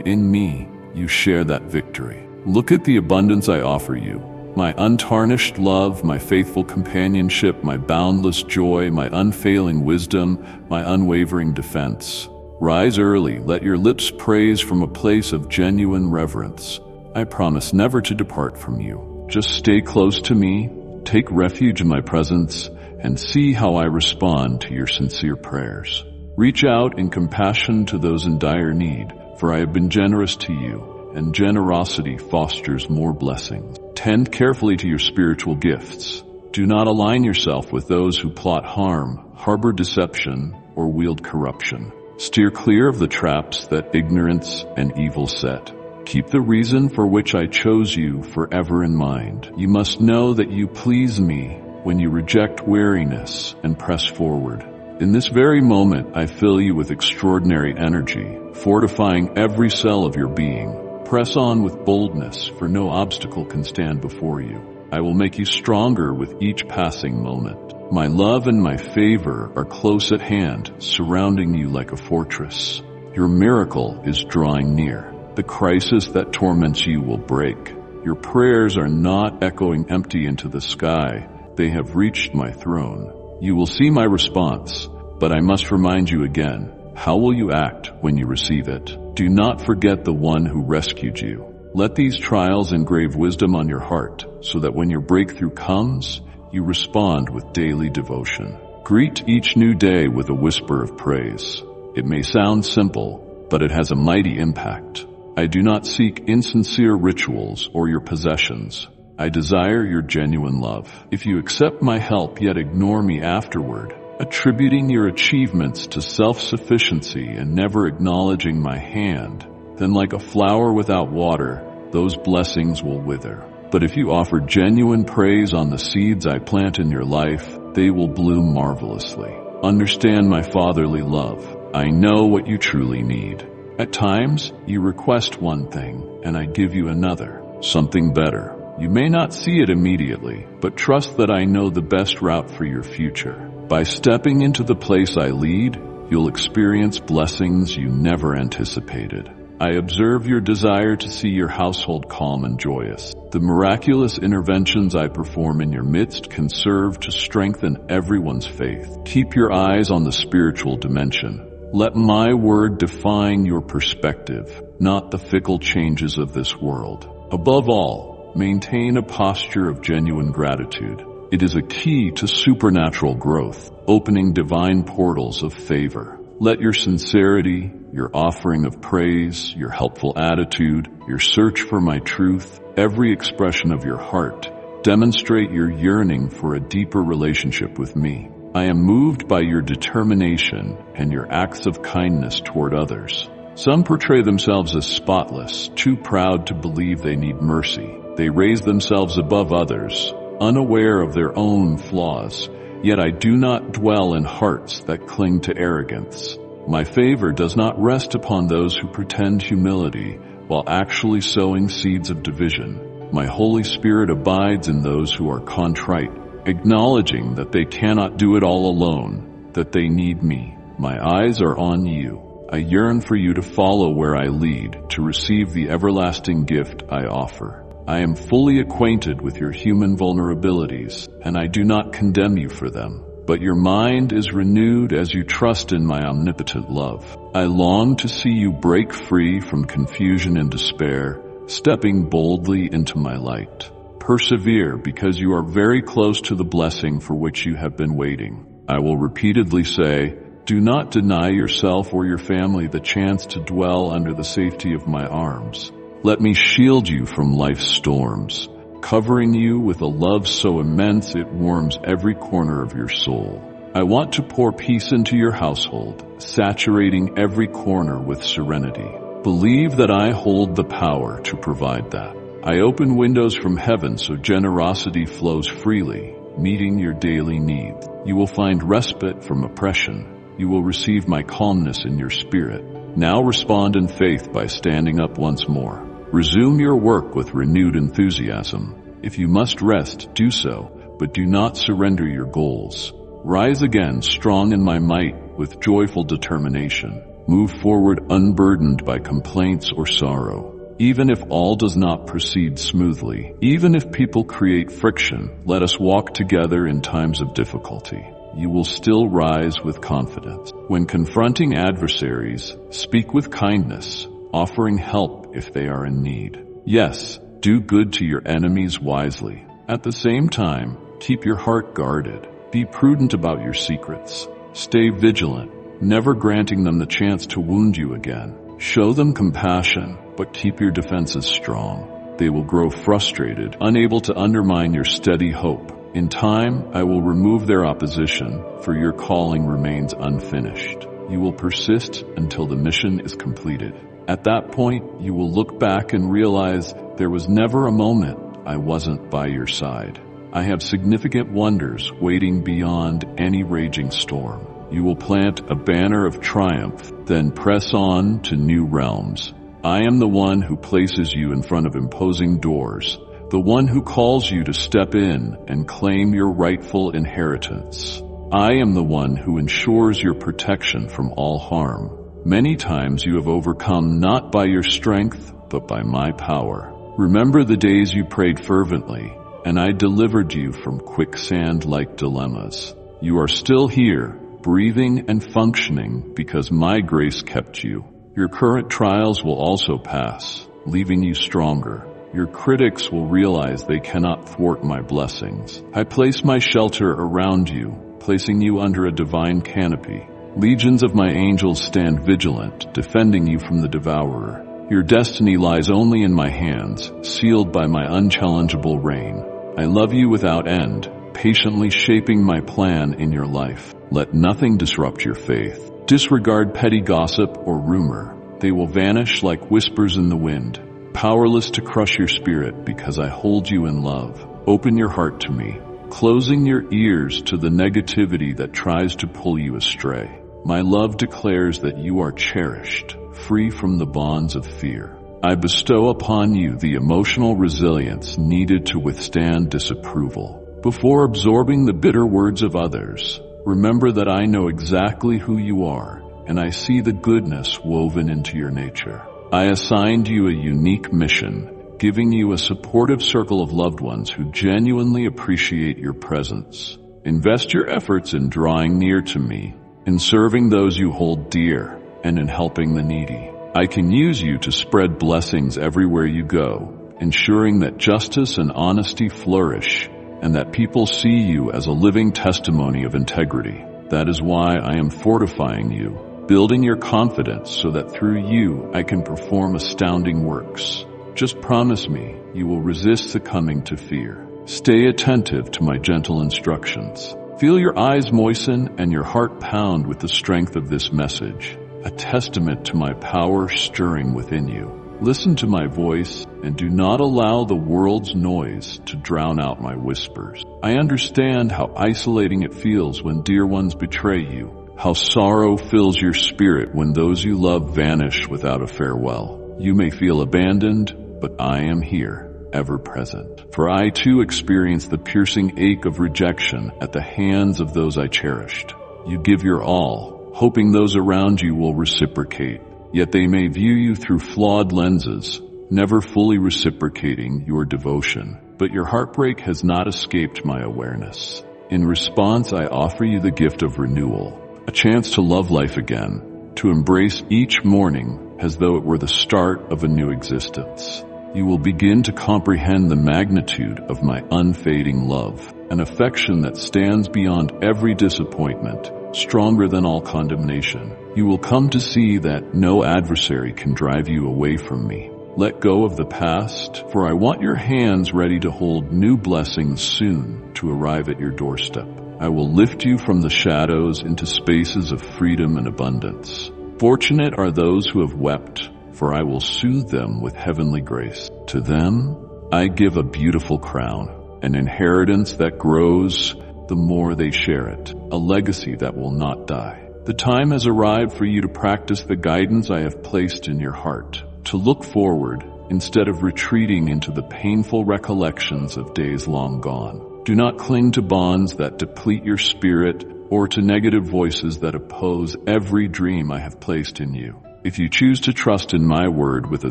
in me, you share that victory. Look at the abundance I offer you. My untarnished love, my faithful companionship, my boundless joy, my unfailing wisdom, my unwavering defense. Rise early, let your lips praise from a place of genuine reverence. I promise never to depart from you. Just stay close to me, take refuge in my presence, and see how I respond to your sincere prayers. Reach out in compassion to those in dire need, for I have been generous to you, and generosity fosters more blessings. Tend carefully to your spiritual gifts. Do not align yourself with those who plot harm, harbor deception, or wield corruption. Steer clear of the traps that ignorance and evil set. Keep the reason for which I chose you forever in mind. You must know that you please me when you reject weariness and press forward. In this very moment, I fill you with extraordinary energy, fortifying every cell of your being. Press on with boldness, for no obstacle can stand before you. I will make you stronger with each passing moment. My love and my favor are close at hand, surrounding you like a fortress. Your miracle is drawing near. The crisis that torments you will break. Your prayers are not echoing empty into the sky. They have reached my throne. You will see my response, but I must remind you again, how will you act when you receive it? Do not forget the one who rescued you. Let these trials engrave wisdom on your heart, so that when your breakthrough comes, you respond with daily devotion. Greet each new day with a whisper of praise. It may sound simple, but it has a mighty impact. I do not seek insincere rituals or your possessions. I desire your genuine love. If you accept my help yet ignore me afterward, attributing your achievements to self-sufficiency and never acknowledging my hand, then like a flower without water, those blessings will wither. But if you offer genuine praise on the seeds I plant in your life, they will bloom marvelously. Understand my fatherly love. I know what you truly need. At times, you request one thing, and I give you another, something better. You may not see it immediately, but trust that I know the best route for your future. By stepping into the place I lead, you'll experience blessings you never anticipated. I observe your desire to see your household calm and joyous. The miraculous interventions I perform in your midst can serve to strengthen everyone's faith. Keep your eyes on the spiritual dimension. Let my word define your perspective, not the fickle changes of this world. Above all, maintain a posture of genuine gratitude. It is a key to supernatural growth, opening divine portals of favor. Let your sincerity, your offering of praise, your helpful attitude, your search for my truth, every expression of your heart, demonstrate your yearning for a deeper relationship with me. I am moved by your determination and your acts of kindness toward others. Some portray themselves as spotless, too proud to believe they need mercy. They raise themselves above others, unaware of their own flaws. Yet I do not dwell in hearts that cling to arrogance. My favor does not rest upon those who pretend humility while actually sowing seeds of division. My Holy Spirit abides in those who are contrite, acknowledging that they cannot do it all alone, that they need me. My eyes are on you. I yearn for you to follow where I lead, to receive the everlasting gift I offer. I am fully acquainted with your human vulnerabilities, and I do not condemn you for them. But your mind is renewed as you trust in my omnipotent love. I long to see you break free from confusion and despair, stepping boldly into my light. Persevere, because you are very close to the blessing for which you have been waiting. I will repeatedly say, do not deny yourself or your family the chance to dwell under the safety of my arms. Let me shield you from life's storms, covering you with a love so immense it warms every corner of your soul. I want to pour peace into your household, saturating every corner with serenity. Believe that I hold the power to provide that. I open windows from heaven so generosity flows freely, meeting your daily needs. You will find respite from oppression. You will receive my calmness in your spirit. Now respond in faith by standing up once more. Resume your work with renewed enthusiasm. If you must rest, do so, but do not surrender your goals. Rise again, strong in my might, with joyful determination. Move forward unburdened by complaints or sorrow. Even if all does not proceed smoothly, even if people create friction, let us walk together in times of difficulty. You will still rise with confidence. When confronting adversaries, speak with kindness, offering help if they are in need. Yes, do good to your enemies wisely. At the same time, keep your heart guarded. Be prudent about your secrets. Stay vigilant, never granting them the chance to wound you again. Show them compassion, but keep your defenses strong. They will grow frustrated, unable to undermine your steady hope. In time, I will remove their opposition, for your calling remains unfinished. You will persist until the mission is completed. At that point, you will look back and realize there was never a moment I wasn't by your side. I have significant wonders waiting beyond any raging storm. You will plant a banner of triumph, then press on to new realms. I am the one who places you in front of imposing doors, the one who calls you to step in and claim your rightful inheritance. I am the one who ensures your protection from all harm. Many times you have overcome not by your strength, but by my power. Remember the days you prayed fervently, and I delivered you from quicksand-like dilemmas. You are still here, breathing and functioning because my grace kept you. Your current trials will also pass, leaving you stronger. Your critics will realize they cannot thwart my blessings. I place my shelter around you, placing you under a divine canopy. Legions of my angels stand vigilant, defending you from the devourer. Your destiny lies only in my hands, sealed by my unchallengeable reign. I love you without end, patiently shaping my plan in your life. Let nothing disrupt your faith. Disregard petty gossip or rumor. They will vanish like whispers in the wind, powerless to crush your spirit because I hold you in love. Open your heart to me, closing your ears to the negativity that tries to pull you astray. My love declares that you are cherished, free from the bonds of fear. I bestow upon you the emotional resilience needed to withstand disapproval. Before absorbing the bitter words of others, remember that I know exactly who you are, and I see the goodness woven into your nature. I assigned you a unique mission, giving you a supportive circle of loved ones who genuinely appreciate your presence. Invest your efforts in drawing near to me, in serving those you hold dear, and in helping the needy. I can use you to spread blessings everywhere you go, ensuring that justice and honesty flourish, and that people see you as a living testimony of integrity. That is why I am fortifying you, building your confidence so that through you I can perform astounding works. Just promise me you will resist succumbing to fear. Stay attentive to my gentle instructions. Feel your eyes moisten and your heart pound with the strength of this message, a testament to my power stirring within you. Listen to my voice and do not allow the world's noise to drown out my whispers. I understand how isolating it feels when dear ones betray you, how sorrow fills your spirit when those you love vanish without a farewell. You may feel abandoned, but I am here, ever present. For I too experienced the piercing ache of rejection at the hands of those I cherished. You give your all, hoping those around you will reciprocate. Yet they may view you through flawed lenses, never fully reciprocating your devotion. But your heartbreak has not escaped my awareness. In response, I offer you the gift of renewal, a chance to love life again, to embrace each morning as though it were the start of a new existence. You will begin to comprehend the magnitude of my unfading love, an affection that stands beyond every disappointment, stronger than all condemnation. You will come to see that no adversary can drive you away from me. Let go of the past, for I want your hands ready to hold new blessings soon to arrive at your doorstep. I will lift you from the shadows into spaces of freedom and abundance. Fortunate are those who have wept, for I will soothe them with heavenly grace. To them, I give a beautiful crown, an inheritance that grows the more they share it, a legacy that will not die. The time has arrived for you to practice the guidance I have placed in your heart, to look forward instead of retreating into the painful recollections of days long gone. Do not cling to bonds that deplete your spirit or to negative voices that oppose every dream I have placed in you. If you choose to trust in my word with a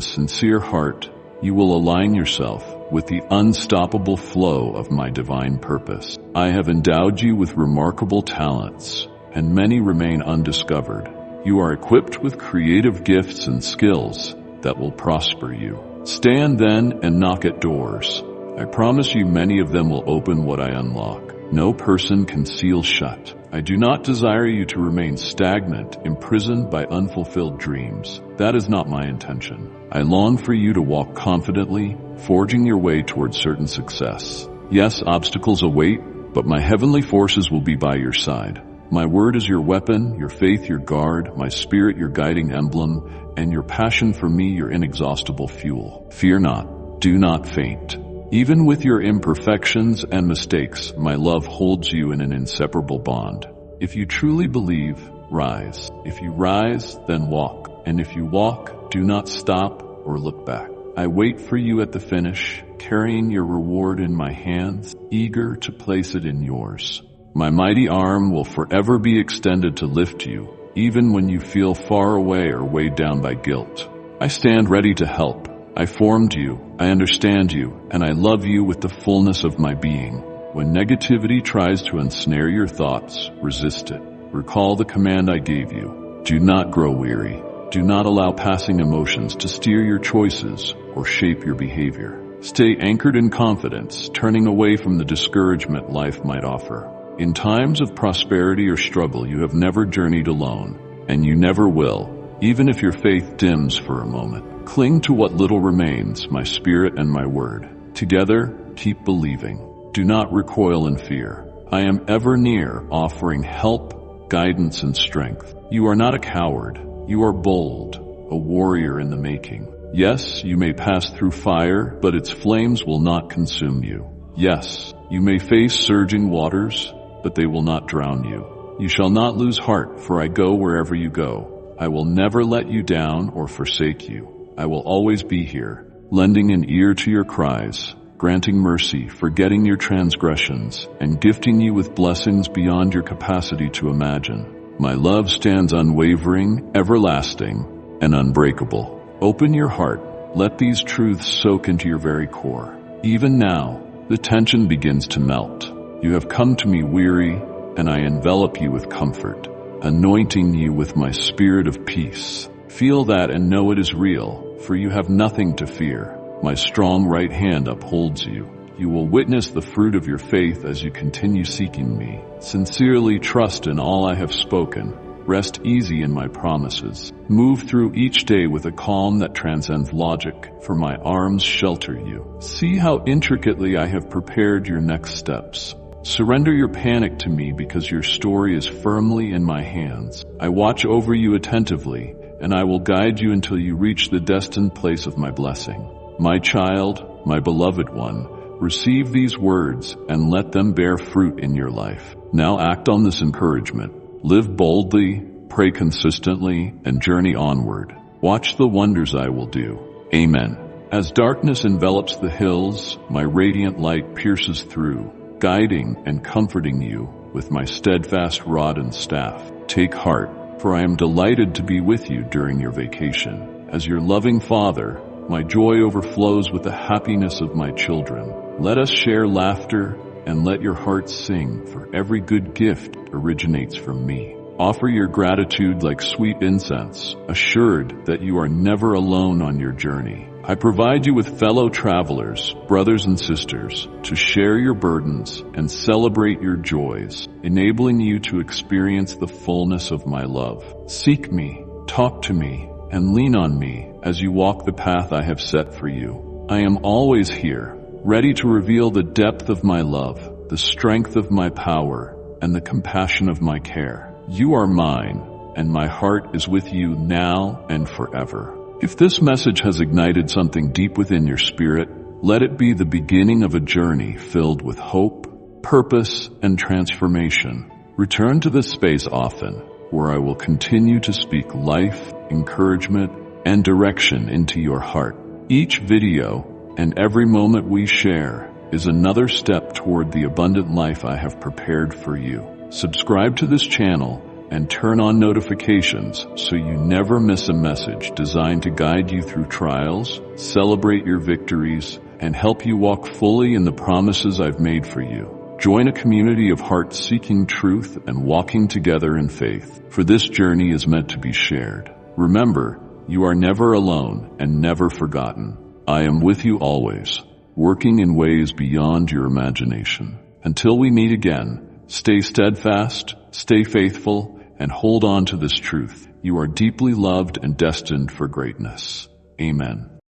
sincere heart, you will align yourself with the unstoppable flow of my divine purpose. I have endowed you with remarkable talents, and many remain undiscovered. You are equipped with creative gifts and skills that will prosper you. Stand then and knock at doors. I promise you many of them will open what I unlock. no person can seal shut. I do not desire you to remain stagnant, imprisoned by unfulfilled dreams. That is not my intention. I long for you to walk confidently, forging your way toward certain success. Yes, obstacles await, but my heavenly forces will be by your side. My word is your weapon, your faith your guard, my spirit your guiding emblem, and your passion for me your inexhaustible fuel. Fear not, do not faint. Even with your imperfections and mistakes, my love holds you in an inseparable bond. If you truly believe, rise. If you rise, then walk. And if you walk, do not stop or look back. I wait for you at the finish, carrying your reward in my hands, eager to place it in yours. My mighty arm will forever be extended to lift you, even when you feel far away or weighed down by guilt. I stand ready to help. I formed you, I understand you, and I love you with the fullness of my being. When negativity tries to ensnare your thoughts, resist it. Recall the command I gave you. Do not grow weary. Do not allow passing emotions to steer your choices or shape your behavior. Stay anchored in confidence, turning away from the discouragement life might offer. In times of prosperity or struggle, you have never journeyed alone, and you never will, even if your faith dims for a moment. Cling to what little remains, my spirit and my word. Together, keep believing. Do not recoil in fear. I am ever near, offering help, guidance, and strength. You are not a coward. You are bold, a warrior in the making. Yes, you may pass through fire, but its flames will not consume you. Yes, you may face surging waters, but they will not drown you. You shall not lose heart, for I go wherever you go. I will never let you down or forsake you. I will always be here, lending an ear to your cries, granting mercy, forgetting your transgressions, and gifting you with blessings beyond your capacity to imagine. My love stands unwavering, everlasting, and unbreakable. Open your heart. Let these truths soak into your very core. Even now, the tension begins to melt. You have come to me weary, and I envelop you with comfort, anointing you with my spirit of peace. Feel that and know it is real, for you have nothing to fear. My strong right hand upholds you. You will witness the fruit of your faith as you continue seeking me. Sincerely trust in all I have spoken. Rest easy in my promises. Move through each day with a calm that transcends logic, for my arms shelter you. See how intricately I have prepared your next steps. Surrender your panic to me because your story is firmly in my hands. I watch over you attentively, and I will guide you until you reach the destined place of my blessing. My child, my beloved one, receive these words and let them bear fruit in your life. Now act on this encouragement. Live boldly, pray consistently, and journey onward. Watch the wonders I will do. Amen. As darkness envelops the hills, my radiant light pierces through, guiding and comforting you with my steadfast rod and staff. Take heart, for I am delighted to be with you during your vacation. As your loving father, my joy overflows with the happiness of my children. Let us share laughter and let your hearts sing, for every good gift originates from me. Offer your gratitude like sweet incense, assured that you are never alone on your journey. I provide you with fellow travelers, brothers and sisters, to share your burdens and celebrate your joys, enabling you to experience the fullness of my love. Seek me, talk to me, and lean on me as you walk the path I have set for you. I am always here, ready to reveal the depth of my love, the strength of my power, and the compassion of my care. You are mine, and my heart is with you now and forever. If this message has ignited something deep within your spirit, let it be the beginning of a journey filled with hope, purpose, and transformation. Return to this space often, where I will continue to speak life, encouragement, and direction into your heart. Each video and every moment we share is another step toward the abundant life I have prepared for you. Subscribe to this channel and turn on notifications so you never miss a message designed to guide you through trials, celebrate your victories, and help you walk fully in the promises I've made for you. Join a community of hearts seeking truth and walking together in faith, for this journey is meant to be shared. Remember, you are never alone and never forgotten. I am with you always, working in ways beyond your imagination. Until we meet again, stay steadfast, stay faithful, and hold on to this truth. You are deeply loved and destined for greatness. Amen.